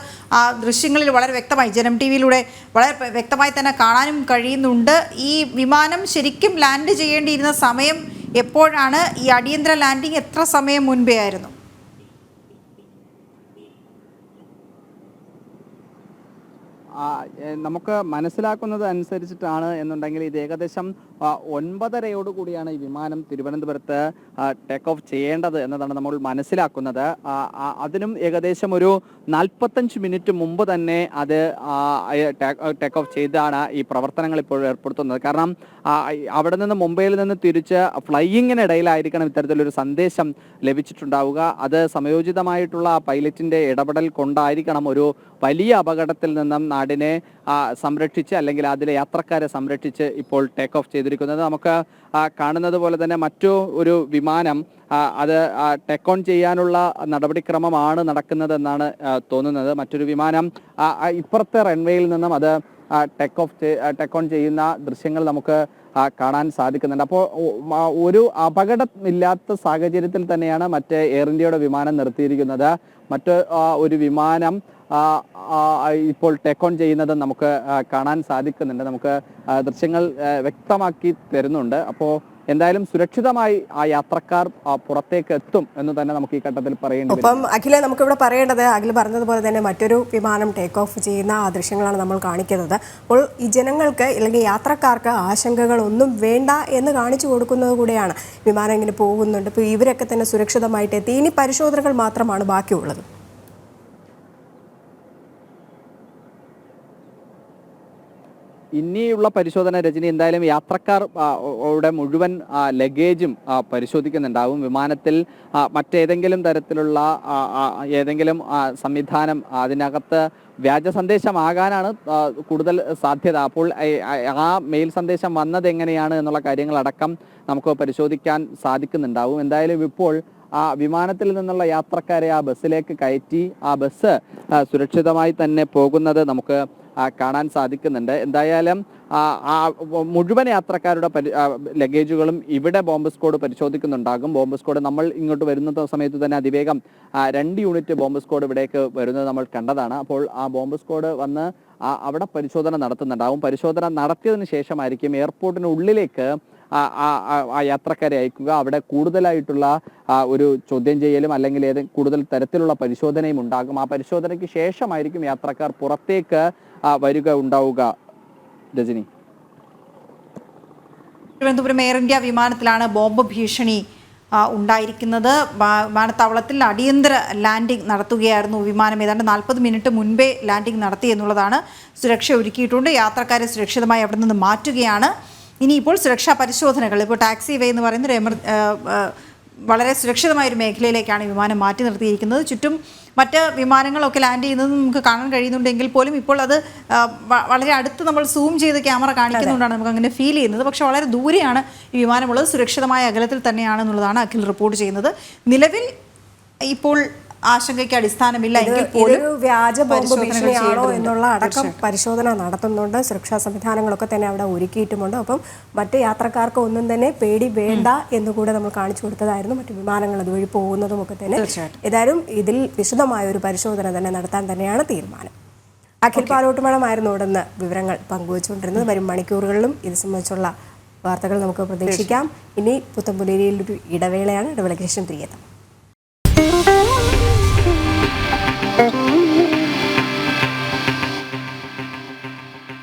ദൃശ്യങ്ങളിൽ വളരെ വ്യക്തമായി ജനം ടി വിയിലൂടെ വളരെ വ്യക്തമായി തന്നെ കാണാനും കഴിയുന്നുണ്ട്. ഈ വിമാനം ശരിക്കും ലാൻഡ് ചെയ്യേണ്ടിയിരുന്ന സമയം എപ്പോഴാണ്? ഈ അടിയന്തര ലാൻഡിംഗ് എത്ര സമയം മുൻപേ ആയിരുന്നു? നമുക്ക് മനസ്സിലാക്കുന്നത് അനുസരിച്ചിട്ടാണ് എന്നുണ്ടെങ്കിൽ ഇത് ഏകദേശം 9:30 ഈ വിമാനം തിരുവനന്തപുരത്ത് ടേക്ക് ഓഫ് ചെയ്യേണ്ടത് എന്നതാണ് നമ്മൾ മനസ്സിലാക്കുന്നത്. അതിനും ഏകദേശം ഒരു 45 മിനിറ്റ് മുമ്പ് തന്നെ അത് ടേക്ക് ഓഫ് ചെയ്താണ് ഈ പ്രവർത്തനങ്ങൾ ഇപ്പോൾ ഏർപ്പെടുത്തുന്നത്. കാരണം അവിടെ നിന്ന് മുംബൈയിൽ നിന്ന് തിരിച്ച് ഫ്ലൈയിങ്ങിനിടയിലായിരിക്കണം ഇത്തരത്തിലൊരു സന്ദേശം ലഭിച്ചിട്ടുണ്ടാവുക. അത് സമയോചിതമായിട്ടുള്ള പൈലറ്റിൻ്റെ ഇടപെടൽ കൊണ്ടായിരിക്കണം ഒരു വലിയ അപകടത്തിൽ നിന്നും നാടിനെ സംരക്ഷിച്ച് അല്ലെങ്കിൽ അതിലെ യാത്രക്കാരെ സംരക്ഷിച്ച് ഇപ്പോൾ ടേക്ക് ഓഫ് ചെയ്തിരിക്കുന്നത്. നമുക്ക് കാണുന്നത് പോലെ തന്നെ മറ്റു ഒരു വിമാനം അത് ടേക്ക് ഓൺ ചെയ്യാനുള്ള നടപടിക്രമമാണ് നടക്കുന്നതെന്നാണ് തോന്നുന്നത്. മറ്റൊരു വിമാനം ഇപ്പുറത്തെ റൺവേയിൽ നിന്നും അത് ടേക്ക് ഓൺ ചെയ്യുന്ന ദൃശ്യങ്ങൾ നമുക്ക് കാണാൻ സാധിക്കുന്നുണ്ട്. അപ്പോൾ ഒരു അപകടമില്ലാത്ത സാഹചര്യത്തിൽ തന്നെയാണ് മറ്റേ എയർ ഇന്ത്യയുടെ വിമാനം നിർത്തിയിരിക്കുന്നത്. മറ്റ് ഒരു വിമാനം ഇപ്പോൾ ടേക്ക് ഓൺ ചെയ്യുന്നത് നമുക്ക് കാണാൻ സാധിക്കുന്നുണ്ട്. നമുക്ക് ദൃശ്യങ്ങൾ വ്യക്തമാക്കി തരുന്നുണ്ട്. അപ്പോൾ എന്തായാലും സുരക്ഷിതമായി ആ യാത്രക്കാർ പുറത്തേക്ക് എത്തും എന്ന് തന്നെ നമുക്ക് ഈ ഘട്ടത്തിൽ പറയേണ്ടി വരും. അപ്പം അഖിലെ, നമുക്കിവിടെ പറയേണ്ടത്, അഖിൽ പറഞ്ഞതുപോലെ തന്നെ മറ്റൊരു വിമാനം ടേക്ക് ഓഫ് ചെയ്യുന്ന ആ ദൃശ്യങ്ങളാണ് നമ്മൾ കാണിക്കുന്നത്. അപ്പോൾ ഈ ജനങ്ങൾക്ക് അല്ലെങ്കിൽ യാത്രക്കാർക്ക് ആശങ്കകളൊന്നും വേണ്ട എന്ന് കാണിച്ചു കൊടുക്കുന്നത് കൂടെയാണ്. വിമാനം ഇങ്ങനെ പോകുന്നുണ്ട്, ഇപ്പോൾ ഇവരൊക്കെ തന്നെ സുരക്ഷിതമായിട്ട് എത്തി. ഇനി പരിശോധനകൾ മാത്രമാണ് ബാക്കിയുള്ളത്. ഇനിയുള്ള പരിശോധന രജനി, എന്തായാലും യാത്രക്കാരുടെ മുഴുവൻ ലഗേജും പരിശോധിക്കുന്നുണ്ടാവും. വിമാനത്തിൽ മറ്റേതെങ്കിലും തരത്തിലുള്ള ഏതെങ്കിലും സംവിധാനം അതിനകത്ത് വ്യാജ സന്ദേശമാകാനാണ് കൂടുതൽ സാധ്യത. അപ്പോൾ ആ മെയിൽ സന്ദേശം വന്നത് എങ്ങനെയാണ് എന്നുള്ള കാര്യങ്ങളടക്കം നമുക്ക് പരിശോധിക്കാൻ സാധിക്കുന്നുണ്ടാവും. എന്തായാലും ഇപ്പോൾ ആ വിമാനത്തിൽ നിന്നുള്ള യാത്രക്കാരെ ആ ബസ്സിലേക്ക് കയറ്റി ആ ബസ് സുരക്ഷിതമായി തന്നെ പോകുന്നത് നമുക്ക് കാണാൻ സാധിക്കുന്നുണ്ട്. എന്തായാലും മുഴുവൻ യാത്രക്കാരുടെ ലഗേജുകളും ഇവിടെ ബോംബ് സ്ക്വാഡ് പരിശോധിക്കുന്നുണ്ടാകും. ബോംബ് സ്ക്വാഡ് നമ്മൾ ഇങ്ങോട്ട് വരുന്ന സമയത്ത് തന്നെ അതിവേഗം 2 യൂണിറ്റ് ബോംബ് സ്ക്വാഡ് ഇവിടേക്ക് വരുന്നത് നമ്മൾ കണ്ടതാണ്. അപ്പോൾ ആ ബോംബ് സ്ക്വാഡ് വന്ന് അവിടെ പരിശോധന നടത്തുന്നുണ്ടാകും. പരിശോധന നടത്തിയതിന് ശേഷമായിരിക്കും എയർപോർട്ടിനുള്ളിലേക്ക് ആ യാത്രക്കാരെ അയക്കുക. അവിടെ കൂടുതലായിട്ടുള്ള ഒരു ചോദ്യം ചെയ്യലും അല്ലെങ്കിൽ കൂടുതൽ തരത്തിലുള്ള പരിശോധനയും ഉണ്ടാകും. ആ പരിശോധനയ്ക്ക് ശേഷമായിരിക്കും യാത്രക്കാർ പുറത്തേക്ക് വരിക ഉണ്ടാവുക. രജനി, തിരുവനന്തപുരം എയർ ഇന്ത്യ വിമാനത്തിലാണ് ബോംബ് ഭീഷണി ഉണ്ടായിരിക്കുന്നത്. വിമാനത്താവളത്തിൽ അടിയന്തര ലാൻഡിംഗ് നടത്തുകയായിരുന്നു വിമാനം. ഏതാണ്ട് 40 മിനിറ്റ് മുൻപേ ലാൻഡിംഗ് നടത്തി എന്നുള്ളതാണ്. സുരക്ഷ ഒരുക്കിയിട്ടുണ്ട്. യാത്രക്കാരെ സുരക്ഷിതമായി അവിടെ നിന്ന് മാറ്റുകയാണ്. ഇനിയിപ്പോൾ സുരക്ഷാ പരിശോധനകൾ, ഇപ്പോൾ ടാക്സി വേ എന്ന് പറയുന്ന വളരെ സുരക്ഷിതമായൊരു മേഖലയിലേക്കാണ് വിമാനം മാറ്റി നിർത്തിയിരിക്കുന്നത്. ചുറ്റും മറ്റ് വിമാനങ്ങളൊക്കെ ലാൻഡ് ചെയ്യുന്നത് നമുക്ക് കാണാൻ കഴിയുന്നുണ്ടെങ്കിൽ പോലും ഇപ്പോൾ അത് വളരെ അടുത്ത് നമ്മൾ സൂം ചെയ്ത് ക്യാമറ കാണിക്കുന്നുകൊണ്ടാണ് നമുക്ക് അങ്ങനെ ഫീൽ ചെയ്യുന്നത്. പക്ഷേ വളരെ ദൂരെയാണ് ഈ വിമാനമുള്ളത്. സുരക്ഷിതമായ അകലത്തിൽ തന്നെയാണെന്നുള്ളതാണ് അഖിൽ റിപ്പോർട്ട് ചെയ്യുന്നത്. നിലവിൽ ഇപ്പോൾ ആശങ്കയ്ക്ക് അടിസ്ഥാനമില്ല എങ്കിൽ പോലും വ്യാജ ബോംബ് ഭീഷണിയാണോ എന്നുള്ള അടക്കം പരിശോധന നടത്തുന്നുണ്ട്. സുരക്ഷാ സംവിധാനങ്ങളൊക്കെ തന്നെ അവിടെ ഒരുക്കിയിട്ടുമുണ്ട്. അപ്പം മറ്റ് യാത്രക്കാർക്ക് ഒന്നും തന്നെ പേടി വേണ്ട എന്നുകൂടെ നമ്മൾ കാണിച്ചു കൊടുത്തതായിരുന്നു. മറ്റു വിമാനങ്ങൾ അതുവഴി പോകുന്നതും ഒക്കെ തന്നെ. ഏതായാലും ഇതിൽ വിശദമായ ഒരു പരിശോധന തന്നെ നടത്താൻ തന്നെയാണ് തീരുമാനം. അഖിൽ പാലോട്ടുമണമായിരുന്നു ഇവിടെ നിന്ന് വിവരങ്ങൾ പങ്കുവച്ചുകൊണ്ടിരുന്നത്. വരും മണിക്കൂറുകളിലും ഇത് സംബന്ധിച്ചുള്ള വാർത്തകൾ നമുക്ക് പ്രതീക്ഷിക്കാം. ഇനി പുത്തൻപുലരിയിൽ ഒരു ഇടവേളയാണ്. ഇടവേളയ്ക്ക് ശേഷം തിരികെ എത്താം.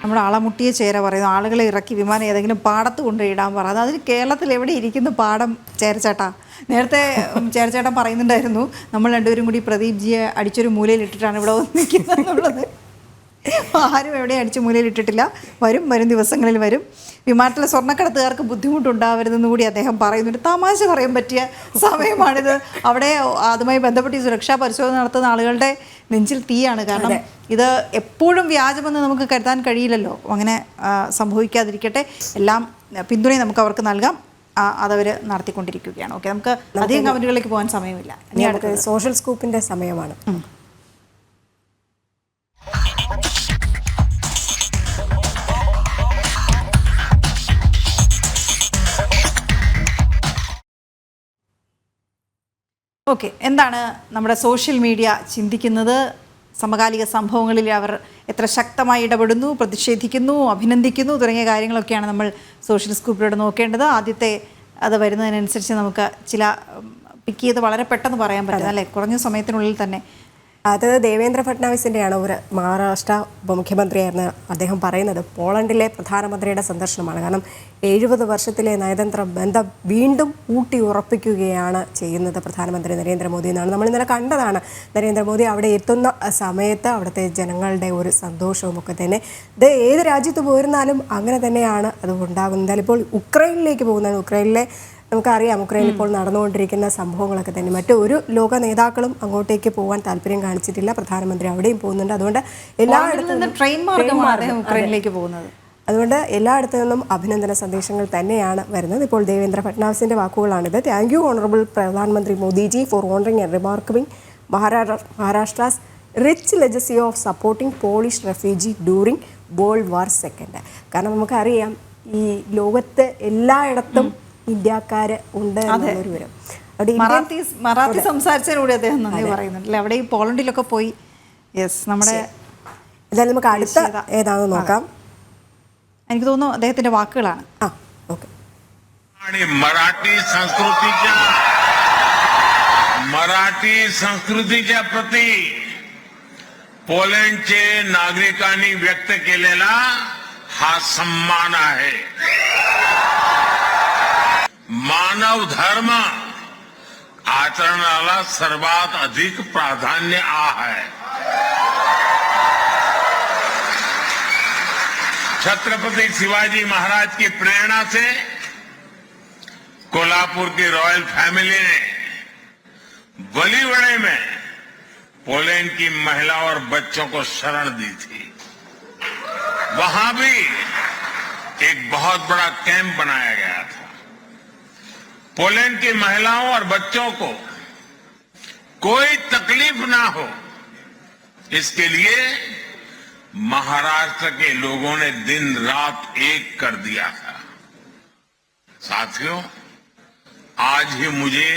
നമ്മുടെ അളമുട്ടിയ ചേര പറയുന്നു, ആളുകളെ ഇറക്കി വിമാനം ഏതെങ്കിലും പാടത്ത് കൊണ്ടുപോയിടാൻ പറ. അതിന് കേരളത്തിൽ എവിടെ ഇരിക്കുന്നു പാടം ചേരച്ചേട്ടാ? നേരത്തെ ചേരച്ചേട്ടൻ പറയുന്നുണ്ടായിരുന്നു നമ്മൾ രണ്ടുപേരും കൂടി പ്രദീപ്ജിയെ അടിച്ചൊരു മൂലയിൽ ഇട്ടിട്ടാണ് ഇവിടെ നിൽക്കുന്നത് എന്നുള്ളത്. ആരും എവിടെ അടിച്ച് മൂലയിൽ ഇട്ടിട്ടില്ല. വരും ദിവസങ്ങളിൽ വരും. വിമാനത്തിലെ സ്വർണ്ണക്കടത്തുകാർക്ക് ബുദ്ധിമുട്ടുണ്ടാവരുതെന്ന് കൂടി അദ്ദേഹം പറയുന്നുണ്ട്. തമാശ പറയാൻ പറ്റിയ സമയമാണിത്. അവിടെ അതുമായി ബന്ധപ്പെട്ട് ഈ സുരക്ഷാ പരിശോധന നടത്തുന്ന ആളുകളുടെ നെഞ്ചിൽ തീയാണ്. കാരണം ഇത് എപ്പോഴും വ്യാജമെന്ന് നമുക്ക് കരുതാൻ കഴിയില്ലല്ലോ. അങ്ങനെ സംഭവിക്കാതിരിക്കട്ടെ. എല്ലാം പിന്തുണയും നമുക്ക് അവർക്ക് നൽകാം. അതവർ നടത്തിക്കൊണ്ടിരിക്കുകയാണ്. ഓക്കെ, നമുക്ക് അധികം കമന്റുകളിലേക്ക് പോകാൻ സമയമില്ല. ഇനി അടുത്ത സോഷ്യൽ സ്കൂപ്പിന്റെ സമയമാണ്. ഓക്കെ, എന്താണ് നമ്മുടെ സോഷ്യൽ മീഡിയ ചിന്തിക്കുന്നത്? സമകാലിക സംഭവങ്ങളിൽ അവർ എത്ര ശക്തമായി ഇടപെടുന്നു, പ്രതിഷേധിക്കുന്നു, അഭിനന്ദിക്കുന്നു തുടങ്ങിയ കാര്യങ്ങളൊക്കെയാണ് നമ്മൾ സോഷ്യൽ സ്കൂപ്പിലൂടെ നോക്കേണ്ടത്. ആദ്യത്തെ അത് വരുന്നതിനനുസരിച്ച് നമുക്ക് ചില പിക്ക് ചെയ്ത് വളരെ പെട്ടെന്ന് പറയാൻ പറ്റും അല്ലേ, കുറഞ്ഞ സമയത്തിനുള്ളിൽ തന്നെ. അത് ദേവേന്ദ്ര ഫട്നാവിസിൻ്റെയാണ്. ഒരു മഹാരാഷ്ട്ര ഉപമുഖ്യമന്ത്രിയായിരുന്ന അദ്ദേഹം പറയുന്നത് പോളണ്ടിലെ പ്രധാനമന്ത്രിയുടെ സന്ദർശനമാണ്. കാരണം 70 വർഷത്തിലെ നയതന്ത്ര ബന്ധം വീണ്ടും ഊട്ടി ഉറപ്പിക്കുകയാണ് ചെയ്യുന്നത് പ്രധാനമന്ത്രി നരേന്ദ്രമോദി എന്നാണ് നമ്മൾ ഇന്നലെ കണ്ടതാണ്. നരേന്ദ്രമോദി അവിടെ എത്തുന്ന സമയത്ത് അവിടുത്തെ ജനങ്ങളുടെ ഒരു സന്തോഷവും ഒക്കെ തന്നെ ഇത് ഏത് രാജ്യത്ത് പോയിരുന്നാലും അങ്ങനെ തന്നെയാണ് അത് ഉണ്ടാകുന്നത്. എന്തായാലും ഇപ്പോൾ ഉക്രൈനിലേക്ക് പോകുന്നതാണ്. ഉക്രൈനിലെ നമുക്കറിയാം, ഉക്രൈനിൽ ഇപ്പോൾ നടന്നുകൊണ്ടിരിക്കുന്ന സംഭവങ്ങളൊക്കെ തന്നെ. മറ്റു ഒരു ലോക നേതാക്കളും അങ്ങോട്ടേക്ക് പോകാൻ താല്പര്യം കാണിച്ചിട്ടില്ല. പ്രധാനമന്ത്രി അവിടെയും പോകുന്നുണ്ട്. അതുകൊണ്ട് എല്ലായിടത്തും ട്രെയിൻ മാർഗമാണ് ഉക്രൈനിലേക്ക് പോകുന്നത്. അതുകൊണ്ട് എല്ലായിടത്തു നിന്നും അഭിനന്ദന സന്ദേശങ്ങൾ തന്നെയാണ് വരുന്നത്. ഇപ്പോൾ ദേവേന്ദ്ര ഫട്നാവിസിന്റെ വാക്കുകളാണിത്. താങ്ക് യു ഓണറബിൾ പ്രധാനമന്ത്രി Modiji for honouring and remarking Maharashtra's rich legacy of supporting Polish refugee during world war II. കാരണം നമുക്കറിയാം ഈ ലോകത്ത് എല്ലായിടത്തും ഇന്ത്യക്കാര് ഉണ്ട് എന്നുള്ളൊരു വിവരം. മറാത്തി സംസാരിച്ചതിലൂടെ അദ്ദേഹം നന്ദി പറയുന്നുണ്ട്. അവിടെ ഈ പോളണ്ടിലൊക്കെ പോയി. യെസ്, നമ്മുടെ എന്തായാലും നമുക്ക് അടുത്ത ഏതാണെന്ന് നോക്കാം. എനിക്ക് തോന്നുന്നു അദ്ദേഹത്തിന്റെ വാക്കുകളാണ്. मराठी संस्कृतीच्या प्रती पोलंडचे नागरिकांनी व्यक्त केलेला हा सन्मान आहे. मानव धर्म आचरणाला सर्वात अधिक प्राधान्य आहे. छत्रपति शिवाजी महाराज की प्रेरणा से कोल्हापुर की रॉयल फैमिली ने बलीवड़े में पोलैंड की महिलाओं और बच्चों को शरण दी थी. वहां भी एक बहुत बड़ा कैंप बनाया गया था. पोलैंड की महिलाओं और बच्चों को कोई तकलीफ ना हो, इसके लिए महाराष्ट्र के लोगों ने दिन रात एक कर दिया था. साथियों, आज ही मुझे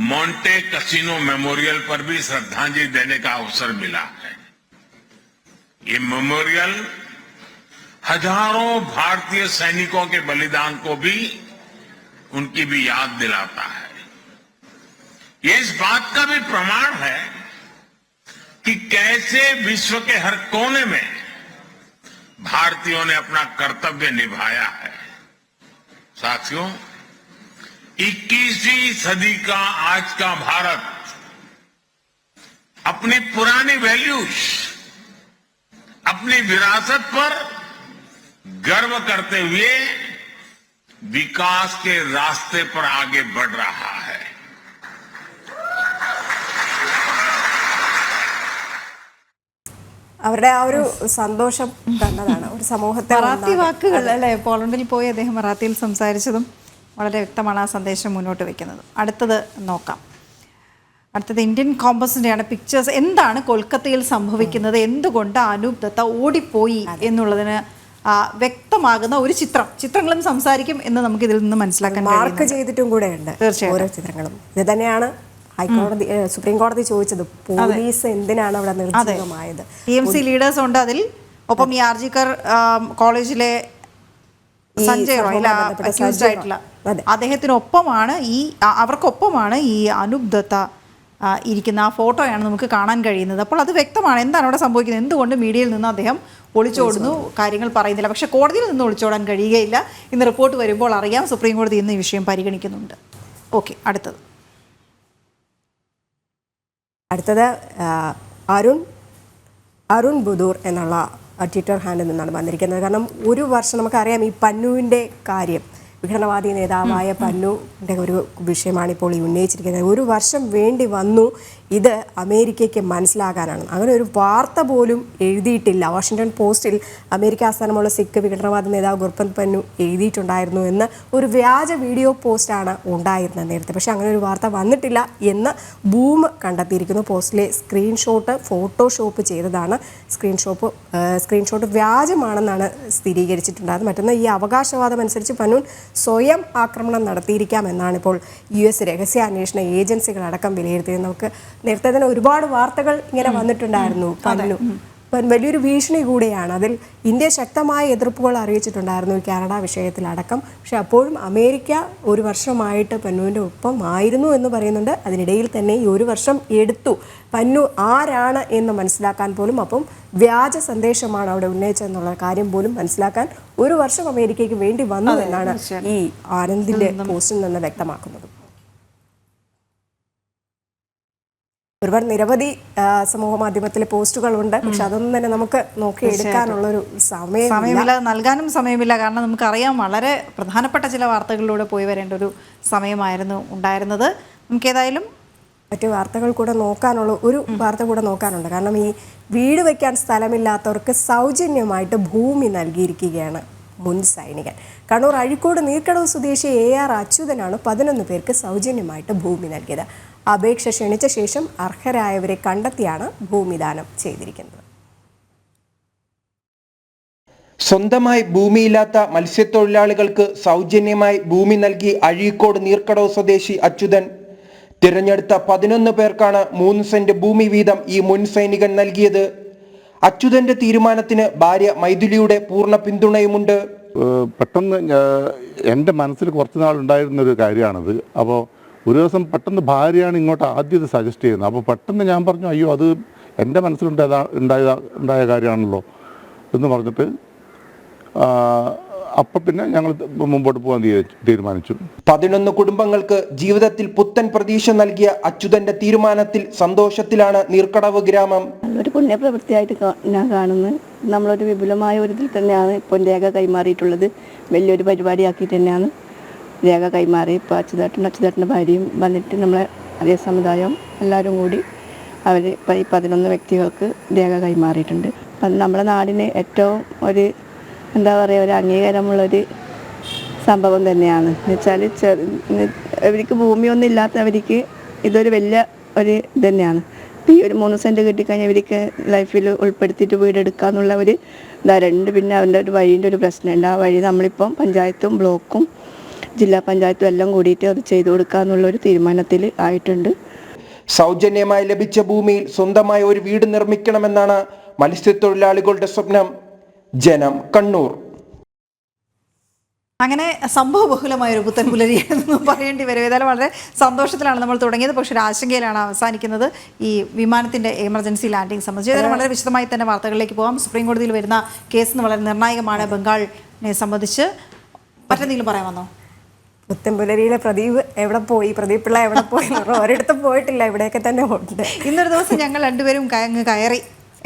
मोंटे कैसीनो मेमोरियल पर भी श्रद्धांजलि देने का अवसर मिला है. ये मेमोरियल हजारों भारतीय सैनिकों के बलिदान को भी, उनकी भी याद दिलाता है. ये इस बात का भी प्रमाण है कि कैसे विश्व के हर कोने में भारतीयों ने अपना कर्तव्य निभाया है. साथियों, 21वीं सदी का आज का भारत अपने पुराने वैल्यूज, अपनी विरासत पर गर्व करते हुए विकास के रास्ते पर आगे बढ़ रहा है। അവരുടെ ആ ഒരു സന്തോഷം കണ്ടതാണ് ഒരു സമൂഹത്തെ മറാത്തി വാക്കുകൾ അല്ലേ, പോളണ്ടിൽ പോയി അദ്ദേഹം മറാത്തിയിൽ സംസാരിച്ചതും വളരെ വ്യക്തമാണ് ആ സന്ദേശം മുന്നോട്ട് വെക്കുന്നത്. അടുത്തത് നോക്കാം. അടുത്തത് ഇന്ത്യൻ കോമ്പസിൻ്റെയാണ് പിക്ചേഴ്സ്. എന്താണ് കൊൽക്കത്തയിൽ സംഭവിക്കുന്നത്, എന്തുകൊണ്ട് അനൂപ് ദത്ത ഓടിപ്പോയി എന്നുള്ളതിന് വ്യക്തമാകുന്ന ഒരു ചിത്രങ്ങളും സംസാരിക്കും എന്ന് നമുക്ക് ഇതിൽ നിന്ന് മനസ്സിലാക്കാൻ മാർക്ക് ചെയ്തിട്ടും കൂടെ ഉണ്ട് ഓരോ ചിത്രങ്ങളും. ഇത് തന്നെയാണ് ഹൈക്കോടതി സുപ്രീം കോടതി ചോദിച്ചത്, പോലീസ് എന്തിനാണ് അവിടെ നിർജ്ജീവമായത്. TMC ലീഡേഴ്സ് ഉണ്ട് അതിൽ. ഒപ്പം ഈ ആർജിക്കർ കോളേജിലെ സഞ്ജയ് റോയ് അക്യൂസ്ഡ് ആയിട്ടുള്ള അദ്ദേഹത്തിനൊപ്പമാണ് അവർക്കൊപ്പമാണ് ഈ അനൂപ് ദത്ത ഇരിക്കുന്ന ആ ഫോട്ടോയാണ് നമുക്ക് കാണാൻ കഴിയുന്നത്. അപ്പോൾ അത് വ്യക്തമാണ് എന്താണ് അവിടെ സംഭവിക്കുന്നത്, എന്തുകൊണ്ട് മീഡിയയിൽ നിന്ന് അദ്ദേഹം ഒളിച്ചോടുന്നു, കാര്യങ്ങൾ പറയുന്നില്ല. പക്ഷേ കോടതിയിൽ നിന്ന് ഒളിച്ചോടാൻ കഴിയുകയില്ല. ഇന്ന് റിപ്പോർട്ട് വരുമ്പോൾ അറിയാം. സുപ്രീം കോടതി ഇന്ന് ഈ വിഷയം പരിഗണിക്കുന്നുണ്ട്. ഓക്കെ, അടുത്തത് അരുൺ ബുദൂർ എന്നുള്ള ട്വിറ്റർ ഹാൻഡിൽ നിന്നാണ് വന്നിരിക്കുന്നത്. കാരണം ഒരു വർഷം നമുക്കറിയാം ഈ പന്നുവിൻ്റെ കാര്യം, വിഘടനവാദി നേതാവായ പന്നുവിൻ്റെ ഒരു വിഷയമാണ് ഇപ്പോൾ ഈ ഉന്നയിച്ചിരിക്കുന്നത്. ഒരു വർഷം വേണ്ടി വന്നു ഇത് അമേരിക്കയ്ക്ക് മനസ്സിലാകാനാണ്. അങ്ങനെ ഒരു വാർത്ത പോലും എഴുതിയിട്ടില്ല. വാഷിങ്ടൺ പോസ്റ്റിൽ അമേരിക്ക ആസ്ഥാനമുള്ള സിഖ് വിഘടനവാദി നേതാവ് ഗുർപന്ത് പന്നു എഴുതിയിട്ടുണ്ടായിരുന്നു എന്ന് ഒരു വ്യാജ വീഡിയോ പോസ്റ്റാണ് ഉണ്ടായിരുന്നത് നേരത്തെ. പക്ഷേ അങ്ങനെ ഒരു വാർത്ത വന്നിട്ടില്ല എന്ന് ബൂം കണ്ടെത്തിയിരിക്കുന്നു. പോസ്റ്റിലെ സ്ക്രീൻഷോട്ട് ഫോട്ടോഷോപ്പ് ചെയ്തതാണ്. സ്ക്രീൻഷോട്ട് വ്യാജമാണെന്നാണ് സ്ഥിരീകരിച്ചിട്ടുണ്ടായത്. മറ്റൊന്ന്, ഈ അവകാശവാദം അനുസരിച്ച് പന്നു സ്വയം ആക്രമണം നടത്തിയിരിക്കാമെന്നാണ് ഇപ്പോൾ US രഹസ്യാന്വേഷണ ഏജൻസികളടക്കം വിലയിരുത്തിയത്. നമുക്ക് നേരത്തെ തന്നെ ഒരുപാട് വാർത്തകൾ ഇങ്ങനെ വന്നിട്ടുണ്ടായിരുന്നു. പന്നു വലിയൊരു ഭീഷണി കൂടെയാണ്. അതിൽ ഇന്ത്യ ശക്തമായ എതിർപ്പുകൾ അറിയിച്ചിട്ടുണ്ടായിരുന്നു കാനഡ വിഷയത്തിലടക്കം. പക്ഷെ അപ്പോഴും അമേരിക്ക ഒരു വർഷമായിട്ട് പന്നുവിൻ്റെ ഒപ്പം ആയിരുന്നു എന്ന് പറയുന്നുണ്ട്. അതിനിടയിൽ തന്നെ ഈ ഒരു വർഷം എടുത്തു പന്നു ആരാണ് എന്ന് മനസ്സിലാക്കാൻ പോലും. അപ്പം വ്യാജ സന്ദേശമാണ് അവിടെ ഉന്നയിച്ചതെന്നുള്ള കാര്യം പോലും മനസ്സിലാക്കാൻ ഒരു വർഷം അമേരിക്കയ്ക്ക് വേണ്ടി വന്നു എന്നാണ് ഈ ആനന്ദിന്റെ പോസ്റ്റിൽ നിന്ന് വ്യക്തമാക്കുന്നത്. ഒരുപാട് നിരവധി സമൂഹ മാധ്യമത്തിലെ പോസ്റ്റുകളുണ്ട്. പക്ഷെ അതൊന്നും തന്നെ നമുക്ക് നോക്കിയെടുക്കാനുള്ളൊരു സമയമില്ല, നൽകാനും സമയമില്ല. കാരണം നമുക്കറിയാം വളരെ പ്രധാനപ്പെട്ട ചില വാർത്തകളിലൂടെ പോയി വരേണ്ട ഒരു സമയമായിരുന്നു ഉണ്ടായിരുന്നത്. നമുക്കേതായാലും മറ്റു വാർത്തകൾ കൂടെ നോക്കാനുള്ള ഒരു വാർത്ത കൂടെ നോക്കാനുണ്ട്. കാരണം ഈ വീട് വയ്ക്കാൻ സ്ഥലമില്ലാത്തവർക്ക് സൗജന്യമായിട്ട് ഭൂമി നൽകിയിരിക്കുകയാണ് മുൻ സൈനികൻ. കണ്ണൂർ അഴീക്കോട് നീർക്കടവ് സ്വദേശി AR അച്യുതനാണ് 11 പേർക്ക് സൗജന്യമായിട്ട് ഭൂമി നൽകിയത്. അപേക്ഷ ക്ഷണിച്ച ശേഷം അർഹരായവരെ കണ്ടെത്തിയാണ് ഭൂമിദാനം ചെയ്തിരിക്കുന്നത്. സ്വന്തമായി ഭൂമിയില്ലാത്ത മത്സ്യത്തൊഴിലാളികൾക്ക് സൗജന്യമായി ഭൂമി നൽകി അഴീക്കോട് നീർക്കടവ് സ്വദേശി അച്യുതൻ. തിരഞ്ഞെടുത്ത 11 പേർക്കാണ് 3 സെന്റ് ഭൂമി വീതം ഈ മുൻ സൈനികൻ നൽകിയത്. അച്യുതന്റെ തീരുമാനത്തിന് ഭാര്യ മൈഥിലിയുടെ പൂർണ്ണ പിന്തുണയുമുണ്ട്. പെട്ടെന്ന് എൻ്റെ മനസ്സിൽ കുറച്ച് നാൾ ഉണ്ടായിരുന്നൊരു കാര്യമാണത്. അപ്പോൾ ഒരു ദിവസം പെട്ടെന്ന് ഭാര്യയാണ് ഇങ്ങോട്ട് ആദ്യം ഇത് സജസ്റ്റ് ചെയ്യുന്നത്. അപ്പോൾ പെട്ടെന്ന് ഞാൻ പറഞ്ഞു, അയ്യോ അത് എൻ്റെ മനസ്സിലുണ്ടായ കാര്യമാണല്ലോ എന്ന് പറഞ്ഞിട്ട് അപ്പം പിന്നെ ഞങ്ങൾ മുമ്പോട്ട് പോകാൻ തീരുമാനിച്ചു. 11 കുടുംബങ്ങൾക്ക് ജീവിതത്തിൽ പുത്തൻ പ്രതീക്ഷ നൽകിയ അച്യുതന്റെ തീരുമാനത്തിൽ സന്തോഷത്തിലാണ് നീർക്കടവ് ഗ്രാമം. നല്ലൊരു പുണ്യപ്രവൃത്തിയായിട്ട് ഞാൻ കാണുന്നു. നമ്മളൊരു വിപുലമായ ഒരു ഇതിൽ തന്നെയാണ് ഇപ്പോൾ രേഖ കൈമാറിയിട്ടുള്ളത്. വലിയൊരു പരിപാടിയാക്കിയിട്ട് തന്നെയാണ് രേഖ കൈമാറി. ഇപ്പോൾ അച്യുതേട്ടൻ്റെ ഭാര്യയും വന്നിട്ട് നമ്മളെ അതേ സമുദായം എല്ലാവരും കൂടി അവർ ഇപ്പോൾ ഈ 11 വ്യക്തികൾക്ക് രേഖ കൈമാറിയിട്ടുണ്ട്. അത് നമ്മുടെ നാടിന് ഏറ്റവും ഒരു എന്താ പറയുക ഒരു അംഗീകാരമുള്ളൊരു സംഭവം തന്നെയാണ്. എന്ന് വെച്ചാൽ അവർക്ക് ഭൂമിയൊന്നും ഇല്ലാത്തവർക്ക് ഇതൊരു വലിയ ഒരു ഇത് തന്നെയാണ്. ഈ ഒരു 3 സെൻറ്റ് കിട്ടിക്കഴിഞ്ഞാൽ ഇവർക്ക് ലൈഫിൽ ഉൾപ്പെടുത്തിയിട്ട് വീടെടുക്കാന്നുള്ള ഒരു ധാരണയുണ്ട്. പിന്നെ അവൻ്റെ ഒരു വഴീൻ്റെ ഒരു പ്രശ്നമുണ്ട്. ആ വഴി നമ്മളിപ്പം പഞ്ചായത്തും ബ്ലോക്കും ജില്ലാ പഞ്ചായത്തും എല്ലാം കൂടിയിട്ട് അത് ചെയ്തു കൊടുക്കാന്നുള്ളൊരു തീരുമാനത്തിൽ ആയിട്ടുണ്ട്. സൗജന്യമായി ലഭിച്ച ഭൂമിയിൽ സ്വന്തമായി ഒരു വീട് നിർമ്മിക്കണമെന്നാണ് മത്സ്യത്തൊഴിലാളികളുടെ സ്വപ്നം. ജനം, കണ്ണൂർ. അങ്ങനെ സംഭവബഹുലമായ ഒരു പുത്തൻ പുലരിയെന്ന് പറയേണ്ടി വരും. ഏതായാലും വളരെ സന്തോഷത്തിലാണ് നമ്മൾ തുടങ്ങിയത്, പക്ഷേ ഒരു ആശങ്കയിലാണ് അവസാനിക്കുന്നത് ഈ വിമാനത്തിൻ്റെ എമർജൻസി ലാൻഡിംഗ് സംബന്ധിച്ച്. ഏതായാലും വളരെ വിശദമായി തന്നെ വാർത്തകളിലേക്ക് പോകാം. സുപ്രീം കോടതിയിൽ വരുന്ന കേസിന് വളരെ നിർണായകമാണ് ബംഗാളിനെ സംബന്ധിച്ച്. മറ്റെന്തെങ്കിലും പറയാൻ വന്നോ? പുത്തൻപുലരിയിലെ പ്രദീപ് എവിടെ പോയി, പ്രദീപ് പിള്ള എവിടെ പോയി എന്ന് പറഞ്ഞാൽ ഒരിടത്തും പോയിട്ടില്ല, ഇവിടെയൊക്കെ തന്നെ ഉണ്ട്. ഇന്നൊരു ദിവസം ഞങ്ങൾ രണ്ടുപേരും അങ്ങ് കയറി.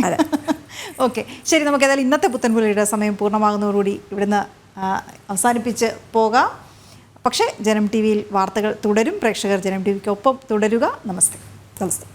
അതെ. ഓക്കെ, ശരി. നമുക്ക് ഏതായാലും ഇന്നത്തെ പുത്തൻപുലരിയുടെ സമയം പൂർണ്ണമാകുന്നതോടുകൂടി ഇവിടുന്ന് അവസാനിപ്പിച്ച് പോകാം. പക്ഷേ ജനം ടി വിയിൽ വാർത്തകൾ തുടരും. പ്രേക്ഷകർ ജനം ടി വിക്കൊപ്പം തുടരുക. നമസ്തേ. നമസ്തേ.